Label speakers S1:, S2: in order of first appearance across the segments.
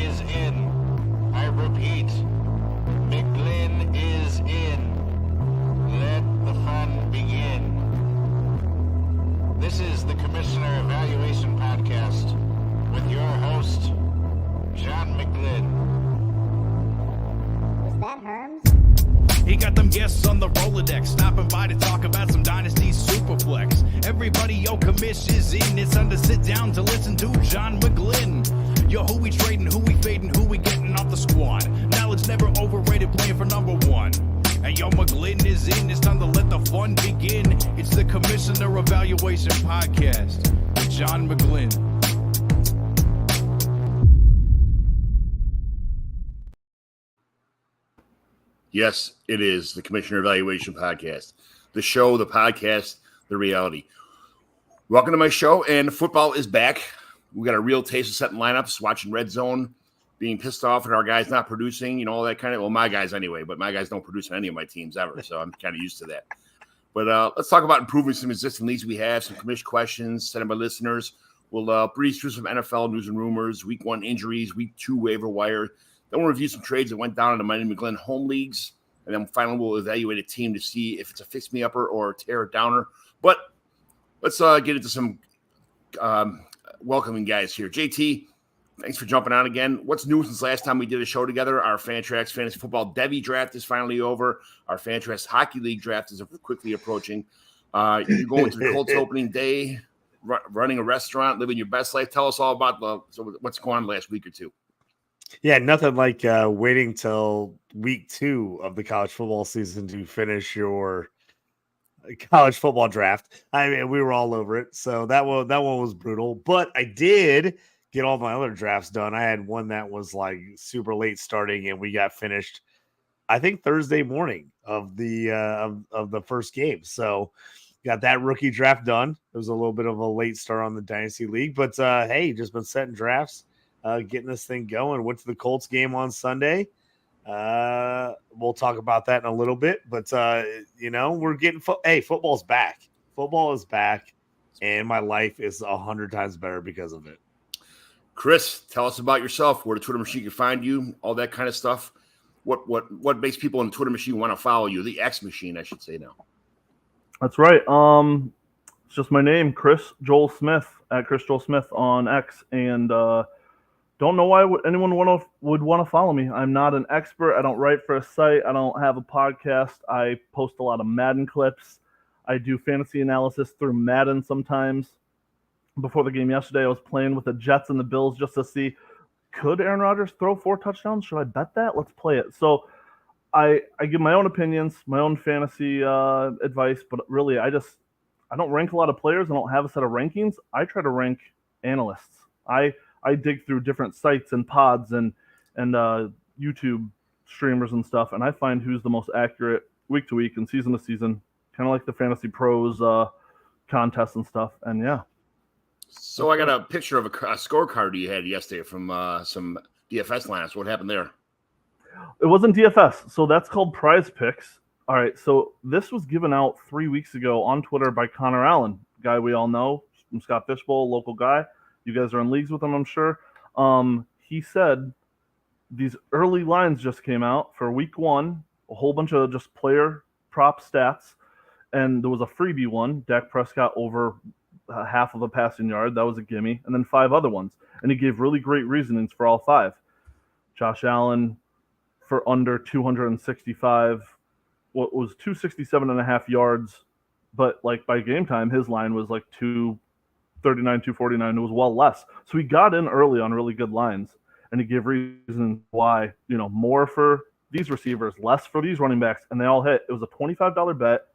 S1: is in. I repeat, McGlynn is in. Let the fun begin. This is the Commissioner Evaluation Podcast with your host, John McGlynn.
S2: Was that Herms?
S3: He got them guests on the Rolodex, stopping by to talk about some Dynasty Superflex. Everybody, yo, commish is in. It's time to sit down to listen to John McGlynn. Yo, who we trading, who we fading, who we getting off the squad. Knowledge never overrated, playing for number one. And yo, McGlynn is in. It's time to let the fun begin. It's the Commissioner Evaluation Podcast with John McGlynn.
S4: Yes, it is the Commissioner Evaluation Podcast. The show, the podcast, the reality. Welcome to my show, and football is back. We got a real taste of setting lineups, watching Redzone, being pissed off at our guys not producing, all that kind of, well, my guys anyway, but my guys don't produce on any of my teams ever, so I'm kind of used to that. But let's talk about improving some existing leagues we have, some commish questions sent by listeners. We'll breeze through some NFL news and rumors, week 1 injuries, week 2 waiver wire. Then we'll review some trades that went down in the Mighty McGlynn home leagues. And then finally, we'll evaluate a team to see if it's a fix-me-upper or a tear-downer. But let's get into some welcoming guys here. JT, thanks for jumping on again. What's new since last time we did a show together? Our Fantrax Fantasy Football Devy draft is finally over. Our Fantrax Hockey League draft is quickly approaching. You're going to the Colts opening day, running a restaurant, living your best life. Tell us all about what's going on the last week or two.
S5: Yeah, nothing like waiting till week 2 of the college football season to finish your college football draft. I mean, we were all over it, so that one was brutal. But I did get all my other drafts done. I had one that was like super late starting, and we got finished, I think, Thursday morning of the of the first game. So got that rookie draft done. It was a little bit of a late start on the Dynasty League, but hey, just been setting drafts. Getting this thing going. Went to the Colts game on Sunday. We'll talk about that in a little bit, but we're getting football's back. Football is back, and my life is 100 times better because of it.
S4: Chris, tell us about yourself, where the Twitter machine can find you, all that kind of stuff. What makes people on the Twitter machine want to follow you? The X machine, I should say now.
S6: That's right. It's just my name, Chris Joel Smith, at Chris Joel Smith on X, and don't know why anyone would want to follow me. I'm not an expert. I don't write for a site. I don't have a podcast. I post a lot of Madden clips. I do fantasy analysis through Madden sometimes. Before the game yesterday, I was playing with the Jets and the Bills just to see, could Aaron Rodgers throw 4 touchdowns? Should I bet that? Let's play it. So I give my own opinions, my own fantasy advice, but really I don't rank a lot of players. I don't have a set of rankings. I try to rank analysts. I dig through different sites and pods and YouTube streamers and stuff, and I find who's the most accurate week to week and season to season, kind of like the Fantasy Pros contests and stuff. And yeah.
S4: So I got a picture of a scorecard you had yesterday from some DFS lineups. What happened there?
S6: It wasn't DFS, so that's called Prize Picks. All right, so this was given out 3 weeks ago on Twitter by Connor Allen, guy we all know from Scott Fishbowl, local guy. You guys are in leagues with him, I'm sure. He said these early lines just came out for week 1, a whole bunch of just player prop stats, and there was a freebie one, Dak Prescott over half of a passing yard. That was a gimme, and then 5 other ones. And he gave really great reasonings for all 5. Josh Allen for under 265, what was 267.5 yards, but like by game time, his line was like 239, 249. It was well less. So he got in early on really good lines, and he gave reasons why, more for these receivers, less for these running backs, and they all hit. It was a $25 bet,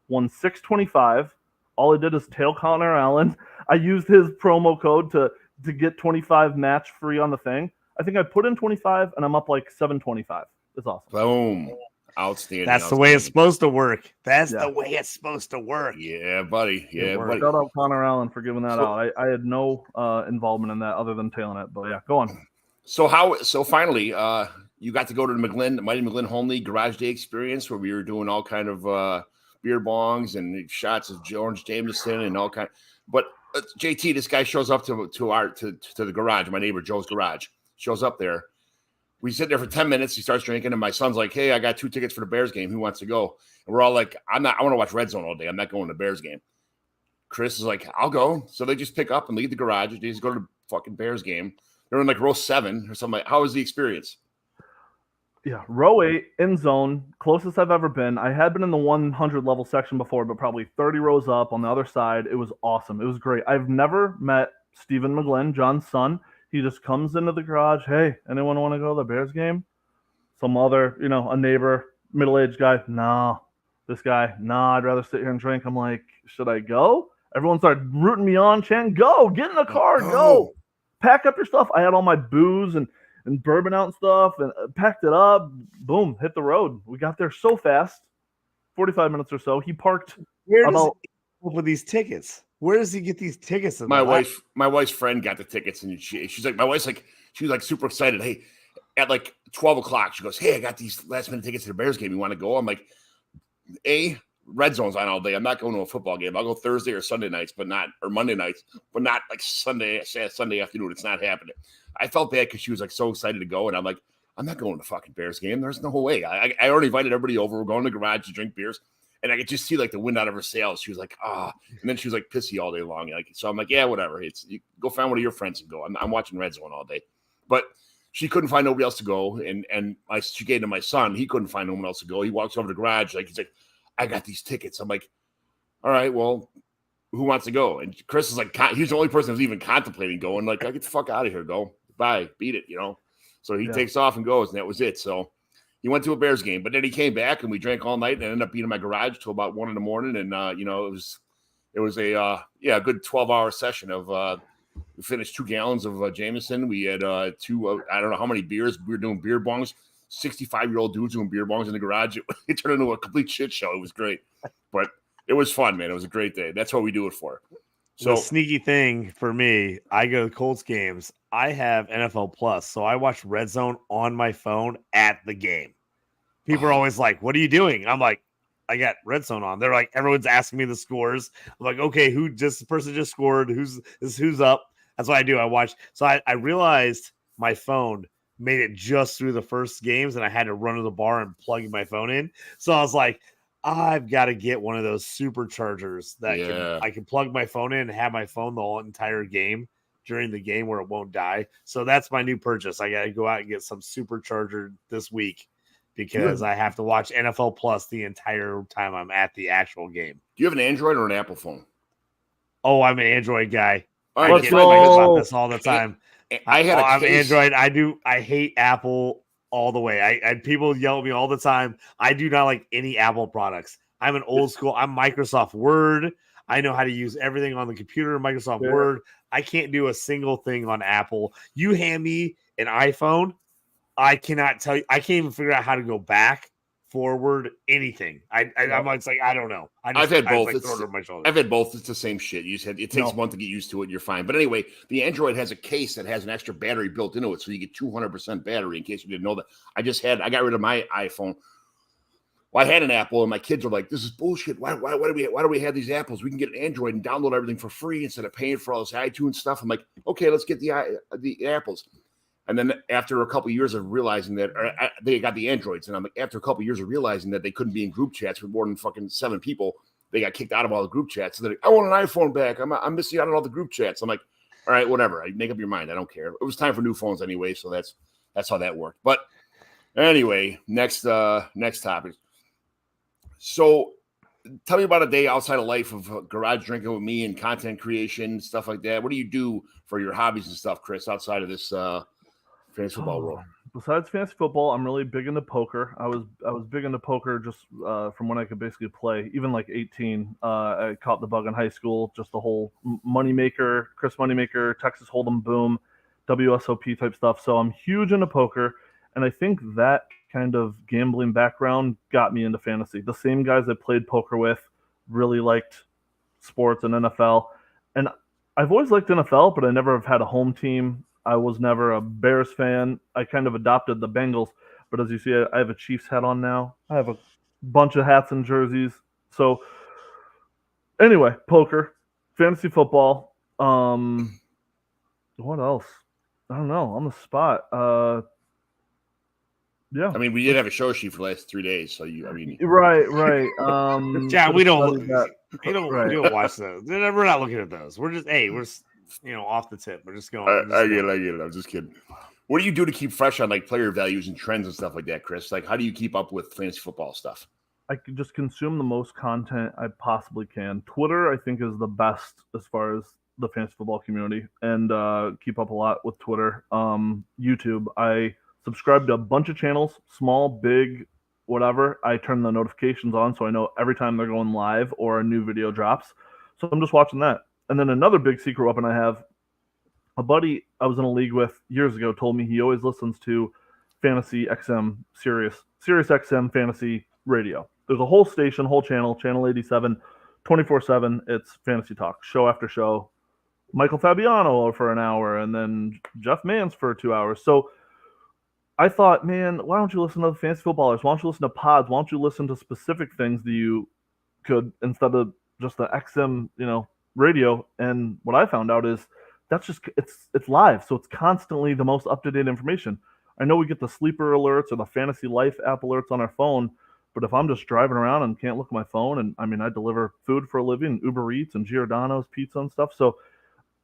S6: won $625. All I did is tail Connor Allen. I used his promo code to get 25 match free on the thing. I think I put in 25, and I'm up like 725. It's awesome.
S4: Boom. Outstanding.
S5: That's the way it's supposed to work. That's the way it's supposed to work.
S4: Yeah, buddy. Yeah, buddy.
S6: Shout out Connor Allen for giving that out. I had no involvement in that other than tailing it. But yeah, go on.
S4: So finally, you got to go to the Mighty McGlynn Home League Garage Day experience where we were doing all kind of beer bongs and shots of Orange Jameson and all kind. But JT, this guy shows up to the garage, my neighbor Joe's garage. shows up there. We sit there for 10 minutes. He starts drinking, and my son's like, hey, I got 2 tickets for the Bears game. Who wants to go? And we're all like, I want to watch Redzone all day. I'm not going to the Bears game. Chris is like, I'll go. So they just pick up and leave the garage. They just go to the fucking Bears game. They're in like row 7 or something. How was the experience?
S6: Yeah, row 8, end zone, closest I've ever been. I had been in the 100 level section before, but probably 30 rows up on the other side. It was awesome. It was great. I've never met Stephen McGlynn, John's son. He just comes into the garage. Hey, anyone want to go to the Bears game? Some other, a neighbor, middle-aged guy. No. This guy, I'd rather sit here and drink. I'm like, should I go? Everyone started rooting me on, chanting, go, get in the car, go. Pack up your stuff. I had all my booze and bourbon out and stuff, and packed it up. Boom, hit the road. We got there so fast, 45 minutes or so. He parked.
S5: Where does he come up with these tickets? Where does he get these tickets?
S4: My wife's friend got the tickets, and she's like, she was like super excited. Hey, at like 12 o'clock, she goes, hey, I got these last minute tickets to the Bears game. You want to go? I'm like, Redzone's on all day. I'm not going to a football game. I'll go Thursday or Sunday nights, or Monday nights, but not like Sunday afternoon. It's not happening. I felt bad because she was like so excited to go, and I'm like, I'm not going to the fucking Bears game. There's no way. I already invited everybody over. We're going to the garage to drink beers, and I could just see like the wind out of her sails. She was like, and then she was like pissy all day long. Like, so I'm like, yeah, whatever. You go find one of your friends and go. I'm watching Redzone all day, but she couldn't find nobody else to go, and she gave it to my son. He couldn't find no one else to go. He walks over to the garage, he's like, I got these tickets. I'm like, all right, well, who wants to go? And Chris is like, he's the only person who's even contemplating going. Like, I get the fuck out of here, go. Bye, beat it, So he takes off and goes, and that was it. So he went to a Bears game, but then he came back, and we drank all night and ended up being in my garage till about 1 a.m. And, it was a good 12-hour session of we finished 2 gallons of Jameson. We had 2, I don't know how many beers. We were doing beer bongs. 65-year-old dudes doing beer bongs in the garage. It turned into a complete shit show. It was great, but it was fun, man. It was a great day. That's what we do it for. So
S5: the sneaky thing for me, I go to Colts games. I have NFL Plus, so I watch Redzone on my phone at the game. People are always like, "What are you doing?" I'm like, "I got Redzone on." They're like, everyone's asking me the scores. I'm like, "Okay, this person just scored? Who's up?" That's what I do. I watch. So I realized my phone made it just through the first games, and I had to run to the bar and plug my phone in. So I was like, I've got to get one of those superchargers that I can plug my phone in and have my phone the whole entire game during the game where it won't die. So that's my new purchase. I got to go out and get some supercharger this week because I have to watch NFL Plus the entire time I'm at the actual game.
S4: Do you have an Android or an Apple phone?
S5: Oh, I'm an Android guy.
S4: All right,
S5: I get about this all the time.
S4: I'm
S5: Android. I hate Apple all the way. People yell at me all the time. I do not like any Apple products. I'm an old school. I'm Microsoft Word. I know how to use everything on the computer, Microsoft Word. I can't do a single thing on Apple. You hand me an iPhone, I cannot tell you. I can't even figure out how to go back, forward, anything. I'm like, I don't know.
S4: I've had both. I've had both. It's the same shit. It takes one to get used to it, and you're fine. But anyway, the Android has a case that has an extra battery built into it, so you get 200% battery. In case you didn't know that, I got rid of my iPhone. Well, I had an Apple, and my kids are like, "This is bullshit. Why do we have these Apples? We can get an Android and download everything for free instead of paying for all this iTunes stuff." I'm like, "Okay, let's get the Apples." And then after a couple of years of realizing that they got the Androids, and I'm like, after a couple of years of realizing that they couldn't be in group chats with more than fucking 7 people, they got kicked out of all the group chats. So they're like, I want an iPhone back. I'm missing out on all the group chats. I'm like, all right, whatever. I make up your mind. I don't care. It was time for new phones anyway, so that's how that worked. But anyway, next topic. So tell me about a day outside of life of garage drinking with me and content creation, stuff like that. What do you do for your hobbies and stuff, Chris, outside of this fantasy football world?
S6: Besides fantasy football, I'm really big into poker. I was big into poker just from when I could basically play, even like 18. I caught the bug in high school, just the whole moneymaker, Chris Moneymaker, Texas Hold'em boom, WSOP type stuff. So I'm huge into poker, and I think that kind of gambling background got me into fantasy. The same guys I played poker with really liked sports and NFL, and I've always liked NFL, but I never have had a home team. I was never a Bears fan. I kind of adopted the Bengals, but as you see, I have a Chiefs hat on now. I have a bunch of hats and jerseys. So anyway, poker, fantasy football. What else? I don't know, on the spot. Yeah.
S4: I mean, we did have a show sheet for the last 3 days, so
S6: Right.
S5: Yeah, we don't.
S6: studied that.
S5: We
S6: Right.
S5: don't watch those. We're not looking at those. We're just we're off the tip. We're just going.
S4: I get it. I'm just kidding. What do you do to keep fresh on like player values and trends and stuff like that, Chris? Like, how do you keep up with fantasy football stuff?
S6: I could just consume the most content I possibly can. Twitter, I think, is the best as far as the fantasy football community, and keep up a lot with Twitter. YouTube, I subscribe to a bunch of channels, small, big, whatever. I turn the notifications on so I know every time they're going live or a new video drops. So I'm just watching that. And then another big secret weapon I have, a buddy I was in a league with years ago told me he always listens to Fantasy XM, Sirius XM Fantasy Radio. There's a whole station, whole channel 87, 24/7. It's fantasy talk, show after show. Michael Fabiano for an hour, and then Jeff Mans for 2 hours. So I thought, man, why don't you listen to the fantasy footballers? Why don't you listen to pods? Why don't you listen to specific things that you could instead of just the XM, radio? And what I found out is that's just it's live, so it's constantly the most up to date information. I know we get the sleeper alerts or the Fantasy Life app alerts on our phone, but if I'm just driving around and can't look at my phone, and I mean, I deliver food for a living, Uber Eats and Giordano's Pizza and stuff. So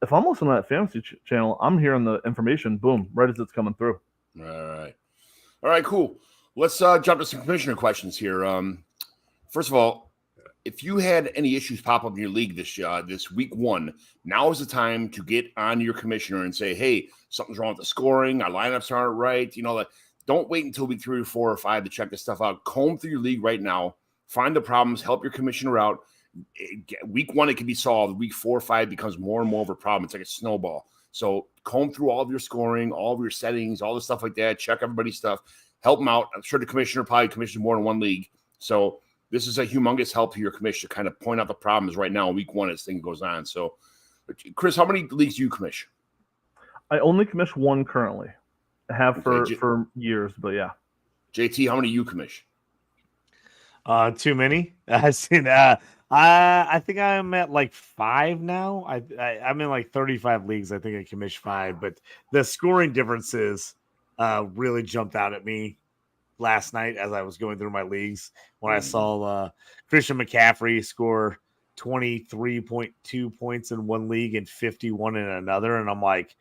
S6: if I'm listening to that fantasy channel, I'm hearing the information, boom, right as it's coming through.
S4: All right, cool. Let's jump to some commissioner questions here. First of all, if you had any issues pop up in your league this week 1, now is the time to get on your commissioner and say, hey, something's wrong with the scoring. Our lineups aren't right. Don't wait until week 3 or 4 or 5 to check this stuff out. Comb through your league right now. Find the problems. Help your commissioner out. Week 1, it can be solved. Week 4 or 5 becomes more and more of a problem. It's like a snowball. So comb through all of your scoring, all of your settings, all the stuff like that. Check everybody's stuff. Help them out. I'm sure the commissioner probably commissions more than one league. So this is a humongous help to your commissioner to kind of point out the problems right now in week 1 as things goes on. So, Chris, how many leagues do you commission?
S6: I only commission 1 currently. I have for years, but yeah.
S4: JT, how many you commission?
S5: Too many. I've seen that. I think I'm at like 5 now. I'm in like 35 leagues. I think I commission 5, but the scoring differences really jumped out at me last night as I was going through my leagues when I saw Christian McCaffrey score 23.2 points in one league and 51 in another, and I'm like,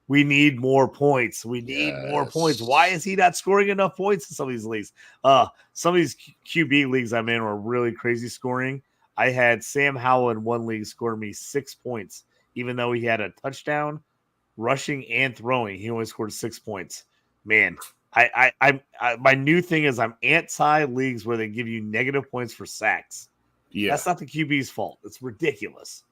S5: we need more points. We need more points. Why is he not scoring enough points in some of these leagues? Some of these QB leagues I'm in were really crazy scoring. I had Sam Howell in one league score me 6 points, even though he had a touchdown, rushing and throwing. He only scored 6 points. Man, I my new thing is I'm anti leagues where they give you negative points for sacks. Yeah, that's not the QB's fault. It's ridiculous.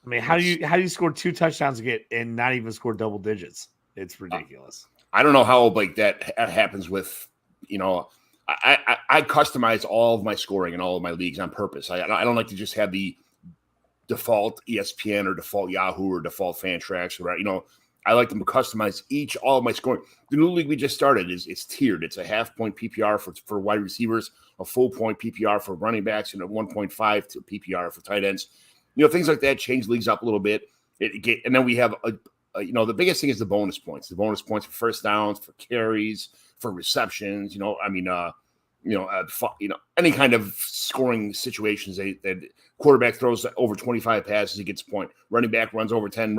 S5: I mean, how do you score 2 touchdowns and not even score double digits? It's ridiculous.
S4: I don't know how like that happens with, I customize all of my scoring in all of my leagues on purpose. I don't like to just have the default ESPN or default Yahoo or default Fantrax or I like to customize all of my scoring. The new league we just started it's tiered. It's a half-point PPR for wide receivers, a full-point PPR for running backs, and a 1.5 to PPR for tight ends. Things like that change leagues up a little bit. And then we have the biggest thing is the bonus points. The bonus points for first downs, for carries, for receptions. Any kind of scoring situations. That quarterback throws over 25 passes, he gets a point. Running back runs over 10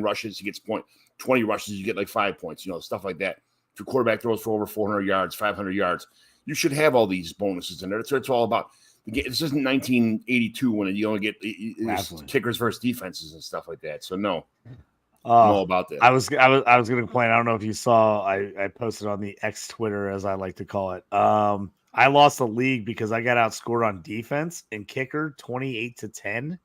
S4: rushes, he gets a point. 20 rushes, you get like 5 points. Stuff like that. If your quarterback throws for over 400 yards, 500 yards, you should have all these bonuses in there. That's what it's all about. This isn't 1982 when you only get kickers versus defenses and stuff like that. So no, I'm all about that.
S5: I was going to complain. I don't know if you saw. I posted on the X Twitter, as I like to call it. I lost the league because I got outscored on defense and kicker 28-10,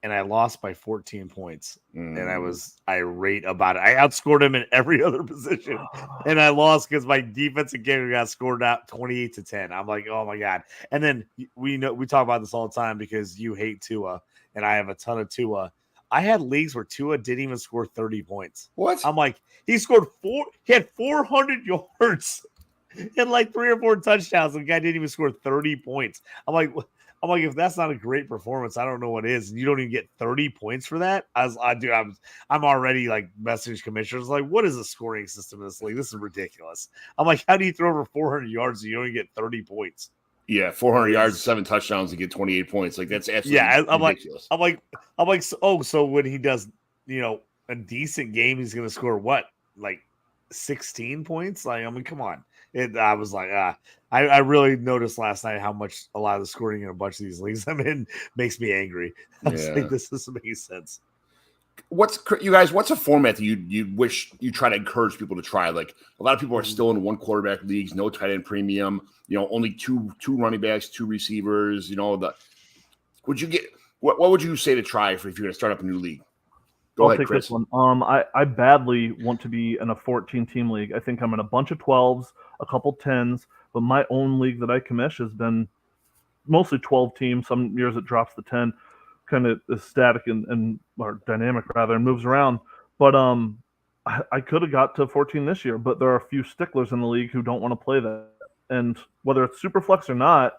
S5: and I lost by 14 points. And I was irate about it. I outscored him in every other position, and I lost because my defense and kicker got scored out 28-10. I'm like, oh my God. And then we talk about this all the time because you hate Tua, and I have a ton of Tua. I had leagues where Tua didn't even score 30 points.
S4: What?
S5: I'm like, he had 400 yards and like 3 or 4 touchdowns. The guy didn't even score 30 points. I'm like, I'm like, if that's not a great performance, I don't know what is. And you don't even get 30 points for that. I'm already like messaging commissioners like, what is the scoring system in this league? This is ridiculous. I'm like, how do you throw over 400 yards and you only get 30 points?
S4: Yeah, 400 yards, 7 touchdowns, and get 28 points. Like that's absolutely ridiculous.
S5: I'm like, so when he does, a decent game, he's going to score what, like 16 points? Like, I mean, come on. I was like, I really noticed last night how much a lot of the scoring in a bunch of these leagues I'm in makes me angry. I was like, this doesn't make sense.
S4: What's a format that you wish you try to encourage people to try? Like a lot of people are still in 1 quarterback leagues, no tight end premium, only two running backs, 2 receivers, what would you say to try if you're going to start up a new league?
S6: I'll take Chris. This one. I badly want to be in a 14-team league. I think I'm in a bunch of 12s, a couple 10s, but my own league that I commish has been mostly 12 teams. Some years it drops to 10, kind of is static and or dynamic rather, and moves around. But I could have got to 14 this year, but there are a few sticklers in the league who don't want to play that. And whether it's super flex or not,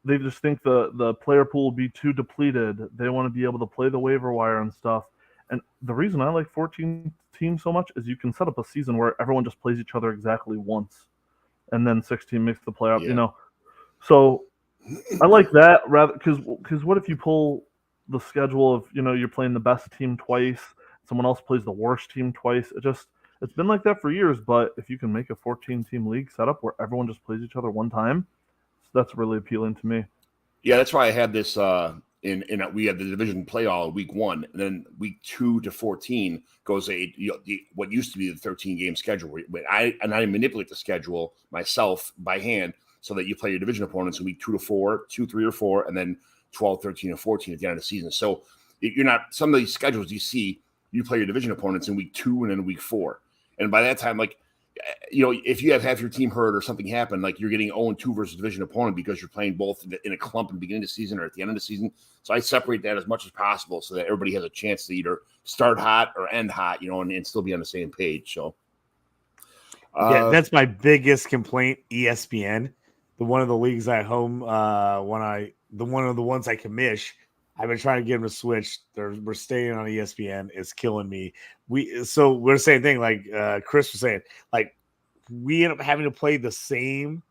S6: they just think the player pool will be too depleted. They want to be able to play the waiver wire and stuff. And the reason I like 14 teams so much is you can set up a season where everyone just plays each other exactly once, and then 16 makes the playoff.
S4: Yeah.
S6: So I like that rather because what if you pull the schedule of you're playing the best team twice, someone else plays the worst team twice. It's been like that for years. But if you can make a 14-team league setup where everyone just plays each other one time, that's really appealing to me.
S4: Yeah, that's why I had this. We had the division play all week 1, and then week 2 to 14 goes what used to be the 13-game schedule. I manipulate the schedule myself by hand so that you play your division opponents in week 2 to 4, 2, 3, or 4, and then 12, 13, and 14 at the end of the season. So you're not some of these schedules you see, you play your division opponents in week 2 and then week 4, and by that time, like if you have half your team hurt or something happen, like you're getting 0-2 versus division opponent because you're playing both in a clump in the beginning of the season or at the end of the season. So I separate that as much as possible so that everybody has a chance to either start hot or end hot, and still be on the same page. So
S5: yeah, that's my biggest complaint. ESPN, one of the leagues I home, one of the ones I commish, I've been trying to get them to switch. We're staying on ESPN. It's killing me. We're the same thing. Like Chris was saying, like we end up having to play the same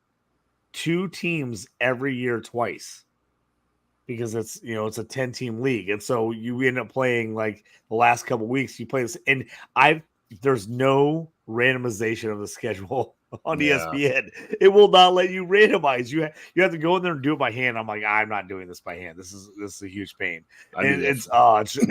S5: 2 teams every year twice because it's it's a 10-team league, and so you end up playing like the last couple weeks. You play this, and there's no randomization of the schedule on ESPN. It will not let you randomize. You have to go in there and do it by hand. I'm like, I'm not doing this by hand. This is a huge pain. And it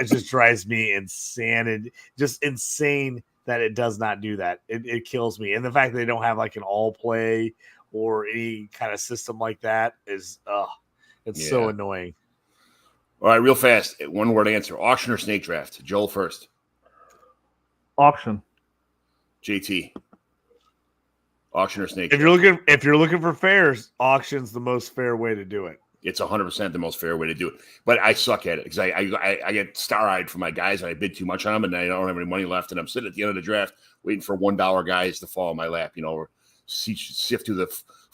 S5: just drives me insane. And just insane that it does not do that. It kills me. And the fact that they don't have like an all play or any kind of system like that is so annoying.
S4: All right, real fast. 1-word answer. Auction or snake draft? Joel first.
S6: Auction.
S4: JT. Auction or snake?
S5: If you're looking for fairs, auction's the most fair way to do it.
S4: It's 100% the most fair way to do it. But I suck at it because I get star-eyed for my guys and I bid too much on them and I don't have any money left and I'm sitting at the end of the draft waiting for $1 guys to fall in my lap, or sift through the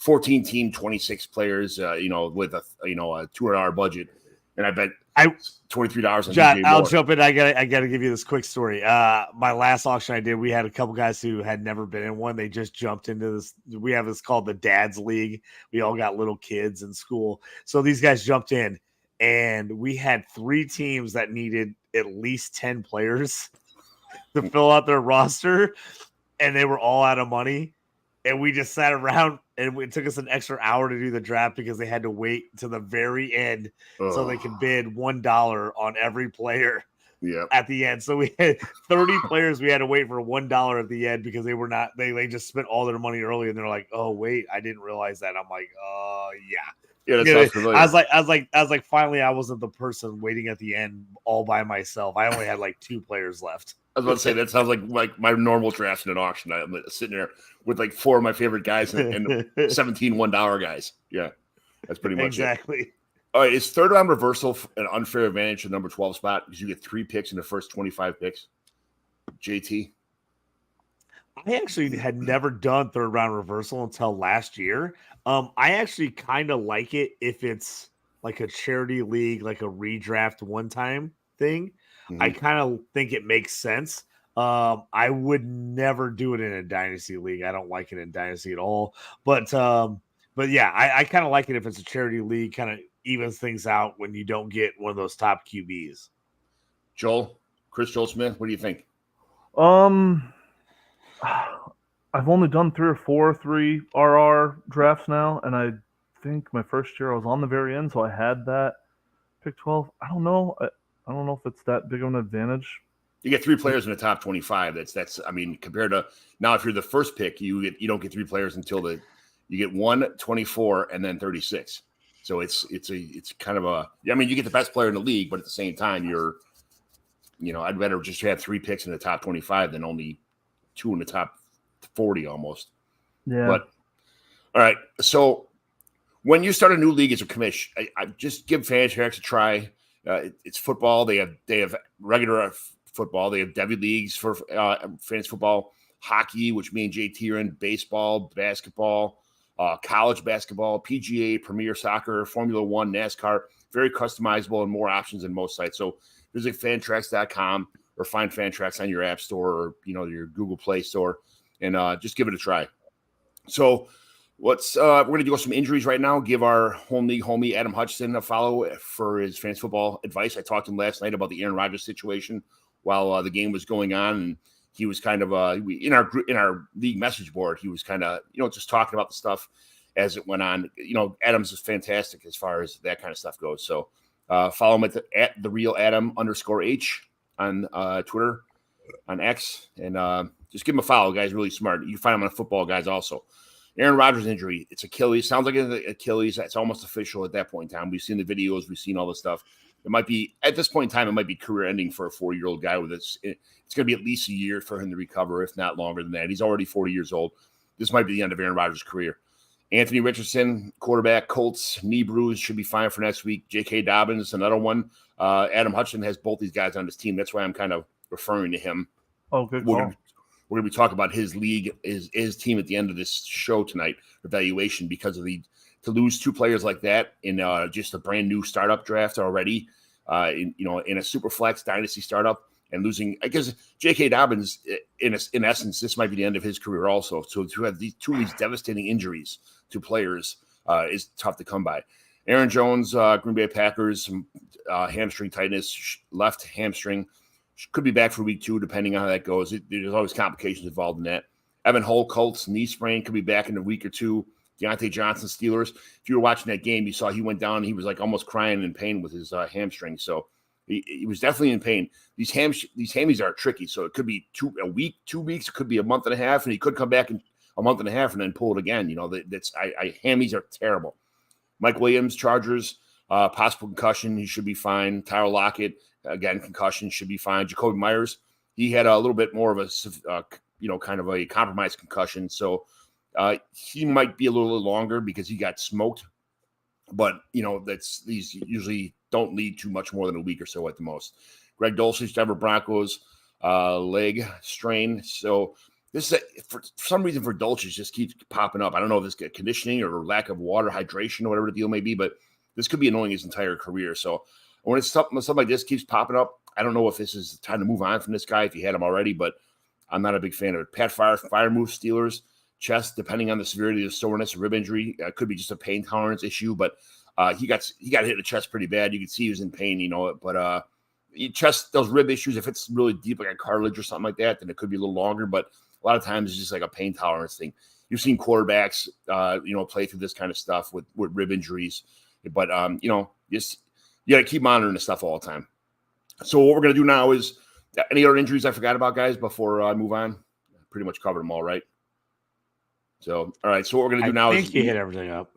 S4: 14-team, 26 players, with a $200 budget, and I bet $23 on
S5: John,
S4: DJ
S5: I'll
S4: Moore.
S5: jump in. I gotta give you this quick story. My last auction I did, we had a couple guys who had never been in one. They just jumped into this. We have this called the Dad's League. We all got little kids in school, so these guys jumped in, and we had 3 teams that needed at least 10 players to fill out their roster, and they were all out of money. And we just sat around, and it took us an extra hour to do the draft because they had to wait to the very end so they could bid $1 on every player at the end. So we had 30 players. We had to wait for $1 at the end because they were not. They just spent all their money early, and they're like, "Oh wait, I didn't realize that." I'm like, "Oh yeah."
S4: Yeah, that sounds familiar.
S5: I was like, finally, I wasn't the person waiting at the end all by myself. I only had like 2 players left.
S4: I was about to say that sounds like my normal draft in an auction. I'm sitting there with like 4 of my favorite guys and 17 $1 guys. Yeah, that's pretty much
S5: exactly.
S4: It. All right, is third round reversal an unfair advantage to number 12 spot because you get 3 picks in the first 25 picks? JT?
S5: I actually had never done third round reversal until last year. I actually kind of like it if it's like a charity league, like a redraft one time thing, I
S4: Mhm.
S5: kind of think it makes sense. I would never do it in a dynasty league. I don't like it in dynasty at all. But yeah, I kind of like it if it's a charity league, kind of evens things out when you don't get one of those top QBs.
S4: Joel Smith, what do you think?
S6: Um, I've only done 3 or 4 3RR drafts now, and I think my first year I was on the very end, so I had that pick 12. I don't know. I don't know if it's that big of an advantage.
S4: You get 3 players in the top 25. That's I mean, compared to now, if you're the first pick, you don't get 3 players until you get 1, 24, and then 36. So it's kind of I mean, you get the best player in the league, but at the same time, I'd rather just have 3 picks in the top 25 than only 2 in the top 40 almost.
S6: Yeah.
S4: But all right, so when you start a new league as a commish, I just give Fantrax a try. It's football. They have regular football. They have Devy leagues for fantasy football, hockey, which me and JT are in, baseball, basketball, college basketball, PGA, Premier Soccer, Formula One, NASCAR. Very customizable and more options than most sites. So visit fantrax.com or find Fantrax on your app store or your Google Play Store and just give it a try. So we're going to do some injuries right now. Give our home league homie Adam Hutchinson a follow for his fantasy football advice. I talked to him last night about the Aaron Rodgers situation while the game was going on, and he was kind of in our league message board. He was kind of just talking about the stuff as it went on. Adam's is fantastic as far as that kind of stuff goes. So follow him at the real Adam _H on Twitter, on X, and just give him a follow. Guy's really smart. You can find him on Football Guys also. Aaron Rodgers injury. It's Achilles. Sounds like it's Achilles. It's almost official at that point in time. We've seen the videos. We've seen all the stuff. It might be, at this point in time, it might be career ending for a 4-year-old guy with this. It's going to be at least a year for him to recover, if not longer than that. He's already 40 years old. This might be the end of Aaron Rodgers' career. Anthony Richardson, quarterback, Colts, knee bruise, should be fine for next week. J.K. Dobbins, another one. Adam Hutchinson has both these guys on his team. That's why I'm kind of referring to him.
S6: Oh, good call.
S4: We're going to be talking about his league, his team at the end of this show tonight, evaluation, because of to lose 2 players like that in just a brand new startup draft already, in a super flex dynasty startup, and losing, I guess, J.K. Dobbins, in essence, this might be the end of his career also. So to have these 2 of these devastating injuries to players is tough to come by. Aaron Jones, Green Bay Packers, some hamstring tightness, left hamstring. Could be back for week 2, depending on how that goes. There's always complications involved in that. Evan Hull, Colts, knee sprain, could be back in a week or 2. Deontay Johnson, Steelers. If you were watching that game, you saw he went down. And he was like almost crying in pain with his hamstring. So he was definitely in pain. These hammies are tricky. So it could be a week, 2 weeks. It could be a month and a half, and he could come back in a month and a half and then pull it again. Hammies are terrible. Mike Williams, Chargers, possible concussion. He should be fine. Tyler Lockett, again, concussion, should be fine. Jacoby Myers, he had a little bit more of a, kind of a compromised concussion. So he might be a little longer because he got smoked. But, these usually don't lead to much more than a week or so at the most. Greg Dulcich, Denver Broncos, leg strain. So this is for some reason for Dulcich just keeps popping up. I don't know if it's conditioning or lack of water, hydration, or whatever the deal may be, but this could be annoying his entire career. So when it's something like this keeps popping up, I don't know if this is time to move on from this guy if you had him already, but I'm not a big fan of it. Pat Freiermuth, Steelers, chest, depending on the severity of the soreness, rib injury, could be just a pain tolerance issue, but he got hit in the chest pretty bad. You could see he was in pain, but chest, those rib issues, if it's really deep, like a cartilage or something like that, then it could be a little longer, but a lot of times it's just like a pain tolerance thing. You've seen quarterbacks, play through this kind of stuff with rib injuries, but just you got to keep monitoring this stuff all the time. So what we're going to do now is, any other injuries I forgot about, guys, before I move on? Pretty much covered them all, right? So, all right. So what we're going to do now is
S5: you hit everything up.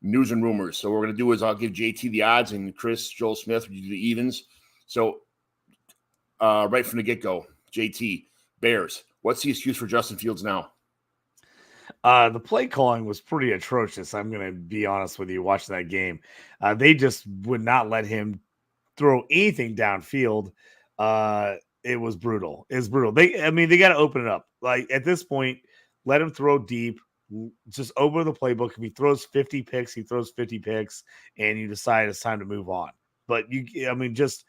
S4: News and rumors. So what we're going to do is I'll give JT the odds and Joel Smith, you do the evens. So right from the get-go, JT, Bears, what's the excuse for Justin Fields now?
S5: The play calling was pretty atrocious. I'm going to be honest with you, watching that game. They just would not let him throw anything downfield. It was brutal. They got to open it up. Like at this point, let him throw deep. Just open the playbook. If he throws 50 picks, he throws 50 picks, and you decide it's time to move on. But just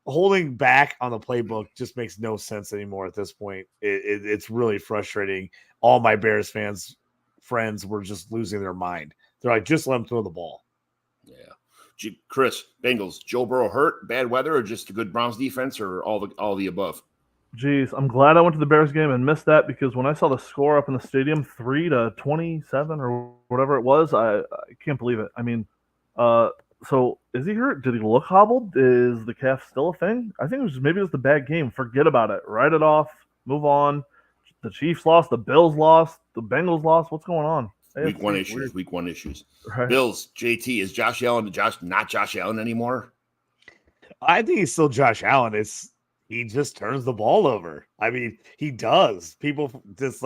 S5: holding back on the playbook just makes no sense anymore at this point. It's really frustrating. All my Bears friends were just losing their mind. They're like, just let him throw the ball.
S4: Yeah. Chris, Bengals, Joe Burrow hurt, bad weather, or just a good Browns defense, or all the above?
S6: Jeez, I'm glad I went to the Bears game and missed that, because when I saw the score up in the stadium, 3-27 or whatever it was, I can't believe it. I mean, so is he hurt? Did he look hobbled? Is the calf still a thing? I think maybe it was the bad game. Forget about it. Write it off. Move on. The Chiefs lost. The Bills lost. The Bengals lost. What's going on?
S4: Week one issues.
S6: Right.
S4: Bills, JT, is Josh Allen not Josh Allen anymore?
S5: I think he's still Josh Allen. He just turns the ball over. I mean, he does. People just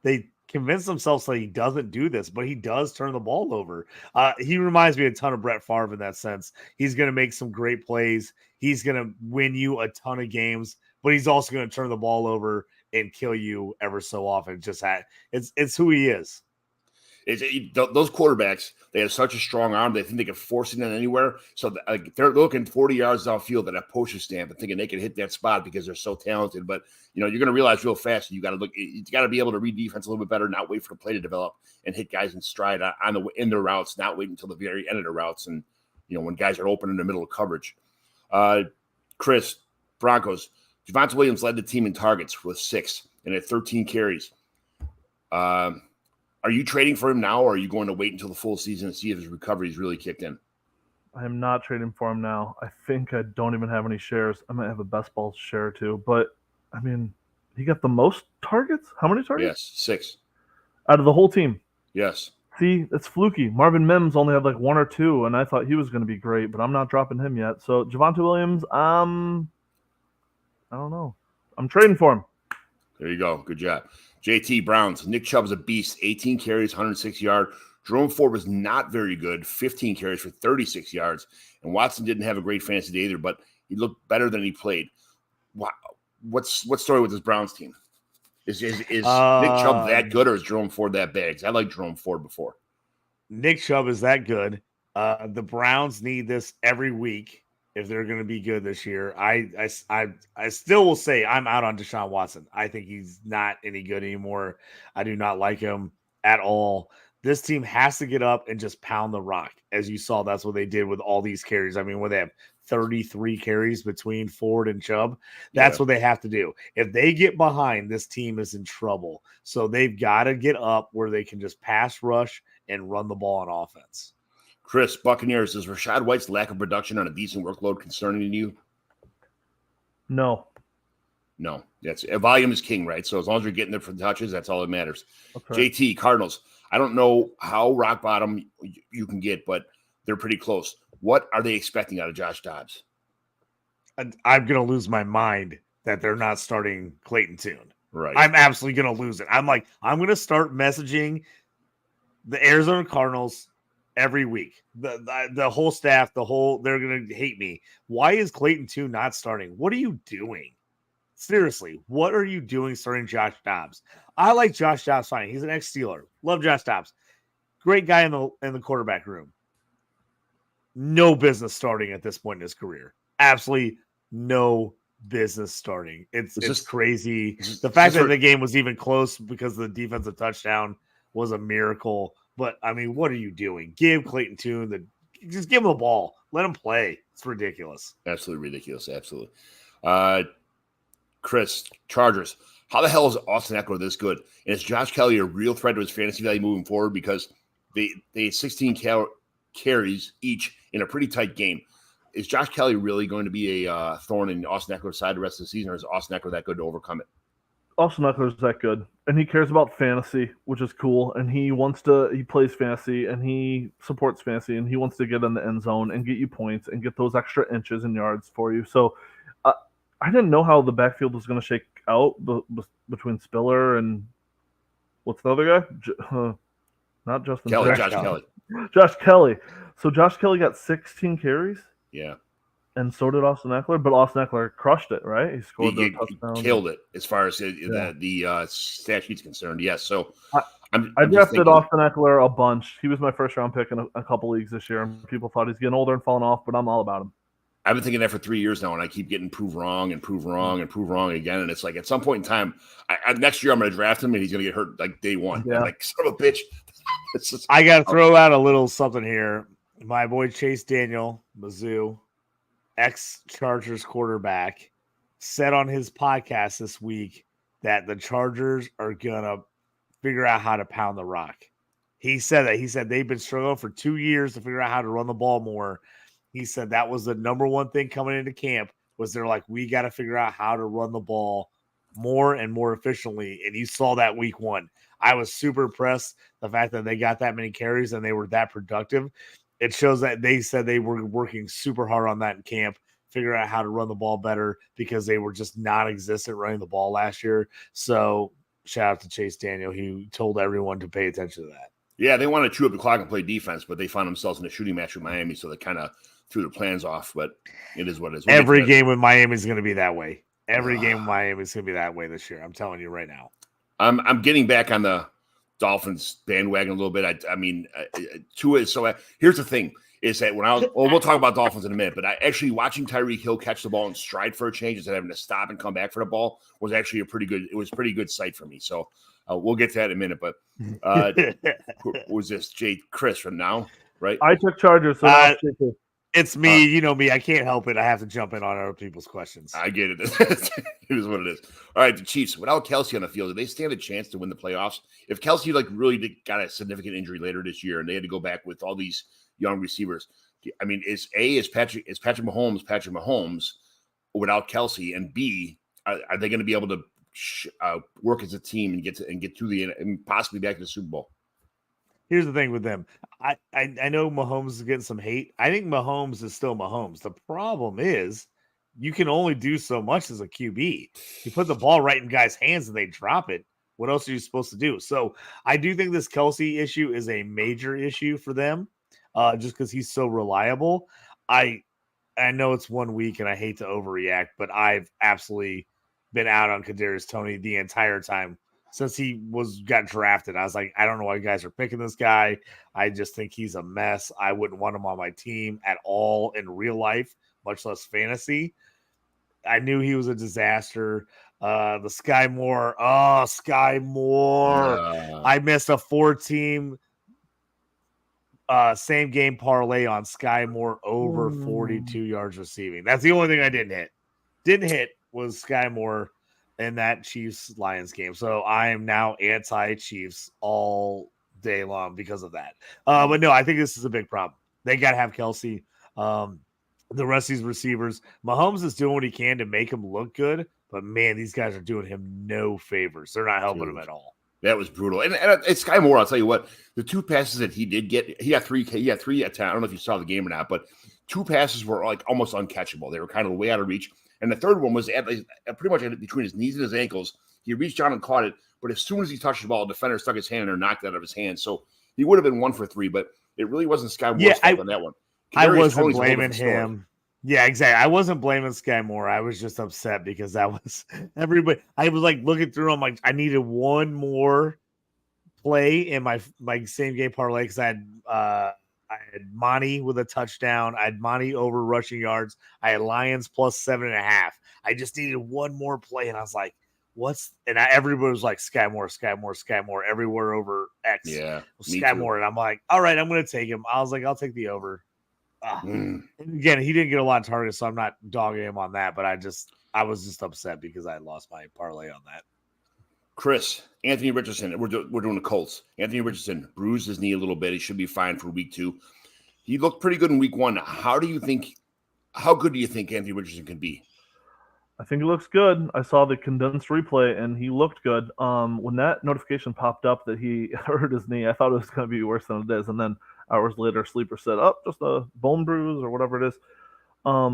S5: they convince themselves that he doesn't do this, but he does turn the ball over. He reminds me a ton of Brett Favre in that sense. He's going to make some great plays. He's going to win you a ton of games, but he's also going to turn the ball over and kill you ever so often. It's who he is.
S4: Those quarterbacks, they have such a strong arm. They think they can force it in anywhere. So they're looking 40 yards downfield at a postage stamp and thinking they can hit that spot because they're so talented. But you're going to realize real fast you got to be able to read defense a little bit better, not wait for the play to develop and hit guys in stride in their routes, not wait until the very end of the routes. And when guys are open in the middle of coverage. Chris, Broncos, Javonte Williams led the team in targets with 6 and had 13 carries. Are you trading for him now, or are you going to wait until the full season and see if his recovery is really kicked in?
S6: I am not trading for him now. I think I don't even have any shares. I might have a best ball share too, but I mean, he got the most targets. How many targets?
S4: Yes, 6
S6: out of the whole team.
S4: Yes.
S6: See, it's fluky. Marvin Mims only had 1 or 2, and I thought he was going to be great, but I'm not dropping him yet. So Javonte Williams, I don't know. I'm trading for him.
S4: There you go. Good job. JT, Browns. Nick Chubb's a beast. 18 carries, 106 yards. Jerome Ford was not very good. 15 carries for 36 yards. And Watson didn't have a great fantasy day either, but he looked better than he played. What's story with this Browns team? Is Nick Chubb that good, or is Jerome Ford that bad? 'Cause I liked Jerome Ford before.
S5: Nick Chubb is that good. The Browns need this every week if they're going to be good this year. I still will say I'm out on Deshaun Watson. I think he's not any good anymore. I do not like him at all. This team has to get up and just pound the rock. As you saw, that's what they did with all these carries. I mean, when they have 33 carries between Ford and Chubb, that's what they have to do. If they get behind, this team is in trouble. So they've got to get up where they can just pass rush and run the ball on offense. Chris,
S4: Buccaneers, is Rachaad White's lack of production on a decent workload concerning to you?
S6: No.
S4: Volume is king, right? So as long as you're getting there for the touches, that's all that matters.
S6: Okay.
S4: JT, Cardinals, I don't know how rock bottom you can get, but they're pretty close. What are they expecting out of Josh Dobbs?
S5: I'm going to lose my mind that they're not starting Clayton Tune.
S4: Right.
S5: I'm absolutely going to lose it. I'm going to start messaging the Arizona Cardinals every week. The whole staff, they're going to hate me. Why is Clayton Tune not starting? What are you doing? Seriously, what are you doing starting Josh Dobbs? I like Josh Dobbs fine. He's an ex-Steeler. Love Josh Dobbs. Great guy in the quarterback room. No business starting at this point in his career. Absolutely no business starting. It's crazy. The fact that the game was even close because of the defensive touchdown was a miracle. But, I mean, what are you doing? Give Clayton Tune just give him the ball. Let him play. It's ridiculous.
S4: Absolutely ridiculous. Absolutely. Chris, Chargers. How the hell is Austin Eckler this good? And is Josh Kelly a real threat to his fantasy value moving forward? Because they had 16 carries each in a pretty tight game. Is Josh Kelly really going to be a thorn in Austin Eckler's side the rest of the season, or is Austin Eckler that good to overcome it?
S6: Austin Eckler's that good, and he cares about fantasy, which is cool, and he plays fantasy, and he supports fantasy, and he wants to get in the end zone and get you points and get those extra inches and yards for you. So I didn't know how the backfield was going to shake out between Spiller and what's the other guy? Not Justin
S4: Kelly, Josh Kelly.
S6: Josh Kelly. So Josh Kelly got 16 carries.
S4: Yeah.
S6: And so did Austin Eckler, but Austin Eckler crushed it, right? He scored the touchdown.
S4: He killed it as far as the stat sheet's concerned. Yes. So
S6: I drafted Austin Eckler a bunch. He was my first round pick in a couple leagues this year, and people thought he's getting older and falling off, but I'm all about him.
S4: I've been thinking that for 3 years now, and I keep getting proved wrong again. And it's like at some point in time, next year I'm going to draft him, and he's going to get hurt like day one.
S6: Yeah.
S4: I'm like, son of a bitch.
S5: I got to throw out a little something here. My boy Chase Daniel, Mizzou, ex-Chargers quarterback, said on his podcast this week that the Chargers are going to figure out how to pound the rock. He said that. He said they've been struggling for 2 years to figure out how to run the ball more. He said that was the number one thing coming into camp was they're like, we got to figure out how to run the ball more and more efficiently. And you saw that week 1. I was super impressed the fact that they got that many carries and they were that productive. It shows that they said they were working super hard on that in camp, figure out how to run the ball better because they were just non-existent running the ball last year. So shout out to Chase Daniel. He told everyone to pay attention to that.
S4: Yeah, they want to chew up the clock and play defense, but they found themselves in a shooting match with Miami, so they kind of threw the plans off, but it is what it is.
S5: Every game with Miami is going to be that way. Every game with Miami is going to be that way this year. I'm telling you right now.
S4: I'm getting back on the Dolphins bandwagon a little bit. I mean, Tua is so. Here's the thing: is that we'll talk about Dolphins in a minute, but actually watching Tyreek Hill catch the ball and stride for a change instead of having to stop and come back for the ball was actually pretty good sight for me. So we'll get to that in a minute. But who was this? Chris from now, right?
S6: I took Chargers. So
S5: it's me. You know me. I can't help it. I have to jump in on other people's questions.
S4: I get it. It is what it is. All right, the Chiefs. Without Kelsey on the field, do they stand a chance to win the playoffs? If Kelsey really got a significant injury later this year and they had to go back with all these young receivers, I mean, is Patrick Mahomes without Kelsey, and B, are they going to be able to work as a team and get through and possibly back to the Super Bowl?
S5: Here's the thing with them. I know Mahomes is getting some hate. I think Mahomes is still Mahomes. The problem is you can only do so much as a QB. You put the ball right in guys' hands and they drop it. What else are you supposed to do? So I do think this Kelsey issue is a major issue for them just because he's so reliable. I know it's 1 week and I hate to overreact, but I've absolutely been out on Kadarius Toney the entire time since he got drafted. I was like, I don't know why you guys are picking this guy. I just think he's a mess. I wouldn't want him on my team at all in real life, much less fantasy. I knew he was a disaster. The Sky Moore. I missed a 4-team same game parlay on Sky Moore over 42 yards receiving. That's the only thing I didn't hit. Didn't hit was Sky Moore in that Chiefs-Lions game. So I am now anti-Chiefs all day long because of that. But no, I think this is a big problem. They got to have Kelsey. The rest of these receivers, Mahomes is doing what he can to make him look good, but man, these guys are doing him no favors. They're not helping him at all.
S4: That was brutal. And it's Sky Moore, I'll tell you what, the 2 passes that he did get, he got three attempts. I don't know if you saw the game or not, but 2 passes were like almost uncatchable. They were kind of way out of reach. And the third one was pretty much between his knees and his ankles. He reached down and caught it, but as soon as he touched the ball, the defender stuck his hand in or knocked it out of his hand. So he would have been 1 for 3, but it really wasn't Sky Moore's fault on that one.
S5: I wasn't blaming him. Yeah, exactly. I wasn't blaming Sky Moore. I was just upset because that was everybody. I was like looking through. I'm like, I needed one more play in my same game parlay because I had Monty with a touchdown. I had Monty over rushing yards. I had Lions plus 7.5. I just needed one more play, and I was like, everybody was like Sky Moore everywhere over X.
S4: Yeah,
S5: Sky Moore, and I'm like, all right, I'm going to take him. I was like, I'll take the over. And again, he didn't get a lot of targets, so I'm not dogging him on that. But I was just upset because I lost my parlay on that.
S4: Chris, Anthony Richardson, we're doing the Colts. Anthony Richardson bruised his knee a little bit. He should be fine for week 2. He looked pretty good in week 1. How good do you think Anthony Richardson can be?
S6: I think he looks good. I saw the condensed replay, and he looked good. When that notification popped up that he hurt his knee, I thought it was going to be worse than it is. And then hours later, Sleeper said, just a bone bruise or whatever it is. I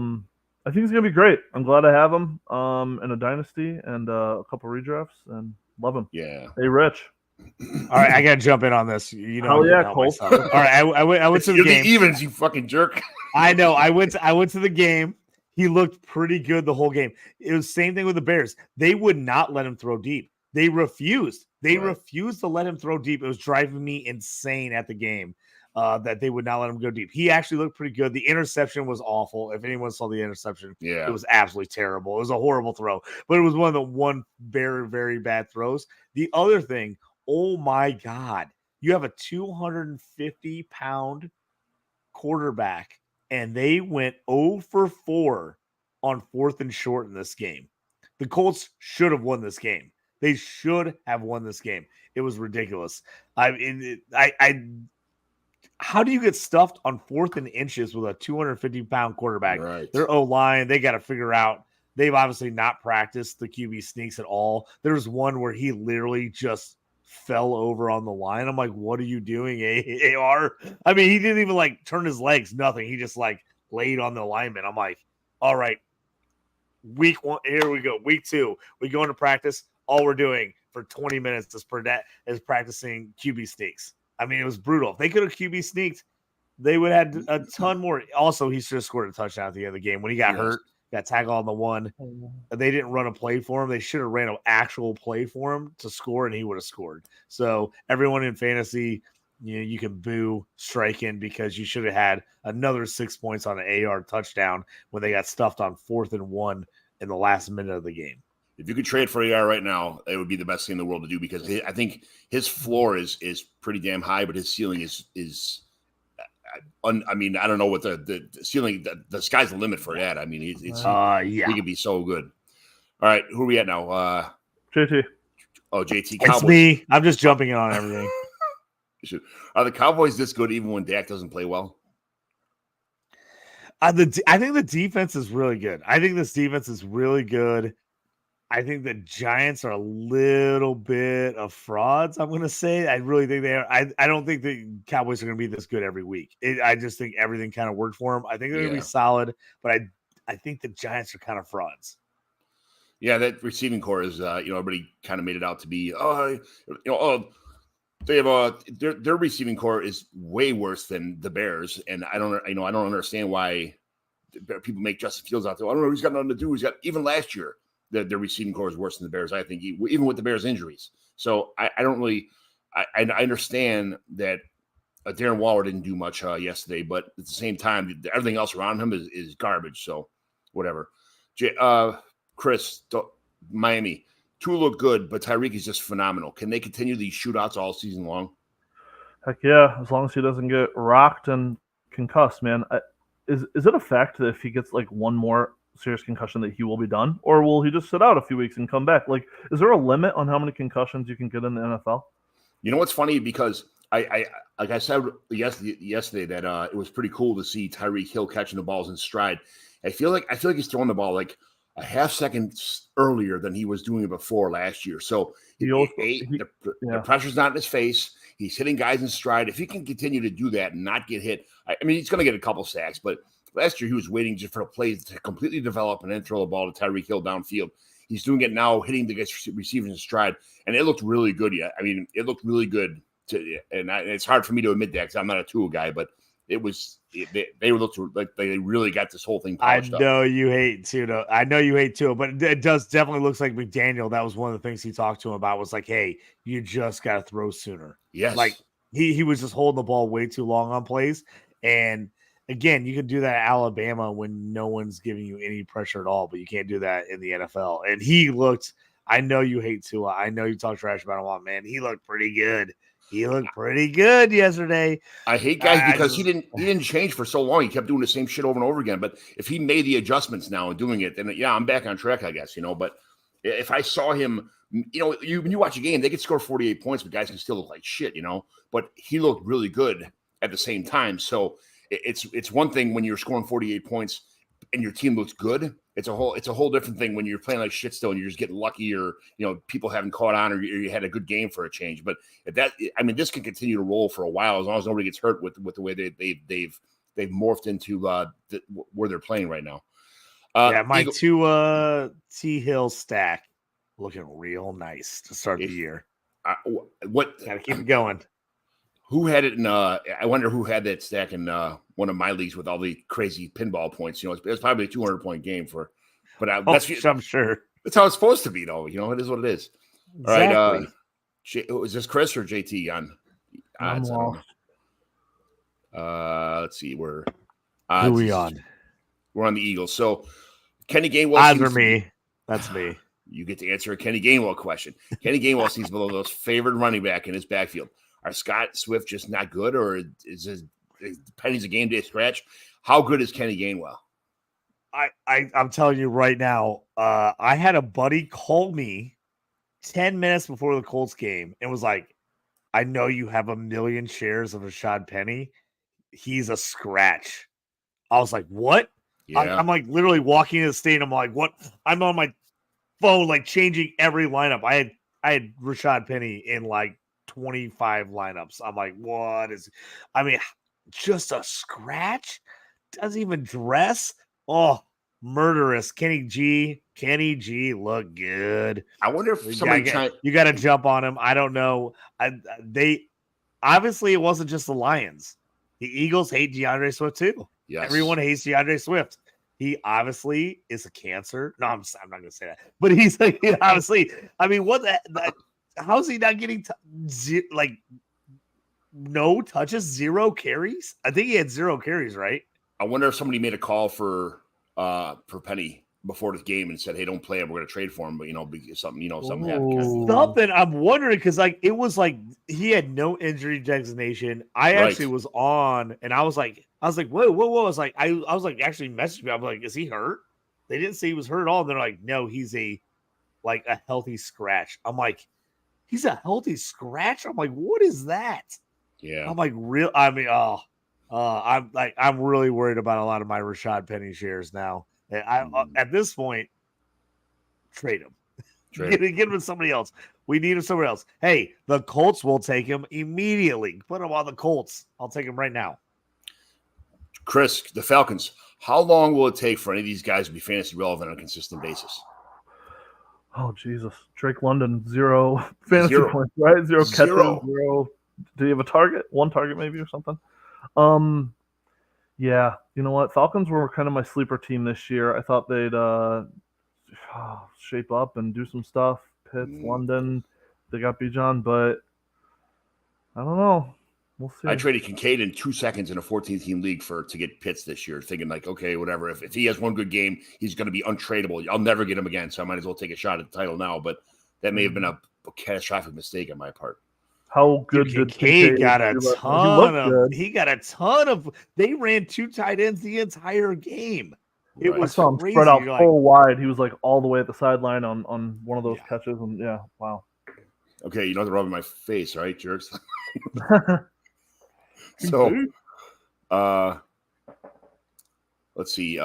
S6: think he's going to be great. I'm glad I have him in a dynasty and a couple redrafts, and love him.
S4: Yeah.
S6: Hey, Rich.
S5: All right, I got to jump in on this. You know,
S6: Cole.
S5: All right, I went to the game.
S4: The evens, you fucking jerk.
S5: I know. I went to the game. He looked pretty good the whole game. It was the same thing with the Bears. They would not let him throw deep. They refused. They refused to let him throw deep. It was driving me insane at the game that they would not let him go deep. He actually looked pretty good. The interception was awful. If anyone saw the interception, it was absolutely terrible. It was a horrible throw, but it was one very, very bad throws. The other thing, oh my God, you have a 250-pound quarterback, and they went 0 for 4 on 4th and short in this game. The Colts should have won this game. They should have won this game. It was ridiculous. How do you get stuffed on 4th and inches with a 250-pound quarterback?
S4: Right.
S5: Their O-line, they got to figure out. They've obviously not practiced the QB sneaks at all. There's one where he literally just fell over on the line. I'm like, what are you doing, AR? I mean, he didn't even like turn his legs, nothing. He just like laid on the lineman. I'm like, all right, week 1, here we go. Week 2, we go into practice. All we're doing for 20 minutes is practicing QB sneaks. I mean, it was brutal. If they could have QB sneaked, they would have had a ton more. Also, he should have scored a touchdown at the end of the game when he got hurt. Got tackled on the one. They didn't run a play for him. They should have ran an actual play for him to score, and he would have scored. So everyone in fantasy, you can boo striking because you should have had another 6 points on an AR touchdown when they got stuffed on 4th and 1 in the last minute of the game.
S4: If you could trade for AR right now, it would be the best thing in the world to do because I think his floor is pretty damn high, but his ceiling is. I mean, I don't know what the ceiling. The sky's the limit for that. I mean, he could be so good. All right, who are we at now?
S6: JT.
S4: Oh, JT.
S5: Cowboys. It's me. I'm just jumping in on everything.
S4: Are the Cowboys this good even when Dak doesn't play well?
S5: I think the defense is really good. I think this defense is really good. I think the Giants are a little bit of frauds, I'm going to say. I really think they are. I don't think the Cowboys are going to be this good every week. I just think everything kind of worked for them. I think they're going to be solid, but I think the Giants are kind of frauds.
S4: Yeah, that receiving core is, everybody kind of made it out to be, they have their receiving core is way worse than the Bears, and I don't understand why people make Justin Fields out there. I don't know. He's got nothing to do. Even last year. Their receiving core is worse than the Bears, I think, even with the Bears' injuries. So I don't really – I understand that Darren Waller didn't do much yesterday, but at the same time, everything else around him is garbage. So whatever. Chris, Miami, Tua look good, but Tyreek is just phenomenal. Can they continue these shootouts all season long?
S6: Heck yeah, as long as he doesn't get rocked and concussed, man. Is it a fact that if he gets like one more – serious concussion that he will be done, or will he just sit out a few weeks and come back? Like, is there a limit on how many concussions you can get in the NFL?
S4: You know what's funny, because I like I said yesterday that it was pretty cool to see Tyreek Hill catching the balls in stride. I feel like he's throwing the ball like a half second earlier than he was doing it before last year. So the pressure's not in his face. He's hitting guys in stride. If he can continue to do that and not get hit, I mean, he's going to get a couple sacks, but last year, he was waiting just for a play to completely develop and then throw the ball to Tyreek Hill downfield. He's doing it now, hitting the receivers in stride, and it looked really good. Yeah, I mean, it looked really good. And it's hard for me to admit that because I'm not a Tua guy, but it was they looked like they really got this whole thing polished up.
S5: I know you hate Tua. But it does definitely looks like McDaniel. That was one of the things he talked to him about was like, hey, you just got to throw sooner.
S4: Yes,
S5: like he was just holding the ball way too long on plays, and again, you can do that at Alabama when no one's giving you any pressure at all, but you can't do that in the NFL. And he looked – I know you hate Tua. I know you talk trash about him a lot, man. He looked pretty good. He looked pretty good yesterday.
S4: I hate guys because he didn't change for so long. He kept doing the same shit over and over again. But if he made the adjustments now and doing it, then, yeah, I'm back on track, I guess, But if I saw him – when you watch a game, they could score 48 points, but guys can still look like shit, But he looked really good at the same time. So – it's one thing when you're scoring 48 points and your team looks good. It's a whole different thing when you're playing like shit still and you're just getting lucky or people haven't caught on or you had a good game for a change. But this can continue to roll for a while as long as nobody gets hurt with the way they've morphed into where they're playing right now.
S5: My Tua T Hill stack looking real nice to start the year.
S4: Gotta
S5: keep it going.
S4: Who had it in? I wonder who had that stack in one of my leagues with all the crazy pinball points. It's probably a 200-point game I'm sure that's how it's supposed to be, though. It is what it is. All right.
S5: Exactly.
S4: Is this Chris or JT on
S6: I'm
S4: odds? I don't
S6: lost.
S4: know. Let's see.
S5: Who are we on?
S4: We're on the Eagles. So Kenny Gainwell.
S5: Odds are me. That's me.
S4: You get to answer a Kenny Gainwell question. Kenny Gainwell seems below those favored running back in his backfield. Are Scott Swift just not good, or is Penny's a game day scratch? How good is Kenny Gainwell?
S5: I'm telling you right now, I had a buddy call me 10 minutes before the Colts game and was like, I know you have 1 million shares of Rashad Penny. He's a scratch. I was like, what?
S4: Yeah.
S5: I'm like literally walking into the stadium. I'm like, what? I'm on my phone, like changing every lineup. I had Rashad Penny in like 25 lineups. I'm like, what is, I mean, just a scratch? Doesn't even dress. Oh, murderous. Kenny G look good.
S4: I wonder if
S5: you got to jump on him. I don't know. They obviously it wasn't just the Lions. The Eagles hate DeAndre Swift too.
S4: Yes.
S5: Everyone hates DeAndre Swift. He obviously is a cancer. No, I'm not going to say that. But he's like, obviously. I mean, what that? How's he not getting no touches, 0 carries? I think he had 0 carries, right?
S4: I wonder if somebody made a call for Penny before the game and said, "Hey, don't play him. We're going to trade for him." But something happened.
S5: Something I'm wondering because it was like he had no injury designation. I actually was on, and I was like, whoa. I was like, actually messaged me. I was like, is he hurt? They didn't say he was hurt at all. And they're like, no, he's a healthy scratch. I'm like, he's a healthy scratch. I'm like, what is that?
S4: Yeah.
S5: I'm like, real. I mean, I'm really worried about a lot of my Rashad Penny shares now. At this point, trade him. Get him to somebody else. We need him somewhere else. Hey, the Colts will take him immediately. Put him on the Colts. I'll take him right now.
S4: Chris, the Falcons. How long will it take for any of these guys to be fantasy relevant on a consistent basis?
S6: Oh, Jesus. Drake London, 0 fantasy points, right? 0 catches, 0. Do you have a target? 1 target maybe or something? Yeah. You know what? Falcons were kind of my sleeper team this year. I thought they'd shape up and do some stuff. Pitts, London, they got Bijan, but I don't know. We'll see.
S4: I traded Kincaid in 2 seconds in a 14-team league to get Pitts this year, thinking like, okay, whatever. If he has one good game, he's going to be untradeable. I'll never get him again, so I might as well take a shot at the title now. But that may have been a catastrophic mistake on my part.
S6: How good did
S5: Kincaid got a ton of? He got a ton of. They ran 2 tight ends the entire game. It was
S6: I saw him
S5: crazy.
S6: spread out full wide. He was like all the way at the sideline on one of those catches, and wow.
S4: Okay, you know the rub in my face, right, jerks? So, let's see.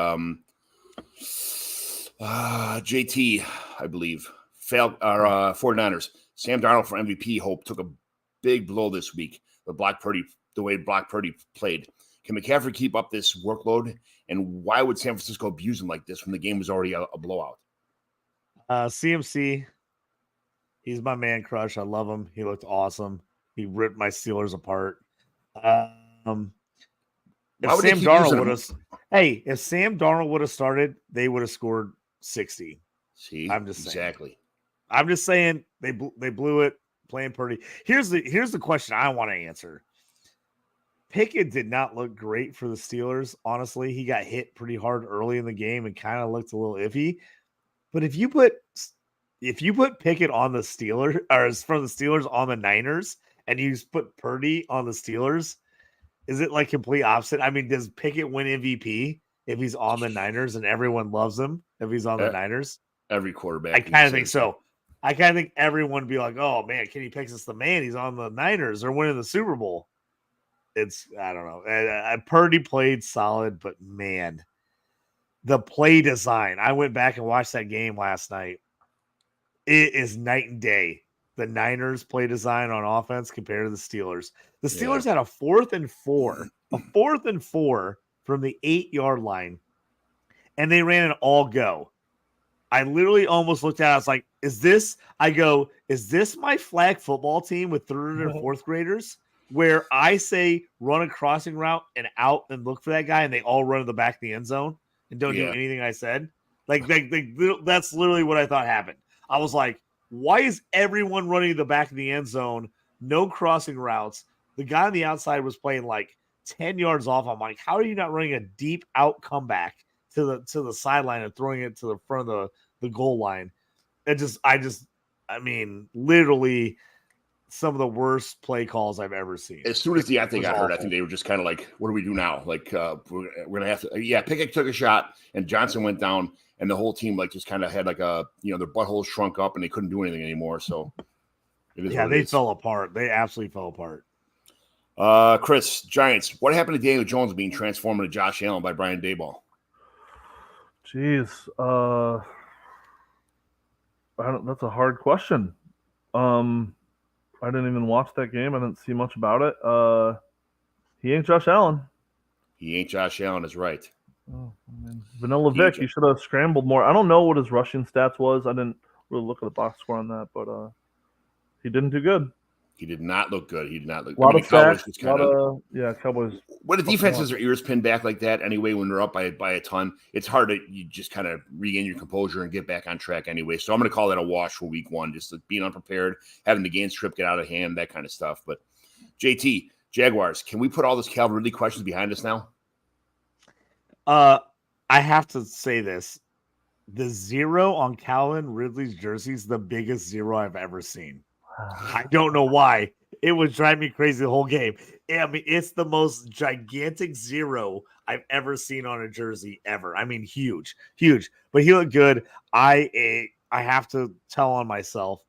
S4: JT, I believe, 49ers. Sam Darnold for MVP hope took a big blow this week. The way Brock Purdy played. Can McCaffrey keep up this workload? And why would San Francisco abuse him like this when the game was already a blowout?
S5: CMC, he's my man crush. I love him. He looked awesome. He ripped my Steelers apart. If Sam Darnold would have started, they would have scored 60.
S4: See,
S5: I'm just saying.
S4: Exactly.
S5: I'm just saying they blew it playing Purdy. Here's the question I want to answer. Pickett did not look great for the Steelers. Honestly, he got hit pretty hard early in the game and kind of looked a little iffy. But if you put Pickett on the Steelers or from the Steelers on the Niners and you put Purdy on the Steelers, is it like complete opposite? I mean, does Pickett win MVP if he's on the Niners and everyone loves him if he's on the Niners?
S4: Every quarterback.
S5: I kind of think so. I kind of think everyone would be like, oh, man, Kenny Pickett's the man. He's on the Niners. They're winning the Super Bowl. I don't know. Purdy played solid, but, man, the play design. I went back and watched that game last night. It is night and day. The Niners play design on offense compared to the Steelers. The Steelers had a 4th and 4 from the 8-yard line, and they ran an all go. I literally almost looked at it. I was like, is this my flag football team with 3rd and 4th graders where I say run a crossing route and out and look for that guy and they all run to the back of the end zone and don't do anything I said? Like that's literally what I thought happened. I was like, why is everyone running the back of the end zone? No crossing routes. The guy on the outside was playing like 10 yards off. I'm like, how are you not running a deep out comeback to the sideline and throwing it to the front of the goal line? I mean, literally some of the worst play calls I've ever seen.
S4: As soon as Deontay got hurt, I think they were just kind of like, what do we do now? Like, we're going to have to, Pickett took a shot and Johnson went down and the whole team like just kind of had like their buttholes shrunk up and they couldn't do anything anymore. So
S5: they fell apart. They absolutely fell apart.
S4: Chris, Giants, what happened to Daniel Jones being transformed into Josh Allen by Brian Daboll?
S6: Jeez. That's a hard question. I didn't even watch that game. I didn't see much about it. He ain't Josh Allen.
S4: He ain't Josh Allen is right.
S6: Oh, Vanilla Vic, he should have scrambled more. I don't know what his rushing stats was. I didn't really look at the box score on that, but he didn't do good.
S4: He did not look good. He did not look
S6: good. A lot of sacks.
S4: Cowboys. When the defense has their ears pinned back like that anyway, when they're up by a ton, it's hard to you just kind of regain your composure and get back on track anyway. So I'm going to call that a wash for week one, just being unprepared, having the game script get out of hand, that kind of stuff. But JT, Jaguars, can we put all this Calvin Ridley questions behind us now?
S5: I have to say this. The 0 on Calvin Ridley's jersey is the biggest 0 I've ever seen. I don't know why. It was driving me crazy the whole game. I mean, it's the most gigantic 0 I've ever seen on a jersey ever. I mean, huge. But he looked good. I have to tell on myself.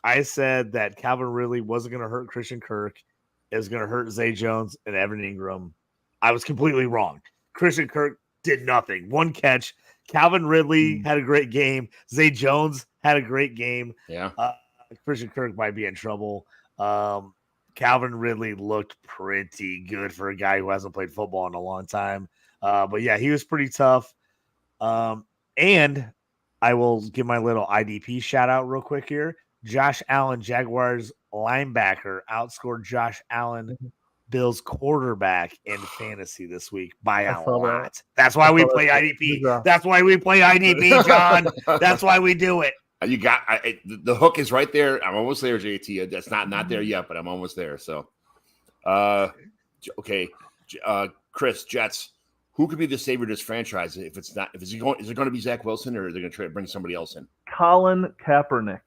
S5: I said that Calvin Ridley wasn't going to hurt Christian Kirk. It was going to hurt Zay Jones and Evan Ingram. I was completely wrong. Christian Kirk did nothing. 1 catch. Calvin Ridley had a great game. Zay Jones had a great game.
S4: Yeah.
S5: Christian Kirk might be in trouble. Calvin Ridley looked pretty good for a guy who hasn't played football in a long time. But yeah, he was pretty tough. And I will give my little IDP shout out real quick here. Josh Allen, Jaguars linebacker, outscored Josh Allen, Bills quarterback in fantasy this week by a lot. That's why we play IDP. That's why we play IDP, John. That's why we do it.
S4: You got the hook is right there. I'm almost there, JT. That's not there yet, but I'm almost there. So, okay, Chris, Jets. Who could be the savior of this franchise if it's not? Is it going to be Zach Wilson, or are they going to try to bring somebody else in?
S6: Colin Kaepernick.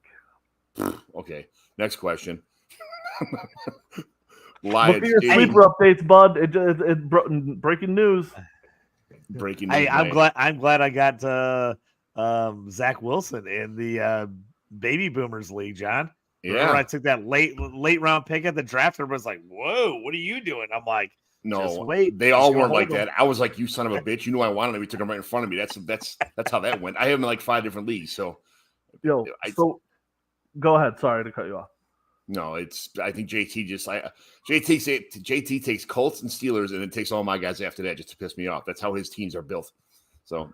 S4: Okay, next question.
S6: Lions. Look at your sleeper updates, bud. It breaking news.
S4: Breaking news.
S5: Hey, I'm glad I got Zach Wilson in the Baby Boomers League, John.
S4: Yeah.
S5: Remember I took that late round pick at the draft. Everybody's like, "Whoa, what are you doing?" I'm like,
S4: "No,
S5: just wait."
S4: They all weren't like that. I was like, "You son of a bitch! You knew I wanted him. You took him right in front of me." That's how that went. I have him in like 5 different leagues. So,
S6: so go ahead. Sorry to cut you off.
S4: No, I think JT takes Colts and Steelers, and it takes all my guys after that just to piss me off. That's how his teams are built. So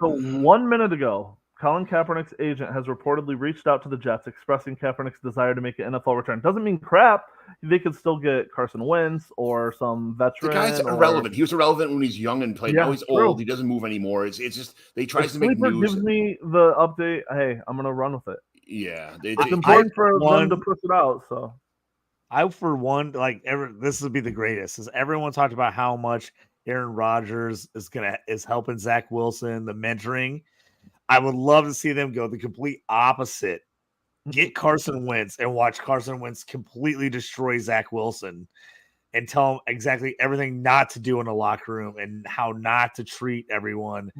S6: 1 minute ago, Colin Kaepernick's agent has reportedly reached out to the Jets, expressing Kaepernick's desire to make an NFL return. Doesn't mean crap. They could still get Carson Wentz or some veteran.
S4: The guy's irrelevant. He was irrelevant when he's young and played. Now he's old. He doesn't move anymore. It's just they tries to make news.
S6: Gives me the update. Hey, I'm gonna run with it.
S4: Yeah,
S6: it's important for them to push it out. So,
S5: for one, this would be the greatest. Is everyone talked about how much Aaron Rodgers is helping Zach Wilson, the mentoring. I would love to see them go the complete opposite. Get Carson Wentz and watch Carson Wentz completely destroy Zach Wilson and tell him exactly everything not to do in the locker room and how not to treat everyone.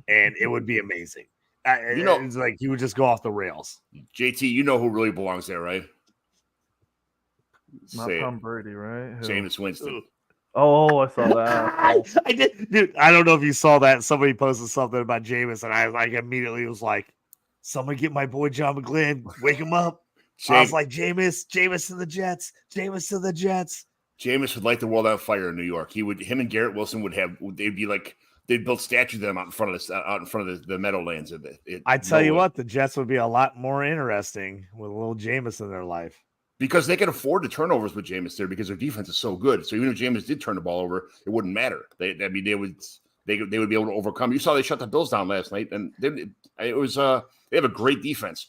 S5: And it would be amazing. It's like he would just go off the rails.
S4: JT, you know who really belongs there, right?
S6: Not Tom Brady, right?
S4: Jameis Winston.
S6: Oh, I saw that.
S5: I did, dude. I don't know if you saw that. Somebody posted something about Jameis, and I immediately was like, "Someone get my boy John McGlynn, wake him up." I was like, Jameis to the Jets, Jameis to the Jets.
S4: Jameis would light the world on fire in New York. Him and Garrett Wilson they'd build statues of them out in front of the Meadowlands.
S5: I tell you what, the Jets would be a lot more interesting with a little Jameis in their life.
S4: Because they can afford the turnovers with Jameis there because their defense is so good. So even if Jameis did turn the ball over, it wouldn't matter. They would be able to overcome. You saw they shut the Bills down last night, and they have a great defense.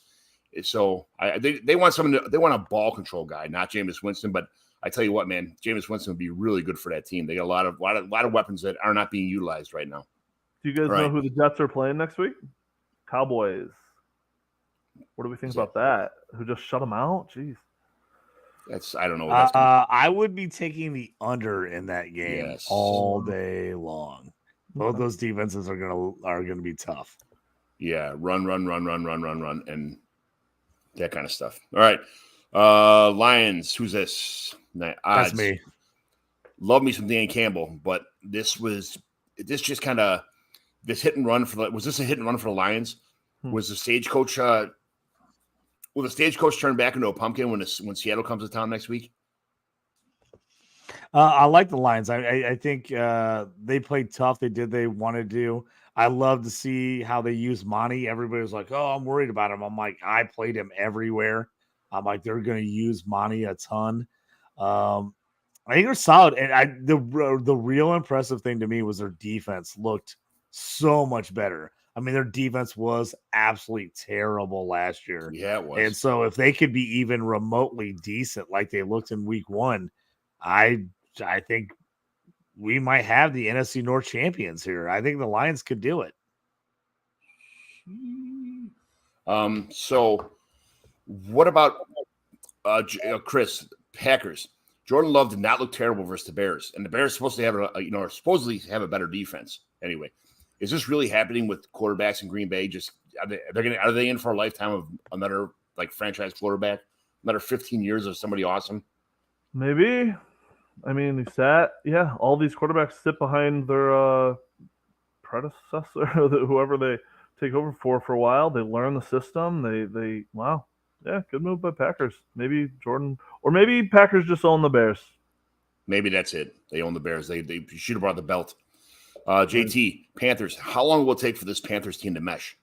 S4: So they want someone. They want a ball control guy, not Jameis Winston. But I tell you what, man, Jameis Winston would be really good for that team. They got a lot of weapons that are not being utilized right now.
S6: Do you guys know who the Jets are playing next week? Cowboys. What do we think about that? Who just shut them out? Jeez.
S4: I don't know.
S5: I would be taking the under in that game all day long. Both those defenses are gonna be tough.
S4: Yeah, run, and that kind of stuff. All right, Lions. Who's this? Odds.
S5: That's me.
S4: Love me some Dan Campbell, but this just kind of this hit and run was this a hit and run for the Lions? Was the stagecoach? Will the stagecoach turn back into a pumpkin when Seattle comes to town next week?
S5: I like the Lions. I think they played tough. They did they wanted to do. I love to see how they use Monty. Everybody was like, "Oh, I'm worried about him." I'm like, I played him everywhere. I'm like, they're going to use Monty a ton. I think they're solid. And the real impressive thing to me was their defense looked so much better. I mean, their defense was absolutely terrible last year.
S4: Yeah, it was.
S5: And so if they could be even remotely decent like they looked in week 1, I think we might have the NFC North champions here. I think the Lions could do it.
S4: So what about Chris, Packers? Jordan Love did not look terrible versus the Bears, and the Bears are supposed to have supposedly have a better defense. Anyway, is this really happening with quarterbacks in Green Bay? Just are they in for a lifetime of another franchise quarterback, another 15 years of somebody awesome?
S6: Maybe. I mean, all these quarterbacks sit behind their predecessor, whoever they take over for a while. They learn the system. They wow. Yeah, good move by Packers. Maybe Jordan, or maybe Packers just own the Bears.
S4: Maybe that's it. They own the Bears. They should have brought the belt. JT, Panthers. How long will it take for this Panthers team to mesh?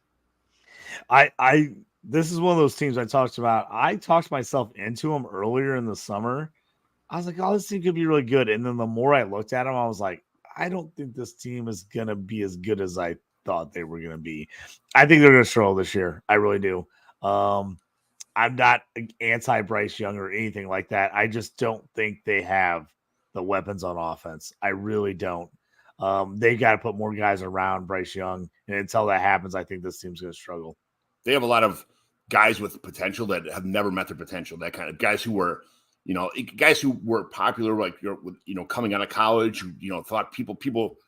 S5: This is one of those teams I talked about. I talked myself into them earlier in the summer. I was like, oh, this team could be really good. And then the more I looked at them, I was like, I don't think this team is going to be as good as I thought they were going to be. I think they're going to struggle this year. I really do. I'm not anti-Bryce Young or anything like that. I just don't think they have the weapons on offense. I really don't. They got to put more guys around Bryce Young. And until that happens, I think this team's going to struggle.
S4: They have a lot of guys with potential that have never met their potential. That kind of guys who were, guys who were popular, coming out of college, thought people,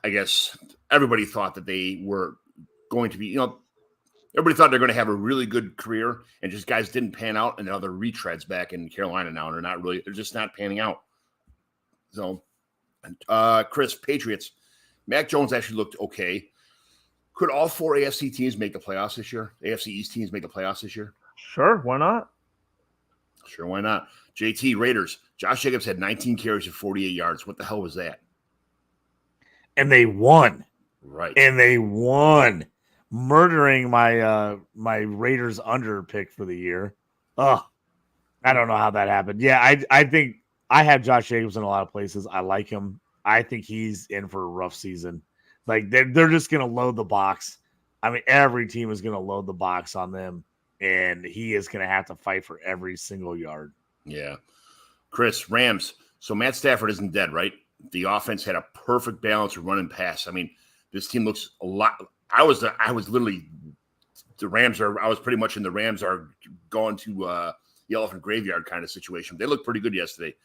S4: I guess everybody thought that they were going to be, everybody thought they're going to have a really good career, and just guys didn't pan out, and now they're retreads back in Carolina now, and they're just not panning out. So, Chris, Patriots, Mac Jones actually looked okay. Could all 4 AFC teams make the playoffs this year? AFC East teams make the playoffs this year?
S6: Sure, why not?
S4: Sure, why not? JT, Raiders, Josh Jacobs had 19 carries for 48 yards. What the hell was that?
S5: And they won.
S4: Right.
S5: And they won. Murdering my my Raiders under pick for the year. Oh, I don't know how that happened. Yeah, I think I have Josh Jacobs in a lot of places. I like him. I think he's in for a rough season. They're just gonna load the box. I mean, every team is gonna load the box on them, and he is gonna have to fight for every single yard.
S4: Yeah. Chris, Rams. So Matt Stafford isn't dead, right? The offense had a perfect balance of run and pass. I mean, this team looks a lot. I was literally the Rams are. I was pretty much in the Rams are going to the elephant graveyard kind of situation. They looked pretty good yesterday.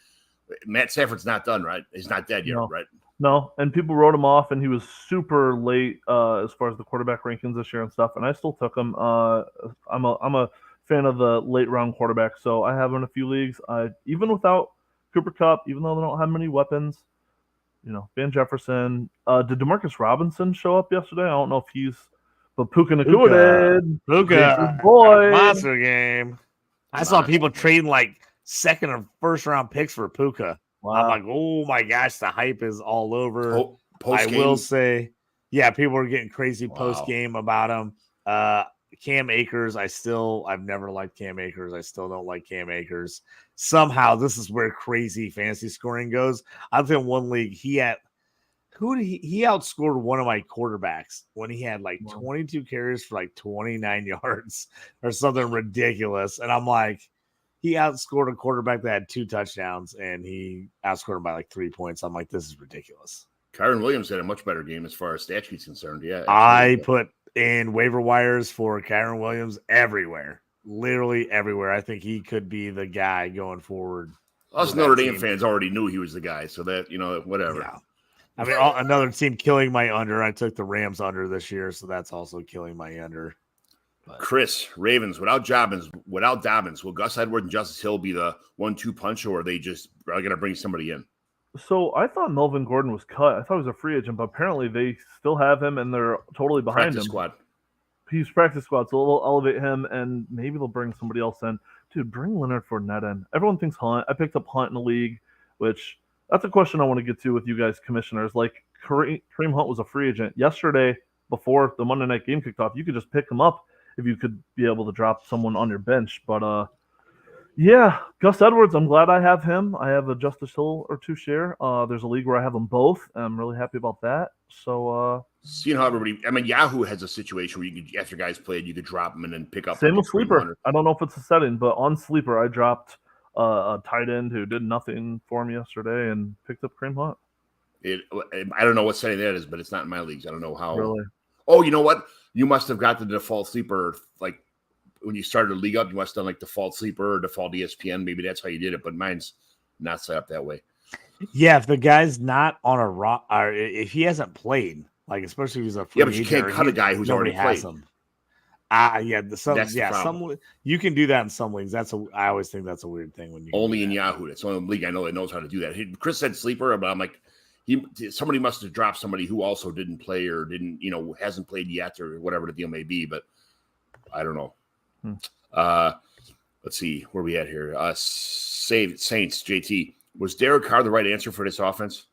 S4: Matt Stafford's not done, right? He's not dead yet, right?
S6: No, and people wrote him off, and he was super late as far as the quarterback rankings this year and stuff. And I still took him. I'm a fan of the late round quarterback, so I have him in a few leagues. Even without Cooper Kupp, even though they don't have many weapons. Van Jefferson. Did Demarcus Robinson show up yesterday? I don't know if he's, but Puka Nacua did.
S5: Puka,
S6: boy,
S5: monster game. I saw people trading second or first round picks for Puka. Wow. I'm like, oh my gosh, the hype is all over. I will say, yeah, people are getting crazy post game about him. Cam Akers, I've never liked Cam Akers. I still don't like Cam Akers. Somehow, this is where crazy fantasy scoring goes. I was in one league. Who did he outscored one of my quarterbacks when he had like 22 carries for like 29 yards or something ridiculous. And I'm like, he outscored a quarterback that had 2 touchdowns and he outscored him by like 3 points. I'm like, this is ridiculous.
S4: Kyron Williams had a much better game as far as stat sheet's concerned. Yeah.
S5: I put in waiver wires for Kyron Williams everywhere, literally everywhere. I think he could be the guy going forward.
S4: Us Notre Dame fans already knew he was the guy. So that, whatever.
S5: Yeah. I mean, another team killing my under. I took the Rams under this year, so that's also killing my under. But.
S4: Chris, Ravens, without Dobbins, will Gus Edwards and Justice Hill be the 1-2 punch, or are they just going to bring somebody in?
S6: So I thought Melvin Gordon was cut. I thought he was a free agent, but apparently they still have him, and they're totally behind
S4: practice
S6: him.
S4: Squad.
S6: He's practice squad, so they'll elevate him, and maybe they'll bring somebody else in. Dude, bring Leonard Fournette in. Everyone thinks Hunt. I picked up Hunt in the league, which that's a question I want to get to with you guys, commissioners. Like, Kareem Hunt was a free agent. Yesterday, before the Monday night game kicked off, you could just pick him up if you could be able to drop someone on your bench. But, yeah, Gus Edwards, I'm glad I have him. I have a Justice Hill or 2 share. There's a league where I have them both. I'm really happy about that. So,
S4: seeing how everybody, Yahoo has a situation where you could, after guys played, you could drop them and then pick up.
S6: Same with Sleeper. I don't know if it's a setting, but on Sleeper, I dropped a tight end who did nothing for me yesterday and picked up Kareem Hunt.
S4: I don't know what setting that is, but it's not in my leagues. I don't know how.
S6: Really?
S4: Oh, you know what? You must have got the default Sleeper, like when you started the league up, you must have done like default Sleeper or default ESPN. Maybe that's how you did it, but mine's not set up that way.
S5: Yeah, if the guy's not on a rock, or if he hasn't played, like especially if he's a free
S4: but you can't cut a guy who's already played.
S5: Some you can do that in some leagues. I always think that's a weird thing when you
S4: only in Yahoo. That's the only league I know that knows how to do that. Chris said Sleeper, but I'm like, somebody must have dropped somebody who also didn't play or didn't, hasn't played yet or whatever the deal may be. But I don't know. Let's see where we at here. Saints, JT. Was Derek Carr the right answer for this offense?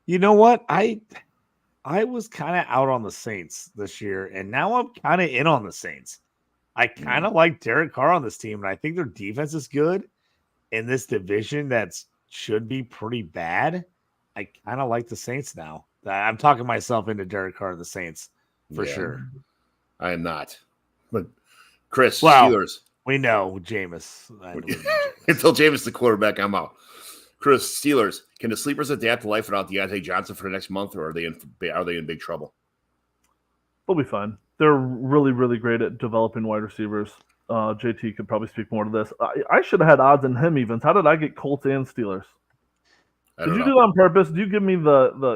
S5: You know what? I was kind of out on the Saints this year, and now I'm kind of in on the Saints. I kind of like Derek Carr on this team, and I think their defense is good in this division that should be pretty bad. I kind of like the Saints now. I'm talking myself into Derek Carr and the Saints for sure.
S4: I am not. But Chris,
S5: well,
S4: Steelers.
S5: We know Jameis.
S4: Until Jameis the quarterback, I'm out. Chris, Steelers. Can the sleepers adapt to life without Deontay Johnson for the next month, or are they in big trouble?
S6: They'll be fine. They're really, really great at developing wide receivers. JT could probably speak more to this. I should have had odds on him evens. How did I get Colts and Steelers? Did you do that on purpose? Did you give me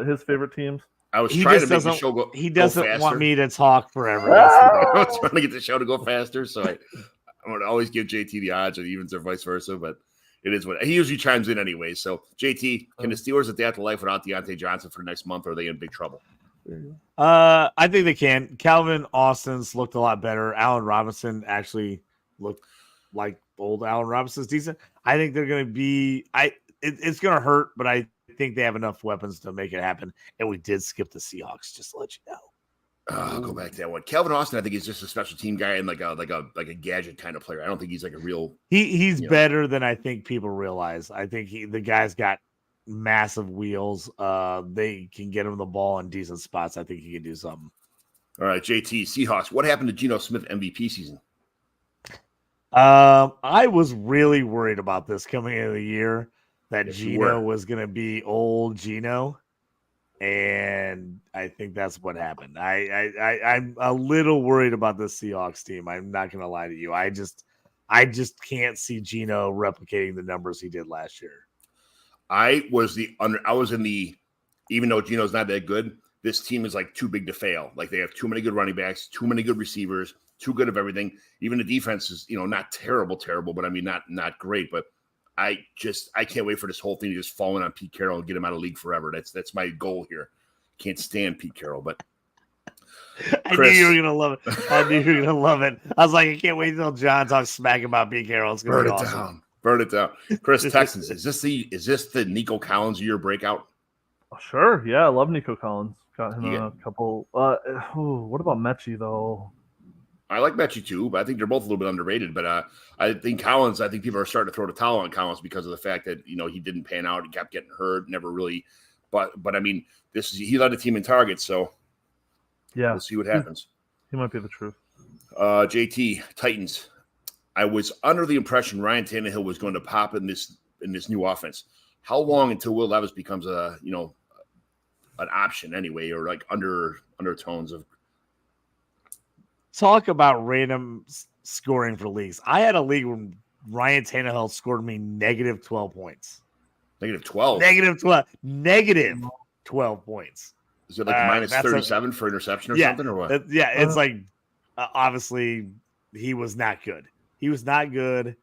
S6: his favorite teams?
S4: I was trying to make the show go.
S5: He doesn't want me to talk forever.
S4: I was trying to get the show to go faster, so I'm going to always give JT the odds, or evens, or vice versa. But it is what he usually chimes in anyway. So JT, can the Steelers adapt to life without Deontay Johnson for next month, or are they in big trouble?
S5: I think they can. Calvin Austin's looked a lot better. Allen Robinson actually looked like old Allen Robinson's decent. I think they're going to be. It's going to hurt, but I think they have enough weapons to make it happen. And we did skip the Seahawks, just to let you know.
S4: I'll go back to that one. Calvin Austin, I think he's just a special team guy and like a gadget kind of player. I don't think he's like a real.
S5: He's better than I think people realize. I think the guy's got massive wheels. They can get him the ball in decent spots. I think he can do something.
S4: All right, JT, Seahawks. What happened to Geno Smith MVP season?
S5: I was really worried about this coming into the year that Geno was going to be old Geno. And I think that's what happened. I'm a little worried about the Seahawks team. I'm not going to lie to you. I just can't see Geno replicating the numbers he did last year.
S4: I was in the, even though Geno's not that good, this team is like too big to fail. Like they have too many good running backs, too many good receivers, too good of everything. Even the defense is, not terrible, but I mean, not great, but I can't wait for this whole thing to just fall in on Pete Carroll and get him out of the league forever. That's my goal here. Can't stand Pete Carroll, but
S5: Chris, I knew you were gonna love it. I was like, I can't wait until John talks smack about Pete Carroll. It's gonna be awesome.
S4: Burn it down. Chris, Texans. Is this the Nico Collins year breakout?
S6: Sure. Yeah, I love Nico Collins. Got him a couple. What about Mechie though?
S4: I like Mechie too, but I think they're both a little bit underrated. But I think Collins, people are starting to throw the towel on Collins because of the fact that, he didn't pan out. He kept getting hurt, never really But I mean, he led the team in targets, so
S6: Yeah,
S4: we'll see what happens.
S6: He might be the truth.
S4: JT Titans. I was under the impression Ryan Tannehill was going to pop in this new offense. How long until Will Levis becomes an option anyway, or like undertones of
S5: talk about random scoring for leagues? I had a league where Ryan Tannehill scored me negative 12 points.
S4: negative 12?
S5: Negative 12 points.
S4: Is it like minus 37 for interception or something, or what?
S5: It's like obviously he was not good. He was not good.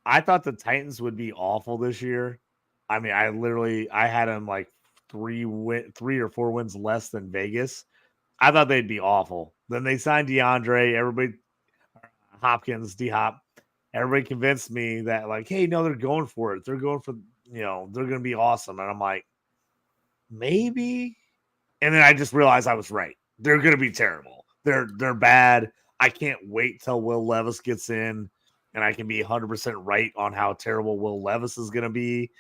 S5: I thought the Titans would be awful this year. I mean, I had him like 3 or 4 wins less than Vegas. I thought they'd be awful. Then they signed DeAndre, Hopkins, D-Hop. Everybody convinced me that like, hey, no, they're going for it. They're going for, they're going to be awesome. And I'm like, maybe. And then I just realized I was right. They're going to be terrible. They're bad. I can't wait till Will Levis gets in and I can be 100% right on how terrible Will Levis is going to be,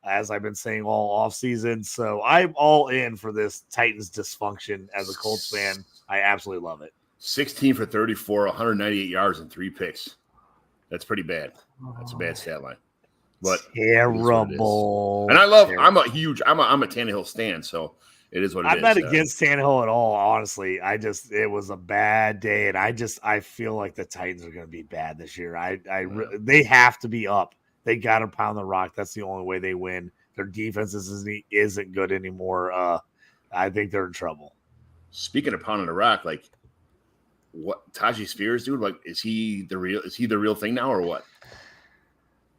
S5: as I've been saying all offseason. So I'm all in for this Titans dysfunction as a Colts fan. I absolutely love it.
S4: 16 for 34, 198 yards and 3 picks. That's pretty bad. That's a bad stat line. But
S5: terrible.
S4: And I'm a Tannehill stan, so it is what it is.
S5: I'm not against Tannehill at all, honestly. It was a bad day, and I feel like the Titans are going to be bad this year. They have to be up. They got to pound the rock. That's the only way they win. Their defense isn't good anymore. I think they're in trouble.
S4: Speaking of pounding the rock, like what Tajay Spears, dude? Like, is he the real thing now, or what?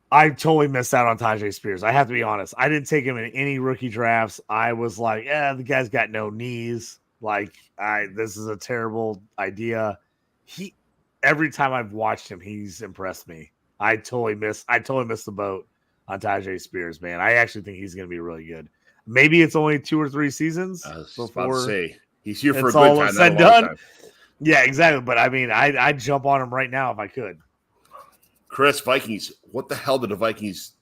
S5: I totally missed out on Tajay Spears. I have to be honest. I didn't take him in any rookie drafts. I was like, the guy's got no knees. Like, this is a terrible idea. Every time I've watched him, he's impressed me. I totally missed the boat on Tajay Spears, man. I actually think he's going to be really good. Maybe it's only 2 or 3 seasons before
S4: he's here for a
S5: it's
S4: good
S5: all
S4: time.
S5: said and done. Yeah, exactly. But I mean, I'd jump on him right now if I could.
S4: Chris, Vikings. What the hell did the Vikings?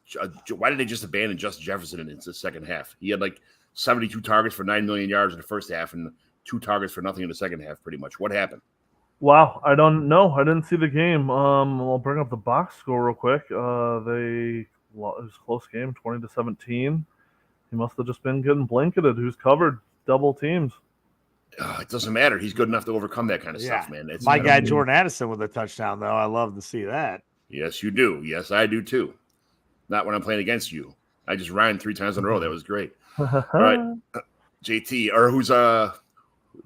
S4: Why did they just abandon Justin Jefferson in the second half? He had like 72 targets for 9 million yards in the first half and 2 targets for nothing in the second half. Pretty much. What happened?
S6: Wow, I don't know. I didn't see the game. I'll bring up the box score real quick. It was a close game, 20-17. He must have just been getting blanketed. Who's covered double teams?
S4: It doesn't matter. He's good enough to overcome that kind of stuff, man.
S5: My guy Jordan Addison with a touchdown, though. I love to see that.
S4: Yes, you do. Yes, I do too. Not when I'm playing against you. I just ran 3 times in a row. That was great. All right, JT, or is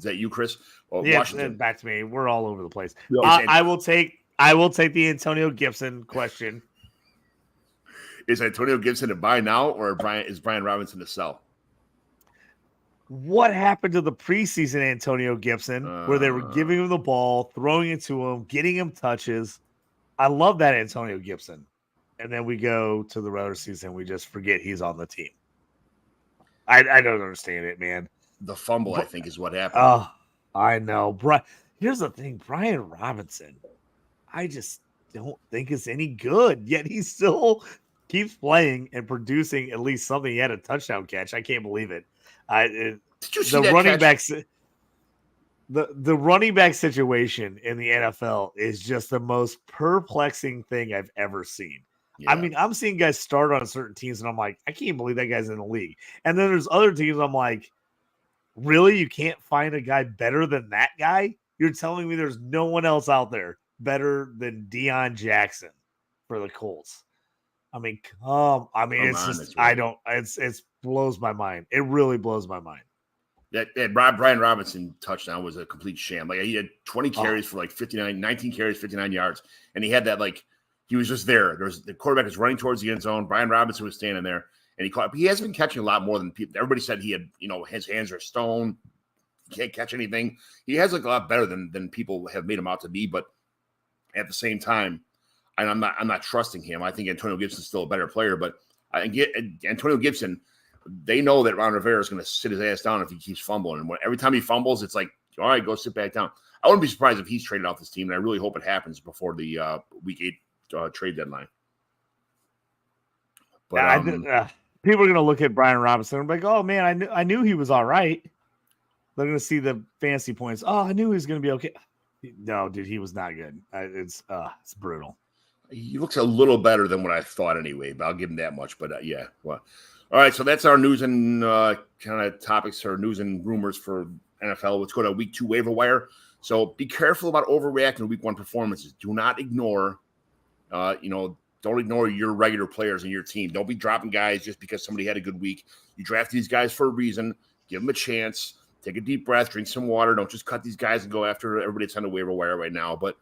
S4: that you, Chris? Well,
S5: yeah,
S4: Washington.
S5: Back to me. We're all over the place.
S6: Yep.
S5: I will take the Antonio Gibson question.
S4: Is Antonio Gibson a buy now, or is Brian Robinson a sell?
S5: What happened to the preseason Antonio Gibson, where they were giving him the ball, throwing it to him, getting him touches? I love that Antonio Gibson. And then we go to the regular season, we just forget he's on the team. I don't understand it, man.
S4: The fumble, I think, is what happened.
S5: I know. Here's the thing. Brian Robinson, I just don't think is any good, yet he still keeps playing and producing at least something. He had a touchdown catch. I can't believe it.
S4: Did you see
S5: the
S4: that
S5: running
S4: catch?
S5: backs? The running back situation in the NFL is just the most perplexing thing I've ever seen.
S4: Yeah.
S5: I mean, I'm seeing guys start on certain teams, and I'm like, I can't believe that guy's in the league. And then there's other teams I'm like, really? You can't find a guy better than that guy? You're telling me there's no one else out there better than Deion Jackson for the Colts? I mean, it blows my mind. It really blows my mind.
S4: That Brian Robinson touchdown was a complete sham. Like, he had 20 carries for like 19 carries, 59 yards. And he had that, like, he was just there. The quarterback was running towards the end zone. Brian Robinson was standing there, and he caught. He hasn't been catching a lot more than people. Everybody said he had, his hands are stone. He can't catch anything. He has like a lot better than people have made him out to be. But at the same time, and I'm not trusting him. I think Antonio Gibson's still a better player. But I get Antonio Gibson. They know that Ron Rivera is going to sit his ass down if he keeps fumbling. And every time he fumbles, it's like, all right, go sit back down. I wouldn't be surprised if he's traded off this team, and I really hope it happens before the Week 8 trade deadline. But
S5: People are going to look at Brian Robinson and be like, "Oh man, I knew he was all right." They're going to see the fantasy points. Oh, I knew he was going to be okay. No, dude, he was not good. It's brutal.
S4: He looks a little better than what I thought anyway, but I'll give him that much. But yeah, well, all right. So that's our news and kind of topics or news and rumors for NFL. Let's go to Week 2 waiver wire. So be careful about overreacting to Week 1 performances. Do not ignore, don't ignore your regular players in your team. Don't be dropping guys just because somebody had a good week. You draft these guys for a reason. Give them a chance. Take a deep breath. Drink some water. Don't just cut these guys and go after everybody that's on the waiver wire right now. But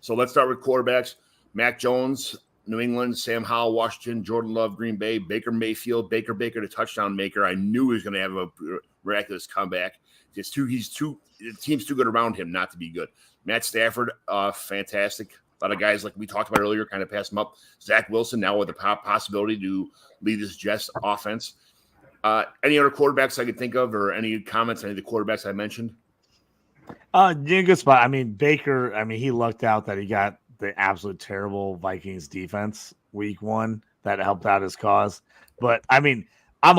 S4: so let's start with quarterbacks. Mac Jones, New England. Sam Howell, Washington. Jordan Love, Green Bay. Baker Mayfield. Baker, the touchdown maker. I knew he was going to have a miraculous comeback. The team's too good around him not to be good. Matt Stafford, fantastic. A lot of guys, like we talked about earlier, kind of passed him up. Zach Wilson now with the possibility to lead this Jets offense. Any other quarterbacks I could think of, or any comments on any of the quarterbacks I mentioned?
S5: Good spot. I mean, Baker, he lucked out that he got the absolute terrible Vikings defense week 1 that helped out his cause. But I'm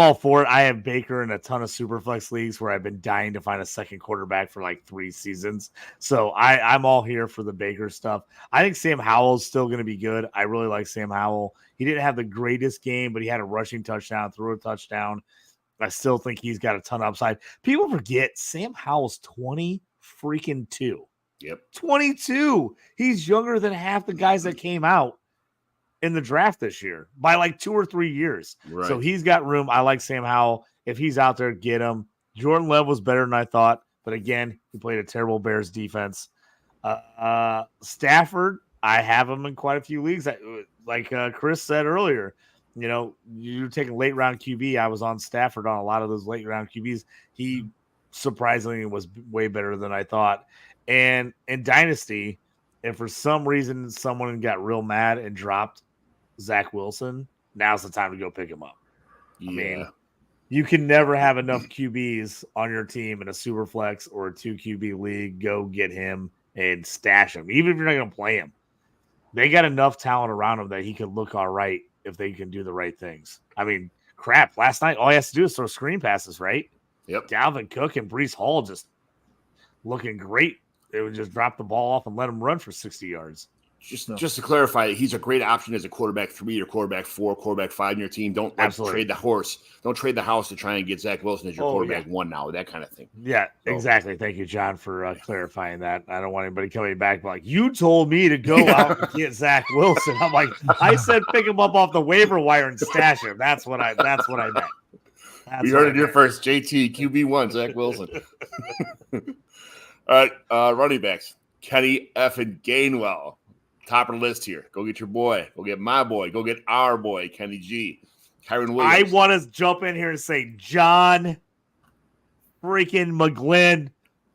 S5: all for it. I have Baker in a ton of Superflex leagues where I've been dying to find a second quarterback for like 3 seasons. So I'm all here for the Baker stuff. I think Sam Howell's still going to be good. I really like Sam Howell. He didn't have the greatest game, but he had a rushing touchdown, threw a touchdown. I still think he's got a ton of upside. People forget Sam Howell's 22.
S4: Yep.
S5: 22. He's younger than half the guys that came out in the draft this year by like 2 or 3 years.
S4: Right.
S5: So he's got room. I like Sam Howell. If he's out there, get him. Jordan Love was better than I thought, but again, he played a terrible Bears defense. Stafford, I have him in quite a few leagues. Like Chris said earlier, you're taking late round QB. I was on Stafford on a lot of those late round QBs. He surprisingly was way better than I thought. And in Dynasty, if for some reason someone got real mad and dropped Zach Wilson, now's the time to go pick him up.
S4: Yeah.
S5: You can never have enough QBs on your team in a super flex or a 2 QB league. Go get him and stash him, even if you're not going to play him. They got enough talent around him that he could look all right if they can do the right things. Crap. Last night, all he has to do is throw screen passes, right?
S4: Yep.
S5: Dalvin Cook and Breece Hall just looking great. They would just drop the ball off and let him run for 60 yards.
S4: Just to clarify, he's a great option as a quarterback 3 or quarterback 4, quarterback 5 in your team. Don't trade the horse. Don't trade the house to try and get Zach Wilson as your quarterback 1 now, that kind of thing.
S5: Yeah, exactly. Thank you, John, for clarifying that. I don't want anybody coming back like, you told me to go out and get Zach Wilson. I'm like, I said pick him up off the waiver wire and stash him. That's what I meant.
S4: We heard it here first. JT, QB1, Zach Wilson. All right, running backs. Kenny effing Gainwell. Top of the list here. Go get your boy. Go get my boy. Go get our boy, Kenny G. Kyron Williams.
S5: I want to jump in here and say John freaking McGlynn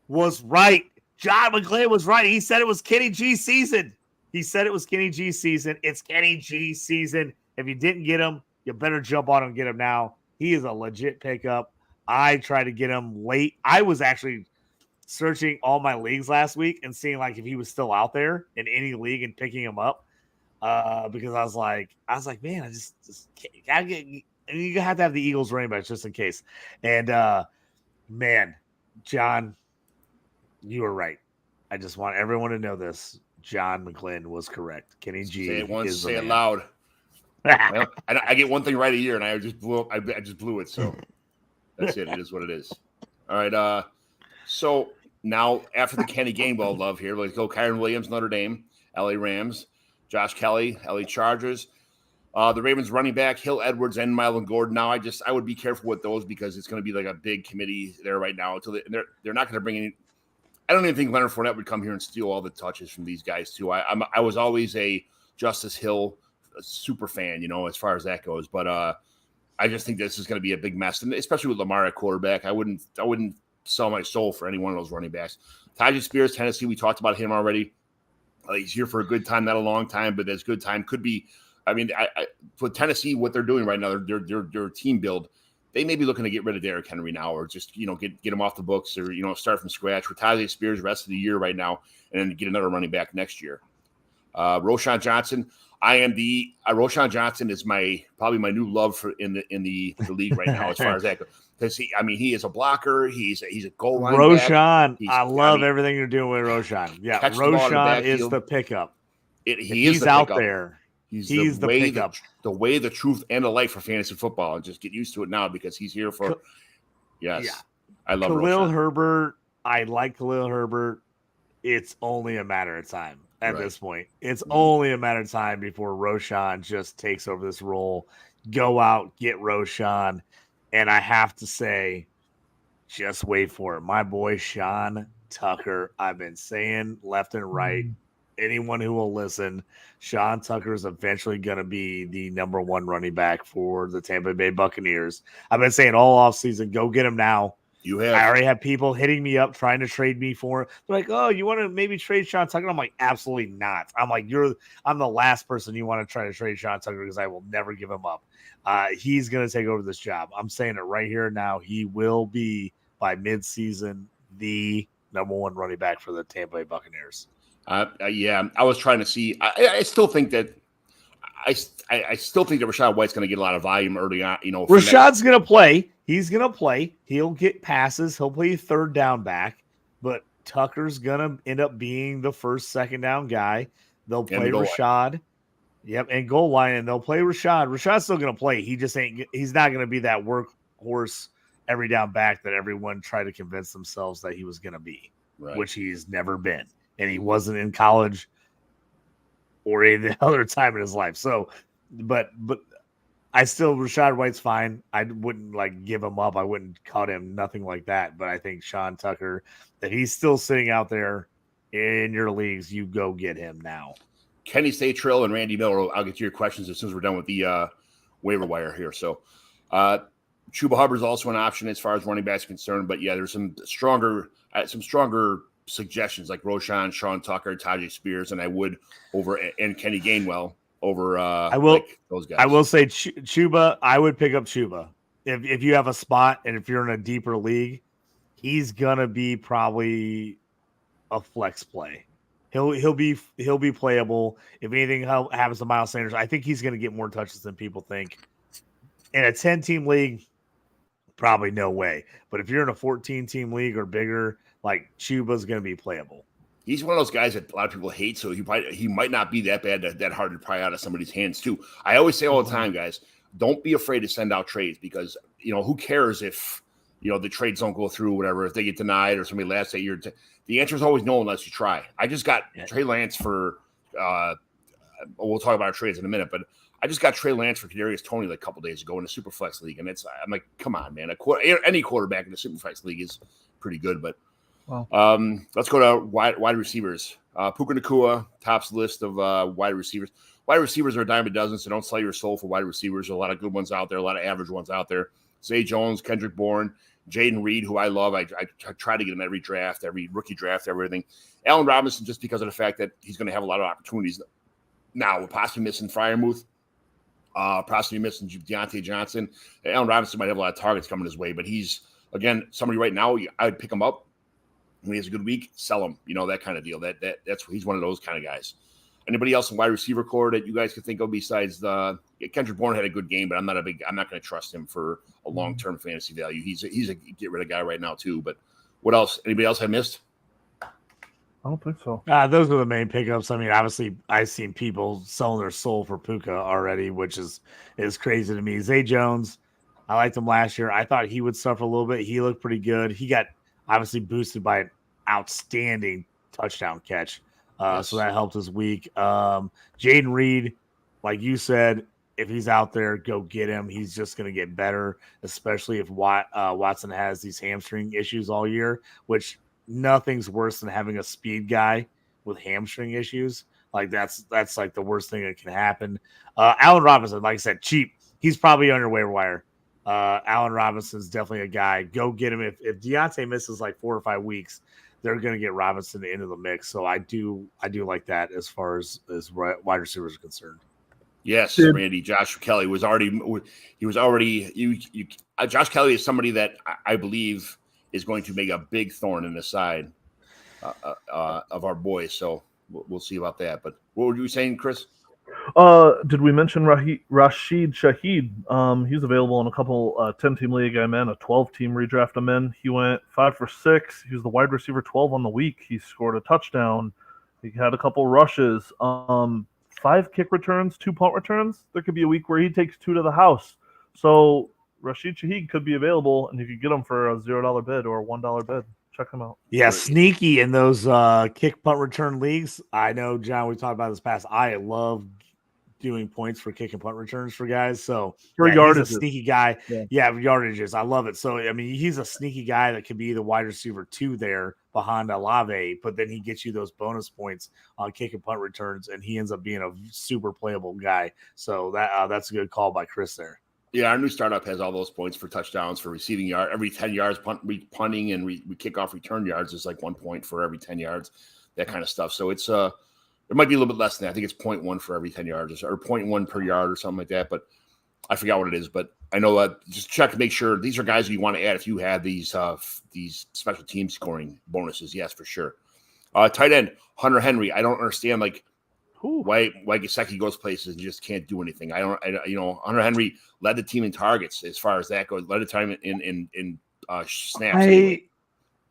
S5: was right. John McGlynn was right. He said it was Kenny G season. It's Kenny G season. If you didn't get him, you better jump on him and get him now. He is a legit pickup. I tried to get him late. I was actually searching all my leagues last week and seeing like if he was still out there in any league and picking him up because I was like, man, I just gotta get. And you have to have the Eagles running backs just in case. And man, John, you were right. I just want everyone to know this. John McGlynn was correct. Kenny G.
S4: Say it once. Say it loud. Well, I get one thing right a year, and I just blew it. So that's it. It is what it is. All right. So now after the Kenny Gainwell love here, let's go Kyron Williams, Notre Dame, LA Rams, Josh Kelly, LA Chargers, the Ravens running back, Hill Edwards, and Mylan Gordon. Now I would be careful with those because it's going to be like a big committee there right now. Until they're not going to bring any. I don't even think Leonard Fournette would come here and steal all the touches from these guys too. I was always a Justice Hill super fan, as far as that goes. But I just think this is going to be a big mess, and especially with Lamar at quarterback. I wouldn't sell my soul for any one of those running backs. Tyjae Spears, Tennessee, we talked about him already. He's here for a good time, not a long time, but as good time could be. For Tennessee, what they're doing right now, their team build, they may be looking to get rid of Derrick Henry now, or just get him off the books, or start from scratch with Tyjae Spears the rest of the year right now, and then get another running back next year. Roschon Johnson. Roschon Johnson is probably my new love for in the league right now as far as that goes. Because he is a blocker. He's a goal line
S5: Roschon,
S4: back.
S5: I love everything you're doing with Roschon. Yeah, Roschon is the pickup.
S4: He's
S5: out
S4: pickup.
S5: there.
S4: He's
S5: the pickup.
S4: The way, the truth, and the light for fantasy football. And just get used to it now because he's here for. Yes, yeah. I love
S5: Khalil
S4: Roschon.
S5: Herbert. I like Khalil Herbert. It's only a matter of time at this point. It's only a matter of time before Roschon just takes over this role. Go out, get Roschon. And I have to say, just wait for it. My boy, Sean Tucker, I've been saying left and right. Anyone who will listen, Sean Tucker is eventually going to be the number one running back for the Tampa Bay Buccaneers. I've been saying all offseason, go get him now. I already have people hitting me up trying to trade me for it. They're like, oh, you want to maybe trade Sean Tucker? I'm like, absolutely not. I'm like, I'm the last person you want to try to trade Sean Tucker because I will never give him up. He's going to take over this job. I'm saying it right here now. He will be, by midseason, the number one running back for the Tampa Bay Buccaneers.
S4: Yeah, I was trying to see. I still think that I still think that Rachaad White's going to get a lot of volume early on.
S5: Rashad's going to play. He's going to play. He'll get passes. He'll play third down back. But Tucker's going to end up being the first, second down guy. They'll play Rashad. Yep, and goal line, and they'll play Rashad. Rashad's still going to play. He just ain't. He's not going to be that workhorse every down back that everyone tried to convince themselves that he was going to be, which he's never been, and he wasn't in college or any other time in his life. So, but I still Rachaad White's fine. I wouldn't give him up. I wouldn't cut him, nothing like that. But I think Sean Tucker, that he's still sitting out there in your leagues, you go get him now.
S4: Kenny Statrill and Randy Miller. I'll get to your questions as soon as we're done with the waiver wire here. So, Chuba Hubbard's also an option as far as running backs concerned. But yeah, there's some stronger suggestions like Roschon, Sean Tucker, Tajay Spears, and I would and Kenny Gainwell over. Those guys.
S5: I will say Chuba. I would pick up Chuba if you have a spot and if you're in a deeper league. He's gonna be probably a flex play. He'll be playable. If anything happens to Miles Sanders, I think he's going to get more touches than people think. In a 10-team league, probably no way. But if you're in a 14-team league or bigger, Chuba's going to be playable.
S4: He's one of those guys that a lot of people hate, so he might not be that bad, that hard to pry out of somebody's hands too. I always say all the time, guys, don't be afraid to send out trades because who cares if the trades don't go through, whatever, if they get denied or somebody laughs at you. The answer is always no unless you try. I just got Trey Lance for we'll talk about our trades in a minute, but I just got Trey Lance for Kadarius Toney a couple days ago in the Superflex League, and I'm like, come on, man. Any quarterback in the Superflex League is pretty good, but let's go to wide receivers. Puka Nacua tops the list of wide receivers. Wide receivers are a dime a dozen, so don't sell your soul for wide receivers. There's a lot of good ones out there, a lot of average ones out there. Zay Jones, Kendrick Bourne, Jaden Reed, who I love. I try to get him every draft, every rookie draft, everything. Allen Robinson, just because of the fact that he's going to have a lot of opportunities. Now, we're possibly missing Freiermuth, possibly missing Deontay Johnson. Allen Robinson might have a lot of targets coming his way, but he's, again, somebody right now, I would pick him up. When he has a good week, sell him, that kind of deal. That's he's one of those kind of guys. Anybody else in wide receiver core that you guys could think of besides Kendrick Bourne had a good game, but I'm not going to trust him for a long-term fantasy value. He's a get rid of guy right now too. But what else? Anybody else I missed?
S6: I don't think so.
S5: Those are the main pickups. I mean, obviously, I've seen people selling their soul for Puka already, which is crazy to me. Zay Jones, I liked him last year. I thought he would suffer a little bit. He looked pretty good. He got obviously boosted by an outstanding touchdown catch. So that helped his week. Jaden Reed, like you said, if he's out there, go get him. He's just going to get better, especially if Watson has these hamstring issues all year, which nothing's worse than having a speed guy with hamstring issues. That's like the worst thing that can happen. Allen Robinson, like I said, cheap. He's probably on your waiver wire. Allen Robinson's definitely a guy. Go get him. If Deontay misses 4 or 5 weeks, they're going to get Robinson into the mix. So I do like that as far as wide receivers are concerned.
S4: Yes, Randy. Josh Kelly was already. Josh Kelly is somebody that I believe is going to make a big thorn in the side of our boys. So we'll see about that. But what were you saying, Chris?
S6: Did we mention Rashid Shaheed? He's available in a couple 10-team league I'm in, a 12-team redraft I'm in. He went 5 for 6. He was the wide receiver 12 on the week. He scored a touchdown. He had a couple rushes. 5 kick returns, 2 punt returns. There could be a week where he takes 2 to the house. So Rashid Shaheed could be available, and if you get him for a $0 bid or a $1 bid, check him out.
S5: Yeah, sneaky in those kick punt return leagues. I know, John, we talked about this past. I love doing points for kick and punt returns for guys. So
S6: for
S5: he's a sneaky guy.
S6: Yeah,
S5: yardages. I love it. So I mean, he's a sneaky guy that could be the wide receiver 2 there behind Olave, but then he gets you those bonus points on kick and punt returns, and he ends up being a super playable guy. So that's a good call by Chris there.
S4: Yeah, our new startup has all those points for touchdowns, for receiving yard. Every 10 yards, punting and we kick off return yards is like 1 point for every 10 yards, that kind of stuff. So it's it might be a little bit less than that. I think it's 0.1 for every 10 yards or 0.1 per yard or something like that. But I forgot what it is. But I know that just check to make sure these are guys you want to add if you have these special team scoring bonuses. Yes, for sure. Tight end Hunter Henry. I don't understand why Gesicki goes places and just can't do anything. Hunter Henry led the team in targets as far as that goes. Led the time in snaps.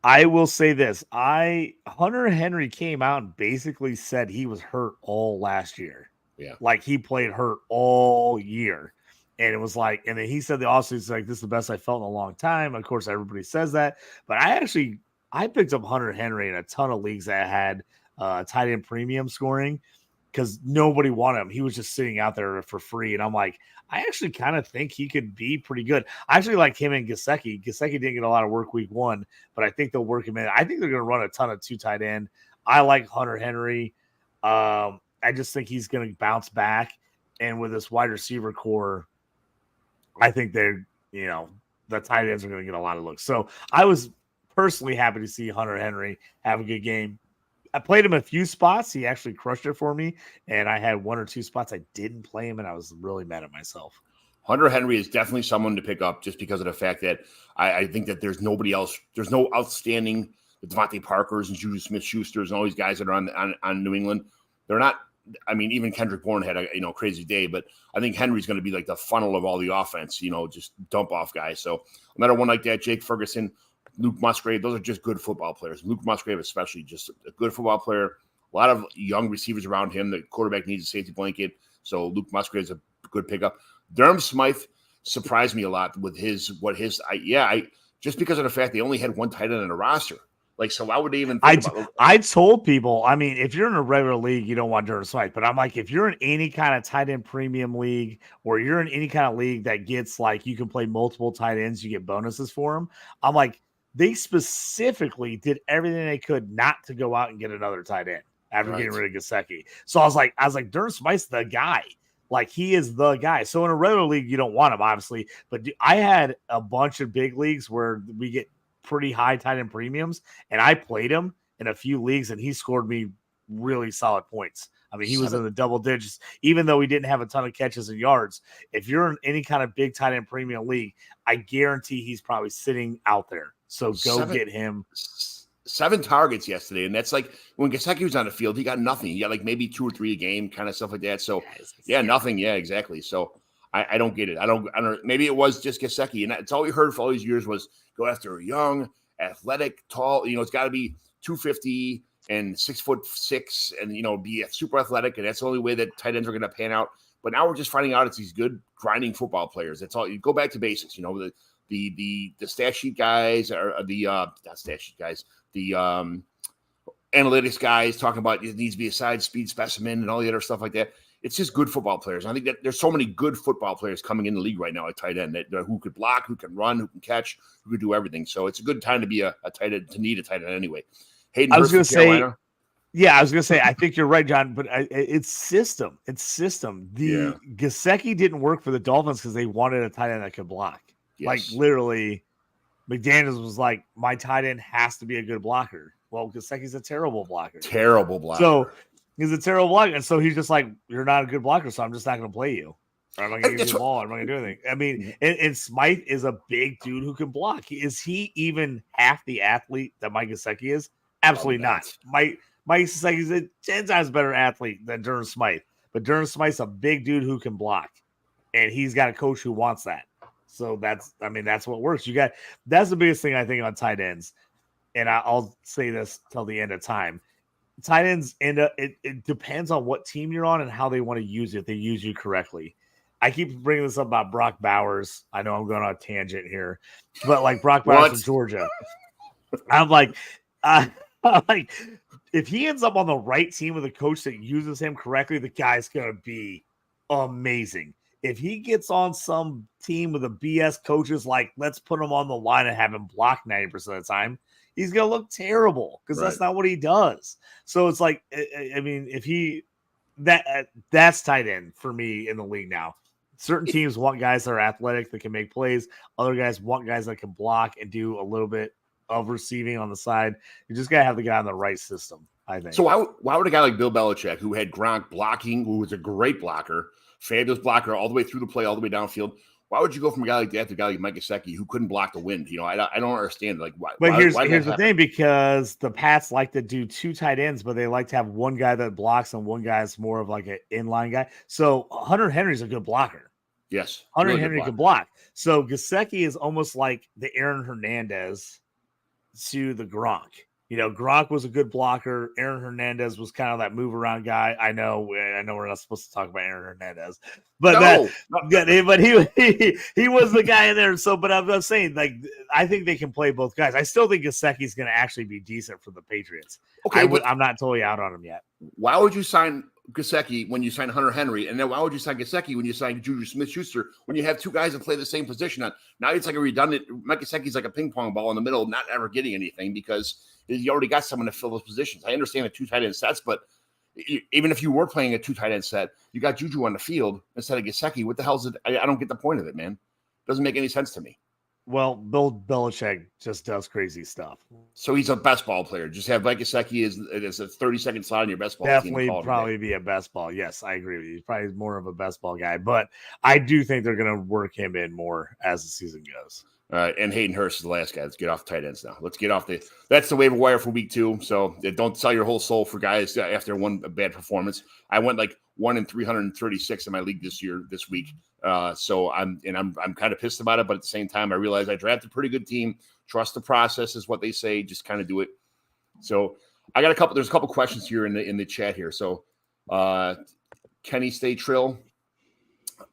S5: I will say this. Hunter Henry came out and basically said he was hurt all last year.
S4: Yeah.
S5: Like he played hurt all year. And it was like, and then he said the offseason's like, this is the best I felt in a long time. Of course, everybody says that. But I picked up Hunter Henry in a ton of leagues that had tight end premium scoring because nobody wanted him. He was just sitting out there for free. And I'm like, I actually kind of think he could be pretty good. I actually like him and Gesicki. Gesicki didn't get a lot of work week 1, but I think they'll work him in. I think they're going to run a ton of 2 tight end. I like Hunter Henry. I just think he's going to bounce back. And with this wide receiver core, I think the tight ends are going to get a lot of looks. So I was personally happy to see Hunter Henry have a good game. I played him a few spots. He actually crushed it for me. And I had 1 or 2 spots I didn't play him, and I was really mad at myself.
S4: Hunter Henry is definitely someone to pick up just because of the fact that I think that there's nobody else. There's no outstanding Devontae Parkers and Juju Smith-Schusters and all these guys that are on New England. They're not. I mean, even Kendrick Bourne had a crazy day, but I think Henry's going to be like the funnel of all the offense. Just dump off guys. So another one like that, Jake Ferguson, Luke Musgrave, those are just good football players. Luke Musgrave especially, just a good football player. A lot of young receivers around him. The quarterback needs a safety blanket, so Luke Musgrave is a good pickup. Durham Smythe surprised me a lot with just because of the fact they only had 1 tight end in the roster. So why would they even think about it?
S5: I told people, I mean, if you're in a regular league, you don't want Durham Smythe. But I'm like, if you're in any kind of tight end premium league or you're in any kind of league that gets you can play multiple tight ends, you get bonuses for them. I'm like, they specifically did everything they could not to go out and get another tight end after getting rid of Gesicki. So I was like, Durham Smythe's the guy. He is the guy. So in a regular league, you don't want him, obviously. But I had a bunch of big leagues where we get pretty high tight end premiums, and I played him in a few leagues, and he scored me really solid points. I mean, he was in the double digits, even though he didn't have a ton of catches and yards. If you're in any kind of big tight end premium league, I guarantee he's probably sitting out there. So get him.
S4: 7 targets yesterday, and that's when Gesicki was on the field, he got nothing. He got maybe 2 or 3 a game, kind of stuff like that. So nothing. Yeah, exactly. So I don't get it. I don't. Maybe it was just Gesicki, and that's all we heard for all these years was go after a young, athletic, tall. It's got to be 250 and 6'6", and be super athletic, and that's the only way that tight ends are going to pan out. But now we're just finding out it's these good grinding football players. That's all. You go back to basics. The stat sheet guys or not stat sheet guys. The analytics guys talking about it needs to be a side speed specimen and all the other stuff like that. It's just good football players. I think that there's so many good football players coming in the league right now at tight end that who could block, who can run, who can catch, who could do everything. So it's a good time to be a tight end, to need a tight end anyway. Hayden Hurst,
S5: I was going to say, I think you're right, John, but it's system. It's system. Gesicki didn't work for the Dolphins because they wanted a tight end that could block.
S4: Yes.
S5: Literally, McDaniels was like, my tight end has to be a good blocker. Well, Gesicki's a terrible blocker. So he's a terrible blocker. And so he's just like, you're not a good blocker, so I'm just not going to play you. I'm not going to give you the ball. I'm not going to do anything. I mean, and Smythe is a big dude who can block. Is he even half the athlete that Mike Gesicki is? Absolutely not. Mike Gesicki's a 10 times better athlete than Durham Smythe. But Durham Smythe's a big dude who can block. And he's got a coach who wants that. So that's what works. That's the biggest thing I think on tight ends. And I'll say this till the end of time. Tight ends it depends on what team you're on and how they want to use you. If they use you correctly. I keep bringing this up about Brock Bowers. I know I'm going on a tangent here, but like Brock Bowers from Georgia, I'm like, if he ends up on the right team with a coach that uses him correctly, the guy's gonna be amazing. If he gets on some team with a BS coaches, like let's put him on the line and have him block 90% of the time, he's gonna look terrible because that's not what he does. So it's like, I mean, if he that's tight end for me in the league now. Certain teams want guys that are athletic that can make plays. Other guys want guys that can block and do a little bit of receiving on the side. You just gotta have the guy in the right system, I think.
S4: So why would a guy like Bill Belichick, who had Gronk blocking, who was a great blocker, fabulous blocker all the way through the play, all the way downfield, why would you go from a guy like that to a guy like Mike Gesicki, who couldn't block the wind? You know, I don't understand. Like, why?
S5: But here's the thing, because the Pats like to do two tight ends, but they like to have one guy that blocks and one guy that's more of like an inline guy. So Hunter Henry's a good blocker.
S4: Yes,
S5: Hunter Henry can block. So Gesicki is almost like the Aaron Hernandez to the Gronk. You know, Gronk was a good blocker. Aaron Hernandez was kind of that move around guy. I know we're not supposed to talk about Aaron Hernandez, but he was the guy in there. So, but I'm saying, like, I think they can play both guys. I still think Gesicki's going to actually be decent for the Patriots. Okay, I'm not totally out on him yet.
S4: Why would you sign Gesicki when you sign Hunter Henry, and then why would you sign Gesicki when you sign Juju Smith-Schuster when you have two guys that play the same position? Now it's like a redundant. Mike Gesicki's like a ping pong ball in the middle, not ever getting anything because you already got someone to fill those positions. I understand the two tight end sets, but even if you were playing a two tight end set, you got Juju on the field instead of Gesicki. What the hell is it? I don't get the point of it, man. Doesn't make any sense to me.
S5: Well, Bill Belichick just does crazy stuff.
S4: So he's a best ball player. Just have Mike Gesicki as a 30-second slot on your best ball
S5: Definitely
S4: team.
S5: Probably be a best ball. Yes, I agree with you. He's probably more of a best ball guy, but I do think they're going to work him in more as the season goes.
S4: All right, and Hayden Hurst is the last guy. Let's get off tight ends now. Let's get off that's the waiver wire for week 2. So don't sell your whole soul for guys after one bad performance. I went like 1 in 336 in my league this week. So I'm kind of pissed about it, but at the same time, I realize I drafted a pretty good team. Trust the process is what they say. Just kind of do it. So I got there's a couple questions here in the chat here. So Kenny Stay Trill,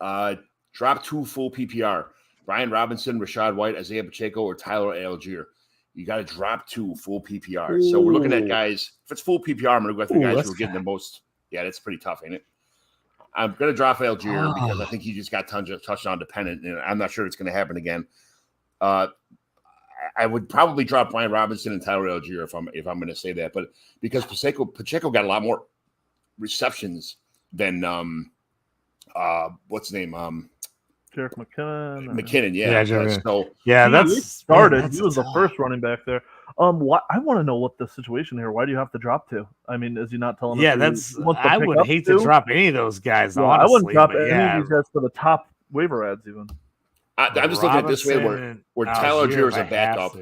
S4: drop 2 full PPR. Brian Robinson, Rashad White, Isaiah Pacheco, or Tyler Algier. You got to drop 2 full PPR. So we're looking at guys. If it's full PPR, I'm going to go after the guys who are getting the most. Yeah, that's pretty tough, ain't it? I'm going to drop Algier because I think he just got tons of touchdown dependent, and I'm not sure it's going to happen again. I would probably drop Brian Robinson and Tyler Algier if I'm going to say that, but because Pacheco got a lot more receptions than what's his name?
S6: Jerick
S4: McKinnon,
S5: yeah.
S6: He started. He was the first running back there. I want to know what the situation here. Why do you have to drop 2? I mean, is he not telling us?
S5: Yeah, I would hate to drop any of those guys. Honestly, I wouldn't drop any
S6: of these guys for the top waiver ads even.
S4: I'm just looking at it this way where Tyler Algier is a backup.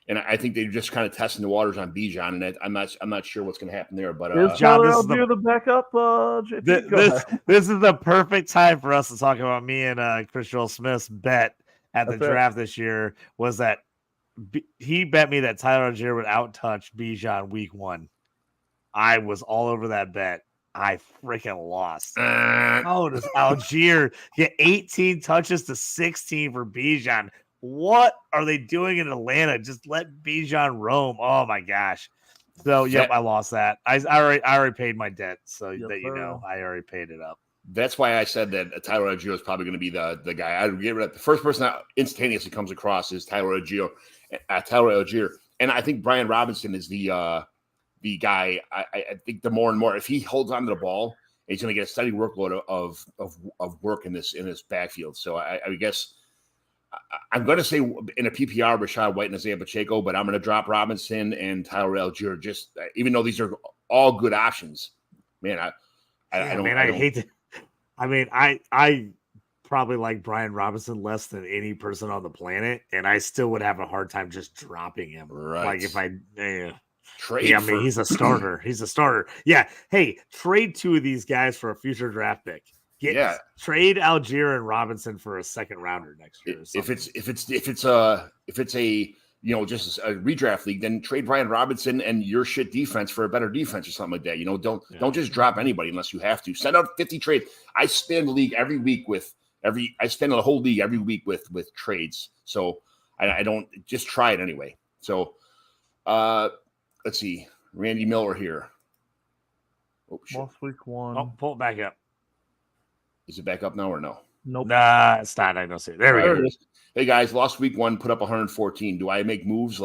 S4: And I think they're just kind of testing the waters on Bijan, and I'm not sure what's going to happen there. But
S6: is Tyler Algier the backup? JP?
S5: This is the perfect time for us to talk about me and Chris Joel Smith's bet at the draft this year. Was that he bet me that Tyler Algier would outtouch Bijan week 1. I was all over that bet. I freaking lost. How does Algier get 18 touches to 16 for Bijan? What are they doing in Atlanta? Just let Bijan roam. Oh my gosh. So yep, I lost that. I already paid my debt. So that you know, I already paid it up.
S4: That's why I said that Tyler Algier is probably going to be the guy. I'd get rid of the first person that instantaneously comes across is Tyler Algier. And I think Brian Robinson is the guy. I think the more and more if he holds on to the ball, he's going to get a steady workload of work in this backfield. So I guess. I'm going to say in a PPR, Rashad White and Isaiah Pacheco, but I'm going to drop Robinson and Tyler Algier. Just even though these are all good options, man. I
S5: hate to. I mean, I probably like Brian Robinson less than any person on the planet, and I still would have a hard time just dropping him.
S4: Right?
S5: Like if I,
S4: Trade.
S5: Yeah, I mean, he's a starter. He's a starter. Yeah. Hey, trade 2 of these guys for a future draft pick. Trade Algier and Robinson for a second rounder next year.
S4: If it's a just a redraft league, then trade Brian Robinson and your shit defense for a better defense or something like that. Don't just drop anybody unless you have to. Send out 50 trades. I spend the league every week I spend the whole league every week with trades. So I don't just try it anyway. So let's see. Randy Miller here. Oh, shit.
S6: Lost week 1.
S5: Oh, pull it back up.
S4: Is it back up now or no?
S6: Nope.
S5: Nah, it's not. I don't see it. There we go.
S4: Hey guys, lost week 1, put up 114. Do I make moves?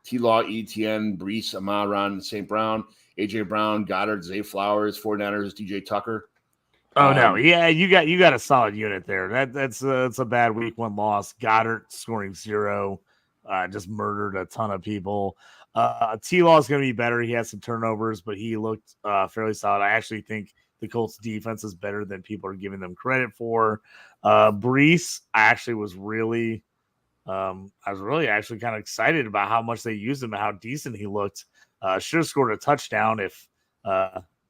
S4: T-Law, ETN, Brees, Amaron, St. Brown, AJ Brown, Goddard, Zay Flowers, 49ers, DJ Tucker.
S5: Oh no, yeah, you got a solid unit there. That's a bad week 1 loss. Goddard scoring 0, just murdered a ton of people. T-Law is going to be better. He had some turnovers, but he looked fairly solid. I actually think the Colts defense is better than people are giving them credit for. Brees, I actually was really actually kind of excited about how much they used him and how decent he looked. Should have scored a touchdown if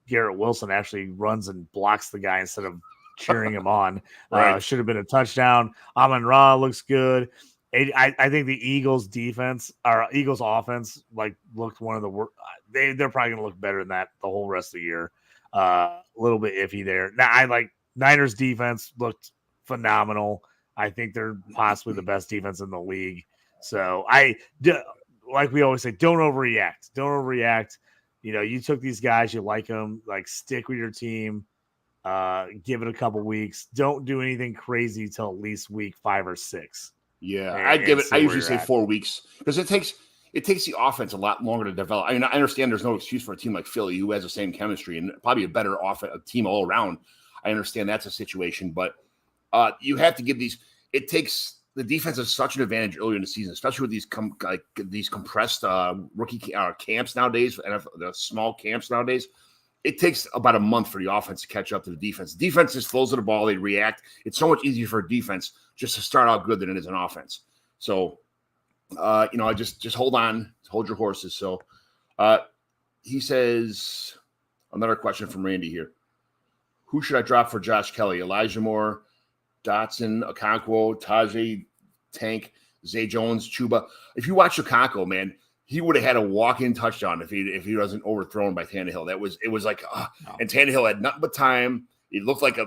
S5: Garrett Wilson actually runs and blocks the guy instead of cheering him on.
S4: Right.
S5: Should have been a touchdown. Amon-Ra looks good. I think the Eagles defense or Eagles offense looked one of the worst. They're probably going to look better than that the whole rest of the year. A little bit iffy there. Now Niners defense looked phenomenal. I think they're possibly the best defense in the league. So like we always say, don't overreact. Don't overreact. You took these guys, you like them, stick with your team. Give it a couple weeks. Don't do anything crazy till at least week 5 or 6.
S4: Yeah, I usually say 4 weeks because it takes the offense a lot longer to develop. I mean, I understand there's no excuse for a team like Philly who has the same chemistry and probably a better team all around. I understand that's a situation, but you have to give these. It takes the defense has such an advantage earlier in the season, especially with these compressed rookie camps nowadays and the small camps nowadays. It takes about a month for the offense to catch up to the defense. The defense just flows to the ball. They react. It's so much easier for a defense just to start out good than it is an offense. So, just hold on, hold your horses. So he says, another question from Randy here. Who should I drop for Josh Kelly? Elijah Moore, Dotson, Okonkwo, Tajay, Tank, Zay Jones, Chuba. If you watch Okonkwo, man, he would have had a walk-in touchdown if he wasn't overthrown by Tannehill. And Tannehill had nothing but time. It looked like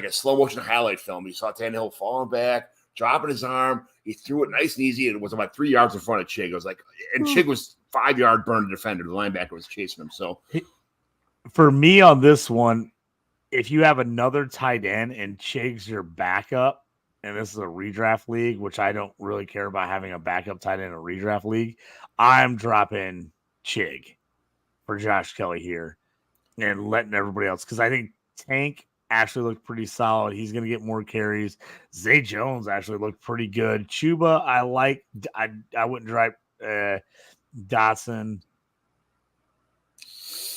S4: a slow motion highlight film. You saw Tannehill falling back, dropping his arm. He threw it nice and easy. It was about 3 yards in front of Chig. It was and Chig was 5-yard burn defender. The linebacker was chasing him. So
S5: for me on this one, if you have another tight end and Chig's your backup, and this is a redraft league, which I don't really care about having a backup tight end in a redraft league, I'm dropping Chig for Josh Kelly here and letting everybody else. Because I think Tank actually looked pretty solid. He's going to get more carries. Zay Jones actually looked pretty good. Chuba, I like. I wouldn't drop Dotson.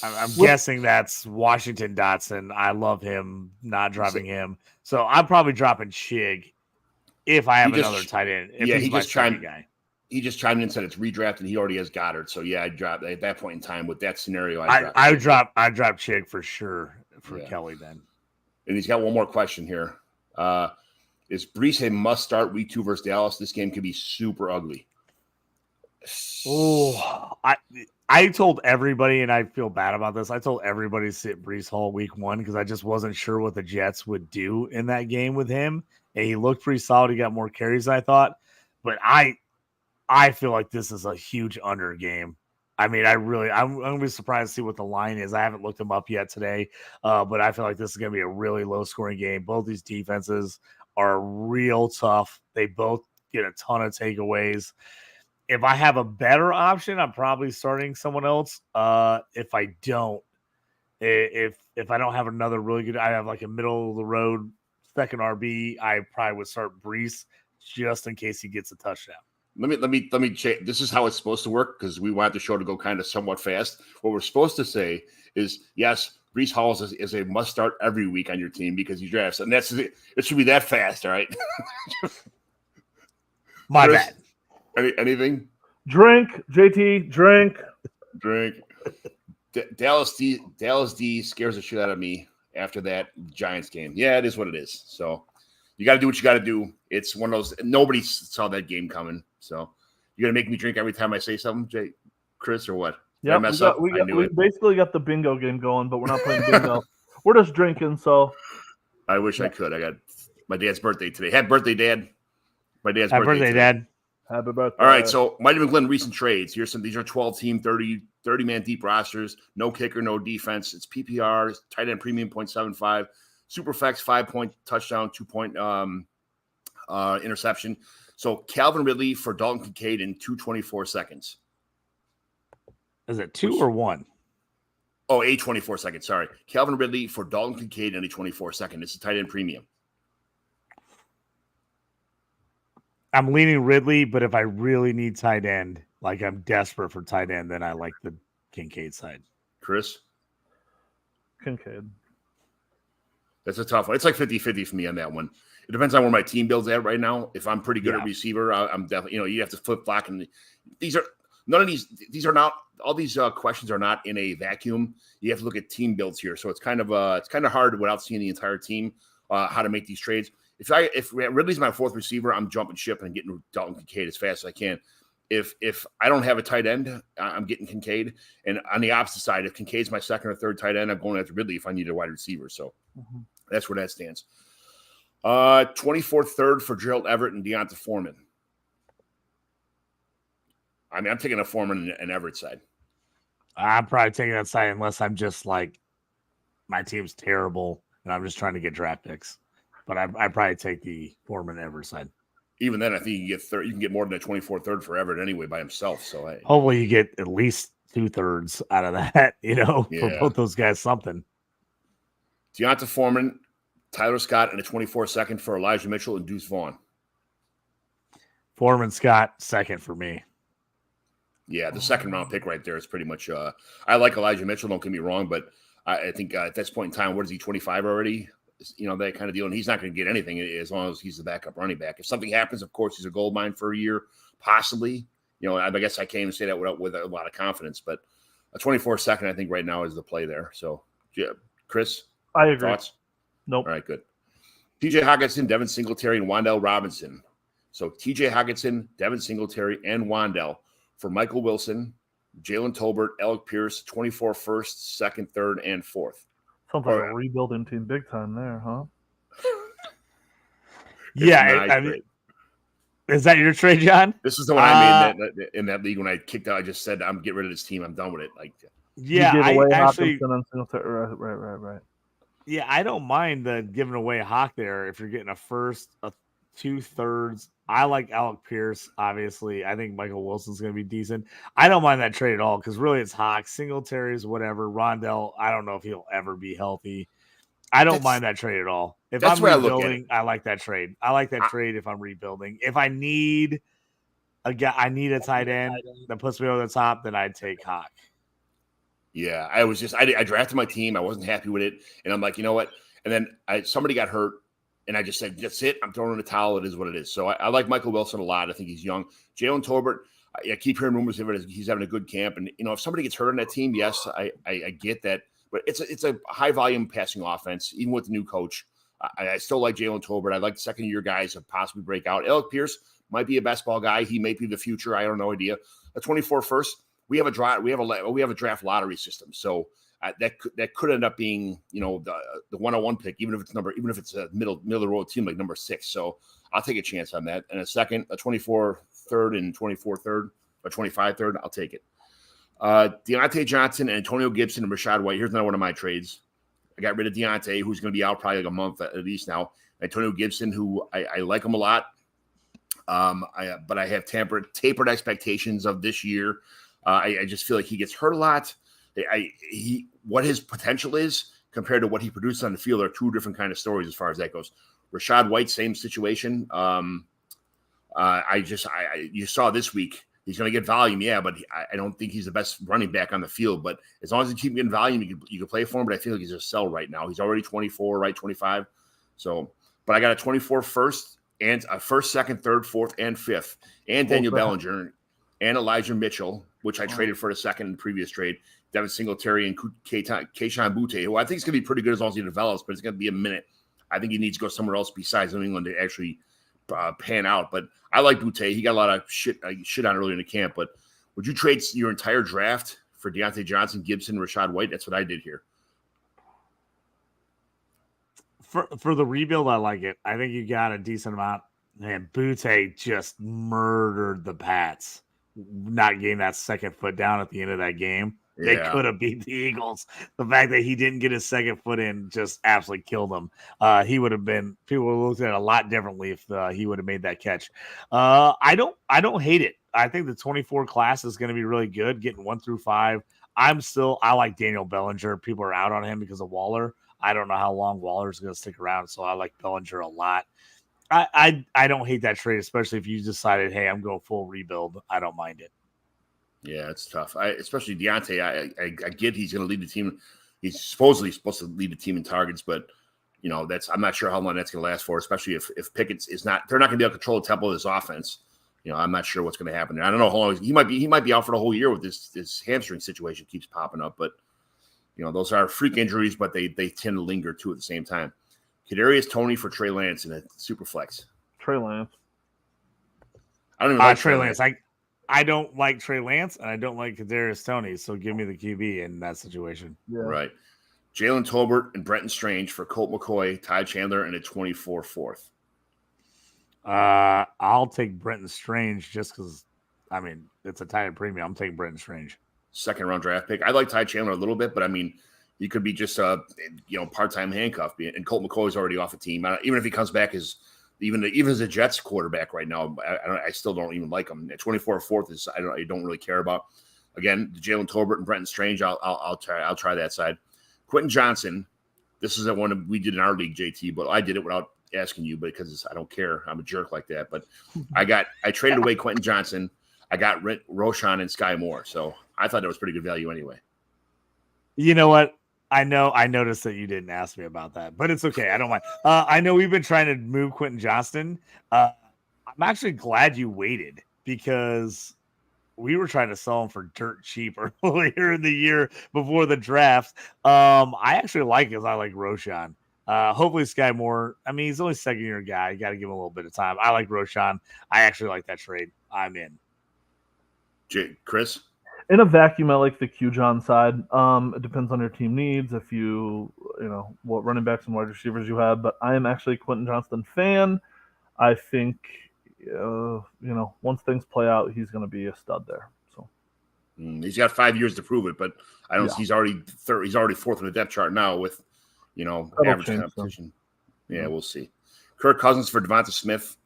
S5: I'm guessing that's Washington Dotson. I love him, not dropping him. So I'm probably dropping Chig if I have another tight end.
S4: He just chimed in and said it's redraft, and he already has Goddard. So yeah, I dropped at that point in time with that scenario. I
S5: drop Chig for sure for Kelly then.
S4: And he's got one more question here. Is Brees a must start week 2 versus Dallas? This game could be super ugly.
S5: Oh, I told everybody, and I feel bad about this. I told everybody to sit Brees Hall week 1 because I just wasn't sure what the Jets would do in that game with him. And he looked pretty solid. He got more carries than I thought. But I feel like this is a huge under game. I mean, I'm going to be surprised to see what the line is. I haven't looked them up yet today, but I feel like this is going to be a really low-scoring game. Both these defenses are real tough. They both get a ton of takeaways. If I have a better option, I'm probably starting someone else. If I don't, if I don't have another really good, I have like a middle of the road second RB, I probably would start Brees just in case he gets a touchdown.
S4: Let me check. This is how it's supposed to work because we want the show to go kind of somewhat fast. What we're supposed to say is, yes, Brees Hall is a must start every week on your team because he drafts, and that's it. It should be that fast, all right?
S5: My
S4: Chris,
S5: bad.
S4: Anything?
S6: Drink, JT, drink.
S4: Drink. Dallas D scares the shit out of me after that Giants game. Yeah, it is what it is. So you got to do what you got to do. It's one of those. Nobody saw that game coming. So you got to make me drink every time I say something, Chris, or what?
S6: Yeah, we
S4: it.
S6: basically got the bingo game going, but we're not playing bingo. We're just drinking. So
S4: I wish I could. I got my dad's birthday today. Happy birthday, Dad. My dad's
S5: Happy birthday,
S4: today.
S5: Dad.
S6: Happy birthday.
S4: All right, so Mighty McGlynn recent trades. These are 12-team, 30-man deep rosters. No kicker, no defense. It's PPR, tight end premium 0.75, Superflex 5-point touchdown, 2-point interception. So Calvin Ridley for Dalton Kincaid in 2:24 seconds.
S5: Is it 2 or 1?
S4: Oh, 8:24 seconds. Sorry, Calvin Ridley for Dalton Kincaid in a 24 second. It's a tight end premium.
S5: I'm leaning Ridley, but if I really need tight end, like I'm desperate for tight end, then I like the Kincaid side.
S4: Chris?
S6: Kincaid.
S4: That's a tough one. It's like 50-50 for me on that one. It depends on where my team build's at right now. If I'm pretty good at receiver, I'm definitely, you have to flip flock. And these are not, all these questions are not in a vacuum. You have to look at team builds here. So it's kind of hard without seeing the entire team, how to make these trades. If Ridley's my fourth receiver, I'm jumping ship and getting Dalton Kincaid as fast as I can. If I don't have a tight end, I'm getting Kincaid. And on the opposite side, if Kincaid's my second or third tight end, I'm going after Ridley if I need a wide receiver. So that's where that stands. 24th, third for Gerald Everett and Deonta Foreman. I mean, I'm taking a Foreman and Everett side.
S5: I'm probably taking that side unless I'm just like, my team's terrible and I'm just trying to get draft picks. But I probably take the Foreman Everett side.
S4: Even then, I think you can get more than a 24th, third for Everett anyway by himself. So
S5: hopefully you get at least 2/3 out of that, for both those guys something.
S4: Deonta Foreman, Tyler Scott, and a 24 second for Elijah Mitchell and Deuce Vaughn.
S5: Foreman Scott, second for me.
S4: Yeah, the second round pick right there is pretty much. I like Elijah Mitchell. Don't get me wrong, but I think at this point in time, what is he, 25 already? That kind of deal, and he's not going to get anything as long as he's the backup running back. If something happens, of course, he's a gold mine for a year, possibly. I guess I can't even say that with a lot of confidence, but a 24 second, I think right now is the play there. So, yeah, Chris,
S6: I agree.
S4: Thoughts?
S6: Nope.
S4: All right, good. TJ Hockenson, Devin Singletary, and Wan'Dale Robinson. So TJ Hockenson, Devin Singletary, and Wan'Dale for Michael Wilson, Jalen Tolbert, Alec Pierce, 24 first, second, third, and fourth.
S6: Sounds like a rebuilding team big time there, huh?
S5: Yeah. Is that your trade, John?
S4: This is the one I made in that league when I kicked out. I just said, I'm getting rid of this team. I'm done with it.
S5: Yeah,
S6: Right.
S5: Yeah, I don't mind the giving away Hawk there if you're getting a first, a 2/3. I like Alec Pierce, obviously. I think Michael Wilson's going to be decent. I don't mind that trade at all because really it's Hawk, Singletary's whatever. Rondell, I don't know if he'll ever be healthy. I don't mind that trade at all. If I'm rebuilding, I like that trade. I like that trade if I'm rebuilding. If I need a tight end that puts me over the top, then I'd take Hawk.
S4: Yeah, I drafted my team. I wasn't happy with it. And I'm like, you know what? And then somebody got hurt. And I just said, that's it. I'm throwing in the towel. It is what it is. So I like Michael Wilson a lot. I think he's young. Jalen Tolbert, I keep hearing rumors of it. He's having a good camp. And, if somebody gets hurt on that team, yes, I get that. But it's a high-volume passing offense, even with the new coach. I still like Jalen Tolbert. I like the second-year guys to possibly break out. Alec Pierce might be a best ball guy. He may be the future. I have no idea. A 24 first. We have a draft lottery system. So that could end up being, the 101 pick, even if it's a middle of the road team like number 6. So I'll take a chance on that. And a second, a 24 third and 24 third or 25 third, I'll take it. Deontay Johnson and Antonio Gibson and Rashad White. Here's another one of my trades. I got rid of Deontay, who's going to be out probably like a month at least now. Antonio Gibson, who I like him a lot. But I have tapered expectations of this year. I just feel like he gets hurt a lot. What his potential is compared to what he produced on the field are two different kind of stories as far as that goes. Rashad White, same situation. You saw this week, he's going to get volume, yeah, but I don't think he's the best running back on the field. But as long as he keeps getting volume, you can play for him. But I feel like he's a sell right now. He's already 24, right, 25. So, but I got a 24 first and a first, second, third, fourth, and fifth, and Daniel Bellinger and Elijah Mitchell which I traded for a second in the previous trade. Devin Singletary and Keyshawn Butte, who I think is going to be pretty good as long as he develops, but it's going to be a minute. I think he needs to go somewhere else besides New England to actually pan out. But I like Butte. He got a lot of shit on earlier in the camp. But would you trade your entire draft for Deontay Johnson, Gibson, Rachaad White? That's what I did here.
S5: For the rebuild, I like it. I think you got a decent amount. Man, Butte just murdered the Pats, not getting that second foot down at the end of that game. They could have beat the Eagles. The fact that he didn't get his second foot in just absolutely killed him. He would have been, people would have looked at it a lot differently if he would have made that catch. I don't hate it. I think the 24 class is going to be really good, getting 1 through 5. I like Daniel Bellinger. People are out on him because of Waller. I don't know how long Waller's going to stick around, so I like Bellinger a lot. I don't hate that trade, especially if you decided, hey, I'm going full rebuild. I don't mind it.
S4: Yeah, it's tough. Especially Deontay. I get he's going to lead the team. He's supposedly supposed to lead the team in targets, but I'm not sure how long that's going to last for. Especially if Pickett is not, they're not going to be able to control the tempo of this offense. I'm not sure what's going to happen there. I don't know how long he might be out for the whole year with this hamstring situation keeps popping up. But those are freak injuries, but they tend to linger too at the same time. Kadarius Toney for Trey Lance in a super flex.
S6: Trey Lance.
S4: I don't even like
S5: Trey Lance. I don't like Trey Lance, and I don't like Kadarius Toney, so give me the QB in that situation.
S6: Yeah.
S4: Right. Jalen Tolbert and Brenton Strange for Colt McCoy, Ty Chandler, and a 24 fourth.
S5: I'll take Brenton Strange just because, it's a tight end premium. I'm taking Brenton Strange.
S4: Second round draft pick. I like Ty Chandler a little bit, but he could be just a part-time handcuff. And Colt McCoy is already off the team. Even if he comes back as even as a Jets quarterback right now, I still don't even like him. At 24 fourth is I don't really care about. Again, Jalen Tolbert and Brenton Strange. I'll try that side. Quentin Johnson. This is the one we did in our league, JT, but I did it without asking you because I don't care. I'm a jerk like that. But I traded away Quentin Johnson. I got Roshan and Sky Moore, so I thought that was pretty good value anyway.
S5: You know what? I noticed that you didn't ask me about that, but it's okay. I don't mind. I know we've been trying to move Quentin Johnston. I'm actually glad you waited because we were trying to sell him for dirt cheap earlier in the year before the draft. I actually like him. I like Roshan. Hopefully Sky Moore. He's only second year guy. You got to give him a little bit of time. I like Roshan. I actually like that trade. I'm in.
S4: Chris?
S6: In a vacuum, I like the Q-John side. It depends on your team needs, if what running backs and wide receivers you have. But I am actually a Quentin Johnston fan. I think, once things play out, he's going to be a stud there. So
S4: he's got 5 years to prove it, but I don't. Yeah. He's already third. He's already fourth on the depth chart now with, average competition. Yeah, we'll see. Kirk Cousins for Devonta Smith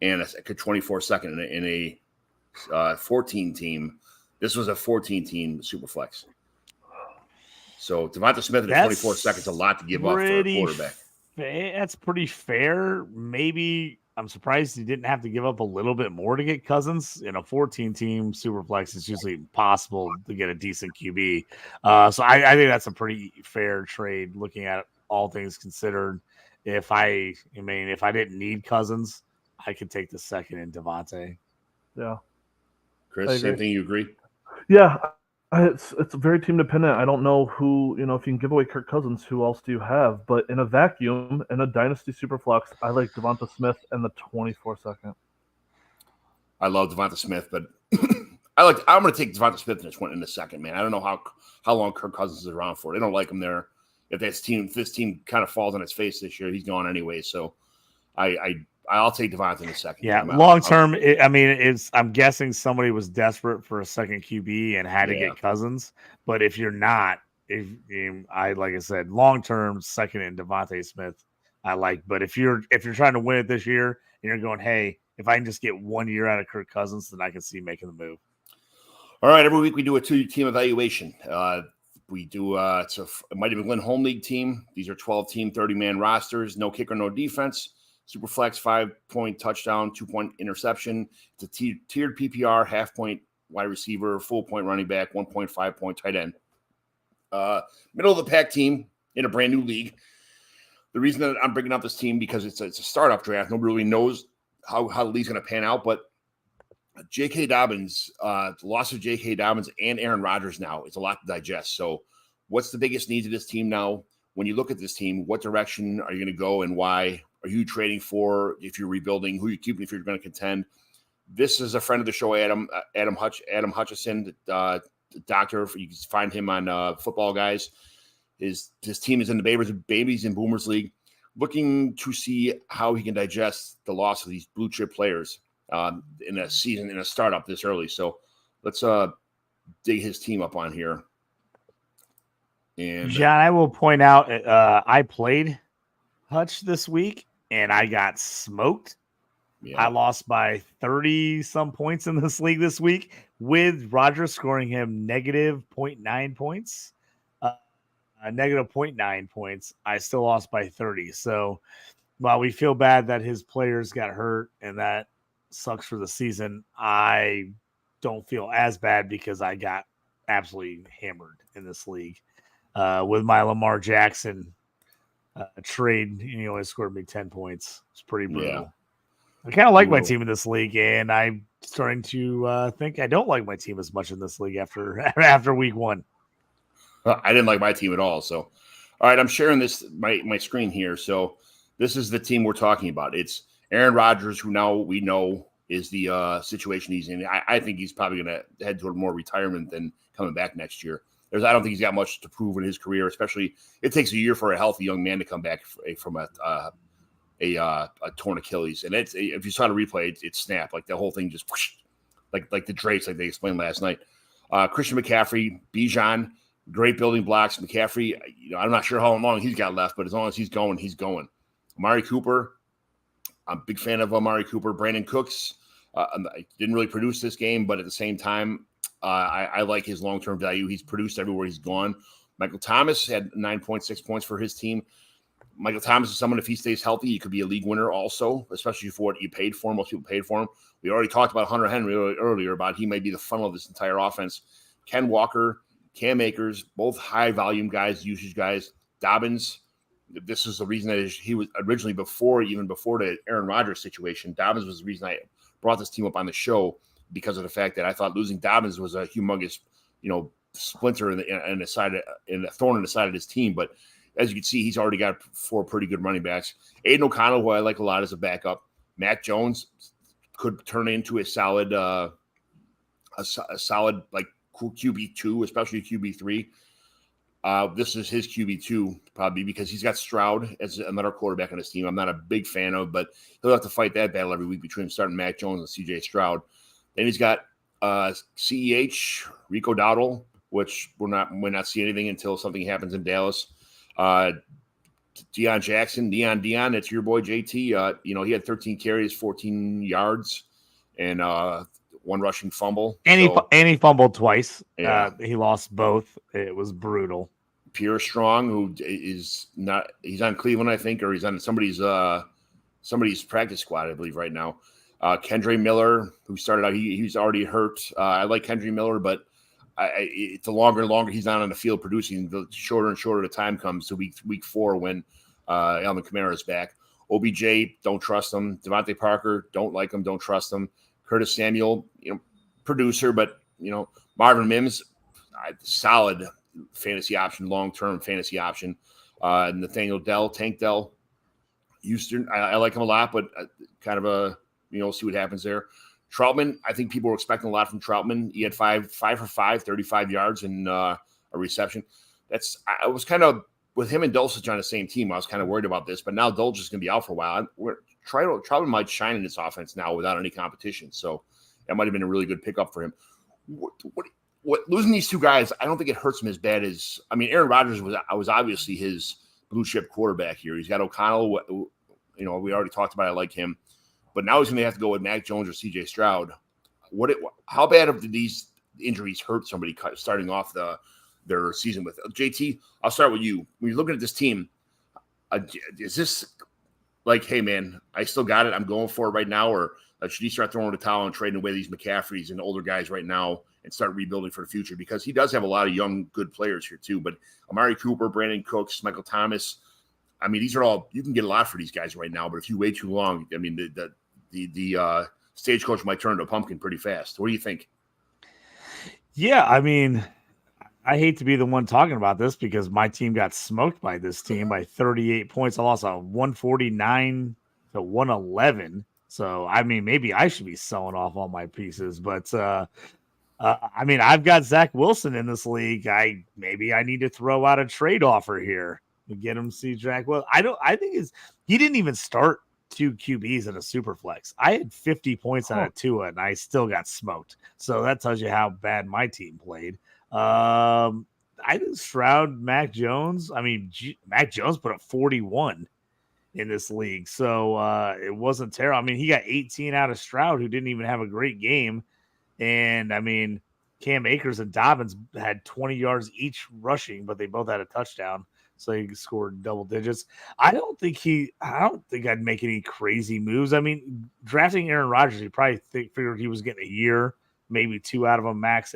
S4: and a 24 second in a 14 team. This was a 14-team Superflex. So Devonta Smith at 24 seconds, a lot to give up for a quarterback.
S5: That's pretty fair. Maybe I'm surprised he didn't have to give up a little bit more to get Cousins. In a 14-team Superflex, it's usually impossible to get a decent QB. So I think that's a pretty fair trade looking at it, all things considered. If I didn't need Cousins, I could take the second in Devontae.
S6: Yeah.
S4: Chris, same thing, you agree?
S6: Yeah, it's very team dependent. I don't know who, if you can give away Kirk Cousins, who else do you have? But in a vacuum, in a dynasty superflex, I like Devonta Smith and the 24 second.
S4: I love Devonta Smith, but I'm going to take Devonta Smith in the second, man. I don't know how long Kirk Cousins is around for. They don't like him there. If this team kind of falls on its face this year, he's gone anyway. So I'll take Devonta in a second.
S5: Yeah, long term. I'm guessing somebody was desperate for a second QB and had to get Cousins. But if you're not, like I said, long term, second in Devontae Smith, I like. But if you're trying to win it this year and you're going, hey, if I can just get 1 year out of Kirk Cousins, then I can see making the move.
S4: All right, every week we do a 2-team evaluation. We do it's a Mighty McGlynn home league team. These are 12-team, 30-man rosters. No kicker, no defense. Superflex, 5-point touchdown, 2-point interception. It's a tiered PPR, half-point wide receiver, full-point running back, 1.5-point tight end. Middle of the pack team in a brand new league. The reason that I'm bringing up this team because it's a startup draft. Nobody really knows how the league's going to pan out, but J.K. Dobbins, the loss of J.K. Dobbins and Aaron Rodgers now is a lot to digest. So what's the biggest needs of this team now? When you look at this team, what direction are you going to go and why? Are you trading for if you're rebuilding? Who are you keeping if you're going to contend? This is a friend of the show, Adam Hutchison, the doctor. You can find him on Football Guys. His team is in the Babies and Boomers League, looking to see how he can digest the loss of these blue chip players in a startup this early. So let's dig his team up on here. And
S5: John, I will point out, I played Hutch this week and I got smoked.
S4: yeah,
S5: I lost by 30 some points in this league this week, with Rodgers scoring him negative 0.9 points. Negative 0.9 points. I still lost by 30. So while we feel bad that his players got hurt and that sucks for the season, I don't feel as bad because I got absolutely hammered in this league with my Lamar Jackson trade. He only scored me 10 points. It's pretty brutal.
S4: Yeah.
S5: I kind of like my team in this league, and I'm starting to think I don't like my team as much in this league after week one.
S4: I didn't like my team at all. So, all right, I'm sharing this my screen here. So this is the team we're talking about. It's Aaron Rodgers, who now we know is the situation he's in. I think he's probably going to head toward more retirement than coming back next year. I don't think he's got much to prove in his career, especially it takes a year for a healthy young man to come back from a torn Achilles. And it's, if you saw the replay, it snapped. Like the whole thing just whoosh, like the drapes, like they explained last night. Christian McCaffrey, Bijan, great building blocks. McCaffrey, I'm not sure how long he's got left, but as long as he's going, he's going. Amari Cooper, I'm a big fan of Amari Cooper. Brandon Cooks didn't really produce this game, but at the same time, I like his long-term value. He's produced everywhere he's gone. Michael Thomas had 9.6 points for his team. Michael Thomas is someone, if he stays healthy, he could be a league winner also, especially for what you paid for him. Most people paid for him. We already talked about Hunter Henry earlier about he may be the funnel of this entire offense. Ken Walker, Cam Akers, both high-volume guys, usage guys. Dobbins, this is the reason that he was originally before the Aaron Rodgers situation. Dobbins was the reason I brought this team up on the show, because of the fact that I thought losing Dobbins was a humongous, splinter in the thorn in the side of his team. But as you can see, he's already got 4 pretty good running backs. Aiden O'Connell, who I like a lot as a backup. Mac Jones could turn into a solid like QB2, especially QB3. This is his QB2 probably because he's got Stroud as another quarterback on his team. I'm not a big fan of, but he'll have to fight that battle every week between starting Mac Jones and C.J. Stroud. Then he's got CEH, Rico Dowdle, which we're not see anything until something happens in Dallas. Deion Jackson, Dion, that's your boy JT. He had 13 carries, 14 yards, and 1 rushing fumble.
S5: And he fumbled twice.
S4: Yeah.
S5: He lost both. It was brutal.
S4: Pierre Strong, who is not, he's on Cleveland, I think, or he's on somebody's practice squad, I believe, right now. Kendre Miller, who started out, he's already hurt. I like Kendre Miller, but it's the longer and longer he's not on the field producing, the shorter and shorter the time comes to week 4 when Alvin Kamara is back. OBJ, don't trust him. Devontae Parker, don't like him, don't trust him. Curtis Samuel, producer, but Marvin Mims, solid fantasy option, long-term fantasy option. Nathaniel Dell, Tank Dell, Houston, I like him a lot, but kind of a see what happens there. Troutman, I think people were expecting a lot from Troutman. He had 5 for 5, 35 yards and a reception. I was kind of with him and Dulcich on the same team. I was kind of worried about this, but now Dulcich is going to be out for a while. Troutman might shine in this offense now without any competition. So that might have been a really good pickup for him. What losing these 2 guys, I don't think it hurts him as bad as Aaron Rodgers was obviously his blue chip quarterback here. He's got O'Connell. We already talked about. I like him. But now he's going to have to go with Mac Jones or C.J. Stroud. How bad did these injuries hurt somebody starting off their season with? JT, I'll start with you. When you're looking at this team, is this like, hey, man, I still got it, I'm going for it right now, or should he start throwing the towel and trading away these McCaffreys and older guys right now and start rebuilding for the future? Because he does have a lot of young, good players here too. But Amari Cooper, Brandon Cooks, Michael Thomas, these are all, you can get a lot for these guys right now. But if you wait too long, the Stagecoach might turn into a pumpkin pretty fast. What do you think?
S5: Yeah, I mean, I hate to be the one talking about this because my team got smoked by this team by 38 points. I lost a 149 to 111. So, I mean, maybe I should be selling off all my pieces, but I mean, I've got Zach Wilson in this league. Maybe I need to throw out a trade offer here to get him to see Zach Wilson. I think he didn't even start 2 QBs in a super flex. I had 50 points out of Tua and I still got smoked. So that tells you how bad my team played. I didn't Stroud Mac Jones. I mean, Mac Jones put up 41 in this league. So it wasn't terrible. I mean, he got 18 out of Stroud, who didn't even have a great game. And I mean, Cam Akers and Dobbins had 20 yards each rushing, but they both had a touchdown. So he scored double digits. I don't think I'd make any crazy moves. I mean, drafting Aaron Rodgers, he probably figured he was getting a year, maybe 2 out of him max.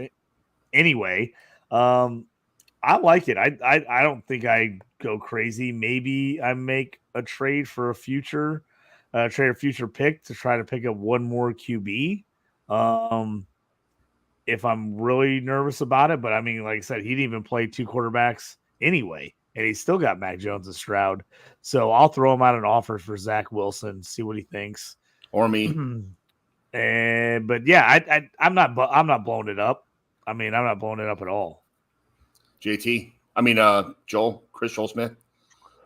S5: Anyway, I like it. I don't think I go crazy. Maybe I make a trade for a future pick to try to pick up one more QB. If I'm really nervous about it, but I mean, like I said, he didn't even play 2 quarterbacks anyway, and he still got Mac Jones and Stroud. So I'll throw him out an offer for Zach Wilson, see what he thinks,
S4: or me.
S5: But yeah, I'm not blowing it up. I mean, I'm not blowing it up at all.
S4: JT, I mean, Chris Joel Smith.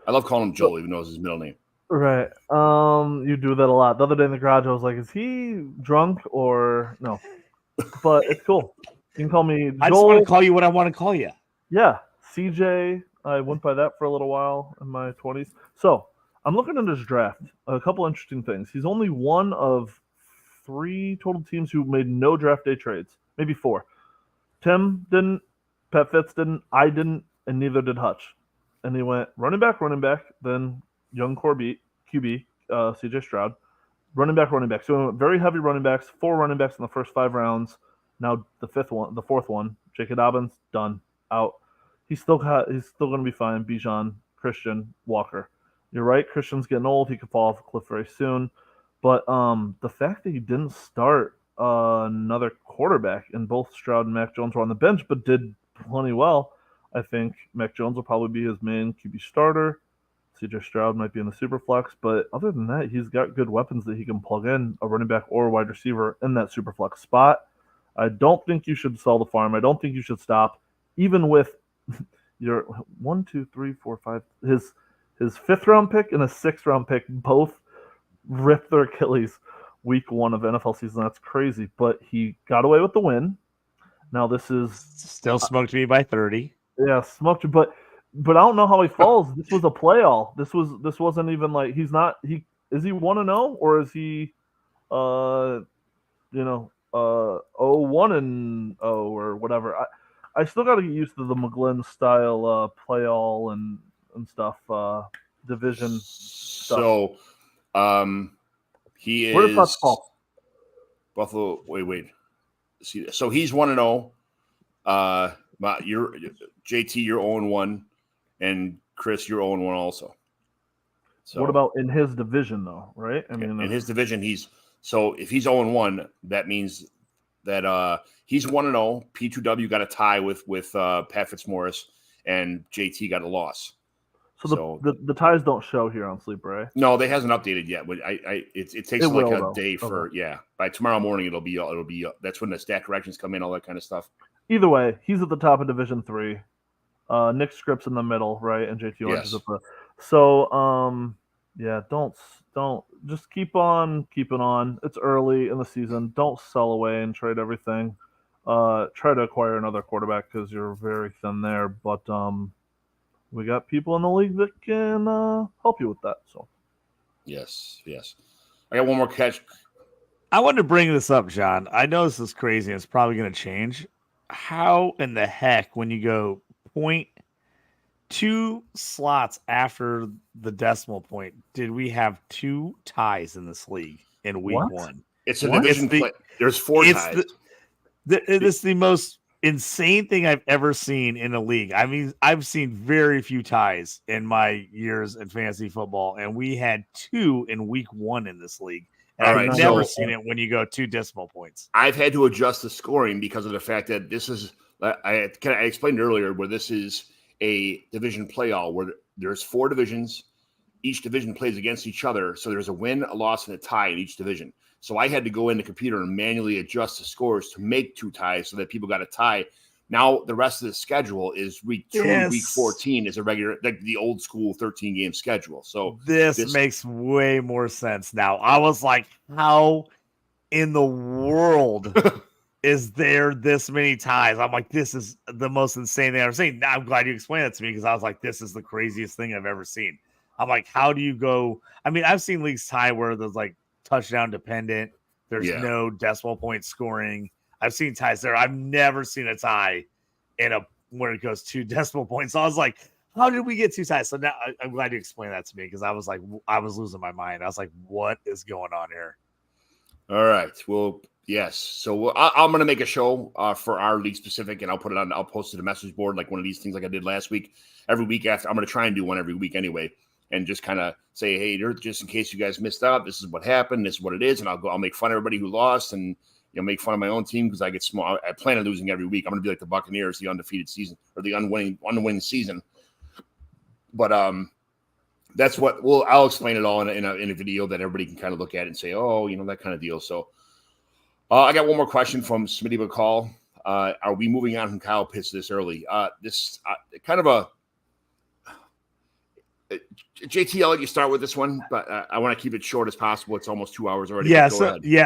S4: I love calling him Joel, even though it's his middle name.
S6: Right. You do that a lot. The other day in the garage, I was like, "Is he drunk or no?" But it's cool. You can call me Joel.
S5: I just want to call you what I want to call you.
S6: Yeah, CJ. I went by that for a little while in my 20s. So I'm looking at his draft. A couple interesting things. He's only one of 3 total teams who made no draft day trades. Maybe 4. Tim didn't. Pat Fitz didn't. I didn't, and neither did Hutch. And he went running back, then young QB, CJ Stroud, running back. So he went very heavy running backs, 4 running backs in the first 5 rounds. Now the 4th one, J.K. Dobbins, done, out. He's still going to be fine. Bijan, Christian, Walker. You're right. Christian's getting old. He could fall off a cliff very soon. But the fact that he didn't start another quarterback, and both Stroud and Mac Jones were on the bench, but did plenty well. I think Mac Jones will probably be his main QB starter. CJ Stroud might be in the super flex, but other than that, he's got good weapons that he can plug in, a running back or a wide receiver in that super flex spot. I don't think you should sell the farm. I don't think you should stop, even with your 1, 2, 3, 4, 5. His 5th round pick and a 6th round pick both ripped their Achilles week 1 of NFL season. That's crazy, but he got away with the win. Now this is
S5: still smoked me by 30.
S6: Yeah, smoked you, but I don't know how he falls. This was a play-all. This wasn't even like is he 1-0 or is he 1-0 or whatever. I still got to get used to the McGlynn style play-all and stuff, division stuff.
S4: So he is
S6: Where does that fall?
S4: Buffalo. Wait. See, so he's 1-0. You're JT, you're 0-1, and Chris, you're 0-1 also. So
S6: what about in his division though? Right? I mean,
S4: in his division, if he's 0-1, that means that he's 1-0. P2W got a tie with Pat Fitzmaurice, and JT got a loss.
S6: So the ties don't show here on Sleeper, right?
S4: No, they hasn't updated yet. But it takes a day for by tomorrow morning it'll be that's when the stat corrections come in, all that kind of stuff.
S6: Either way, he's at the top of Division 3. Nick Scripps in the middle, right, and JT Orange is at the. So don't just keep on keeping on. It's early in the season. Don't sell away and trade everything. Try to acquire another quarterback because you're very thin there, but we got people in the league that can help you with that. So,
S4: yes. I got one more catch.
S5: I wanted to bring this up, John. I know this is crazy and it's probably going to change. How in the heck, when you go 0.2 slots after the decimal point, did we have 2 ties in this league in week 1?
S4: It's a division play. There's 4 ties.
S5: It's the most insane thing I've ever seen in a league. I mean, I've seen very few ties in my years in fantasy football, and we had 2 in week 1 in this league. And
S4: All
S5: I've
S4: right,
S5: never
S4: so-
S5: seen it when you go 2 decimal points.
S4: I've had to adjust the scoring because of the fact that this is I explained earlier where this is a division playoff where there's 4 divisions. Each division plays against each other. So there's a win, a loss, and a tie in each division. So I had to go in the computer and manually adjust the scores to make 2 ties so that people got a tie. Now the rest of the schedule is week 2 and week 14 is a regular, like the old school 13-game schedule. So
S5: this makes way more sense now. I was like, how in the world is there this many ties? I'm like, this is the most insane thing I've ever seen. Now I'm glad you explained that to me because I was like, this is the craziest thing I've ever seen. I'm like, how do you go? I mean, I've seen leagues tie where there's like touchdown dependent. There's no decimal point scoring. I've seen ties there. I've never seen a tie where it goes 2 decimal points. So I was like, how did we get 2 ties? So now I'm glad you explained that to me because I was like, I was losing my mind. I was like, what is going on here?
S4: All right. Well, yes. So I'm going to make a show for our league specific, and I'll post it to the message board like one of these things like I did last week. Every week after, I'm going to try and do one every week anyway, and just kind of say, hey, just in case you guys missed out, this is what happened, this is what it is, and I'll make fun of everybody who lost, and make fun of my own team because I get small. I plan on losing every week. I'm going to be like the Buccaneers, the undefeated season or the unwinning season. But that's what I'll explain it all in a video that everybody can kind of look at and say, oh, that kind of deal. So I got one more question from Smitty McCall. Are we moving on from Kyle Pitts this early? This kind of a JT, I'll let you start with this one, but I want to keep it short as possible. It's almost 2 hours already.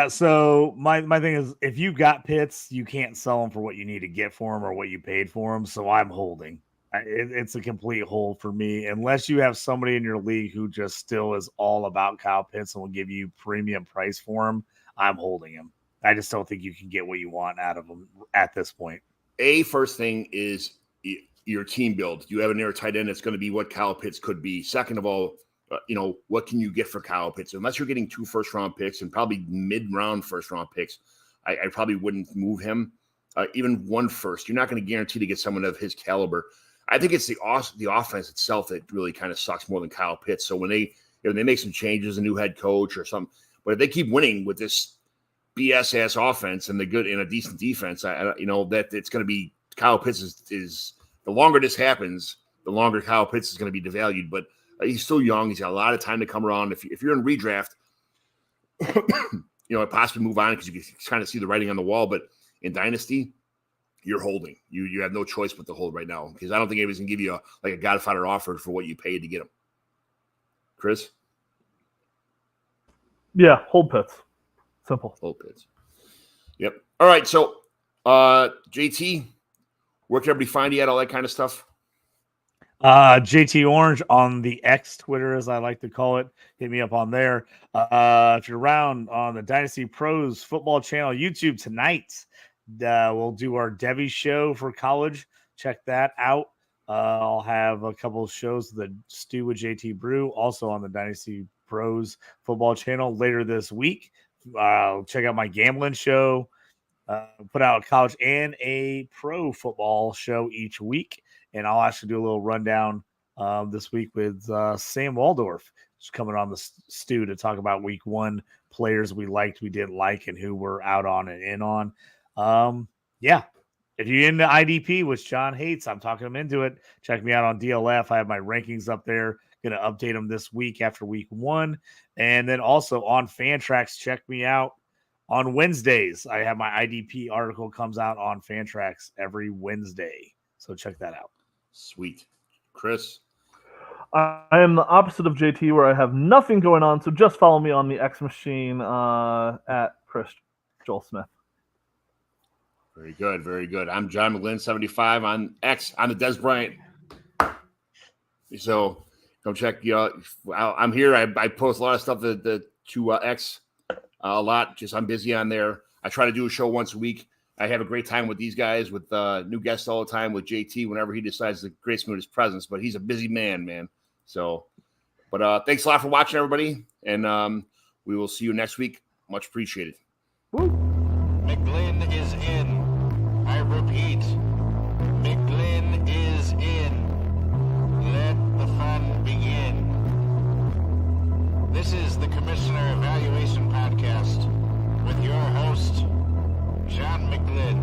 S5: So my thing is, if you got Pitts, you can't sell them for what you need to get for them or what you paid for them. So I'm holding. It's a complete hold for me, unless you have somebody in your league who just still is all about Kyle Pitts and will give you premium price for him. I'm holding him. I just don't think you can get what you want out of him at this point.
S4: First thing is your team build. Do you have an air tight end that's going to be what Kyle Pitts could be? Second of all, what can you get for Kyle Pitts? Unless you're getting 2 first-round picks and probably mid-round first-round picks, I probably wouldn't move him. Even 1 first. You're not going to guarantee to get someone of his caliber. I think it's the offense itself that really kind of sucks more than Kyle Pitts. So when they make some changes, a new head coach or something, but if they keep winning with this BS ass offense and the good and a decent defense, that it's going to be Kyle Pitts is the longer this happens, the longer Kyle Pitts is going to be devalued. But he's still young; he's got a lot of time to come around. If you're in redraft, possibly move on because you can kind of see the writing on the wall. But in dynasty, you're holding. You have no choice but to hold right now because I don't think anybody's going to give you a Godfather offer for what you paid to get him. Chris?
S6: Yeah, hold Pitts. Simple.
S4: Hold Pitts. Yep. All right. So, JT, where can everybody find you at? All that kind of stuff.
S5: JT Orange on the X Twitter, as I like to call it. Hit me up on there. If you're around on the Dynasty Pros football channel YouTube tonight, we'll do our Devy show for college. Check that out. I'll have a couple of shows, the Stew with JT Brew, also on the Dynasty Pros football channel later this week. Check out my gambling show. Put out a college and a pro football show each week. And I'll actually do a little rundown this week with Sam Waldorf, who's coming on the Stew to talk about week 1 players we liked, we didn't like, and who we're out on and in on. If you're into IDP, which John hates, I'm talking him into it. Check me out on DLF. I have my rankings up there. Going to update them this week after week 1. And then also on Fantrax, check me out on Wednesdays. I have my IDP article comes out on Fantrax every Wednesday. So check that out.
S4: Sweet. Chris?
S6: I am the opposite of JT where I have nothing going on. So just follow me on the X Machine at Chris Joel Smith.
S4: Very good, very good. I'm John McGlynn, 75 on X. I'm the Des Bryant. So come check. I'm here. I post a lot of stuff to X a lot. Just I'm busy on there. I try to do a show once a week. I have a great time with these guys, with new guests all the time, with JT whenever he decides to grace me with his presence. But he's a busy man. So, but thanks a lot for watching, everybody, and we will see you next week. Much appreciated.
S6: Woo.
S1: McGlynn is in. I repeat, McGlynn is in. Let the fun begin. This is the Commissioner Evaluation Podcast. McGlynn.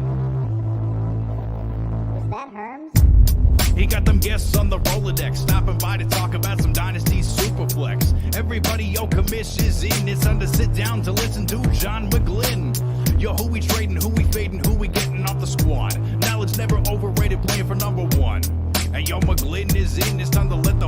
S2: Was that Herms?
S3: He got them guests on the Rolodex, stopping by to talk about some Dynasty Superflex. Everybody, yo, commish is in. It's time to sit down to listen to John McGlynn. Yo, who we trading, who we fading, who we getting off the squad. Knowledge never overrated, playing for number one. And yo, McGlynn is in. It's time to let the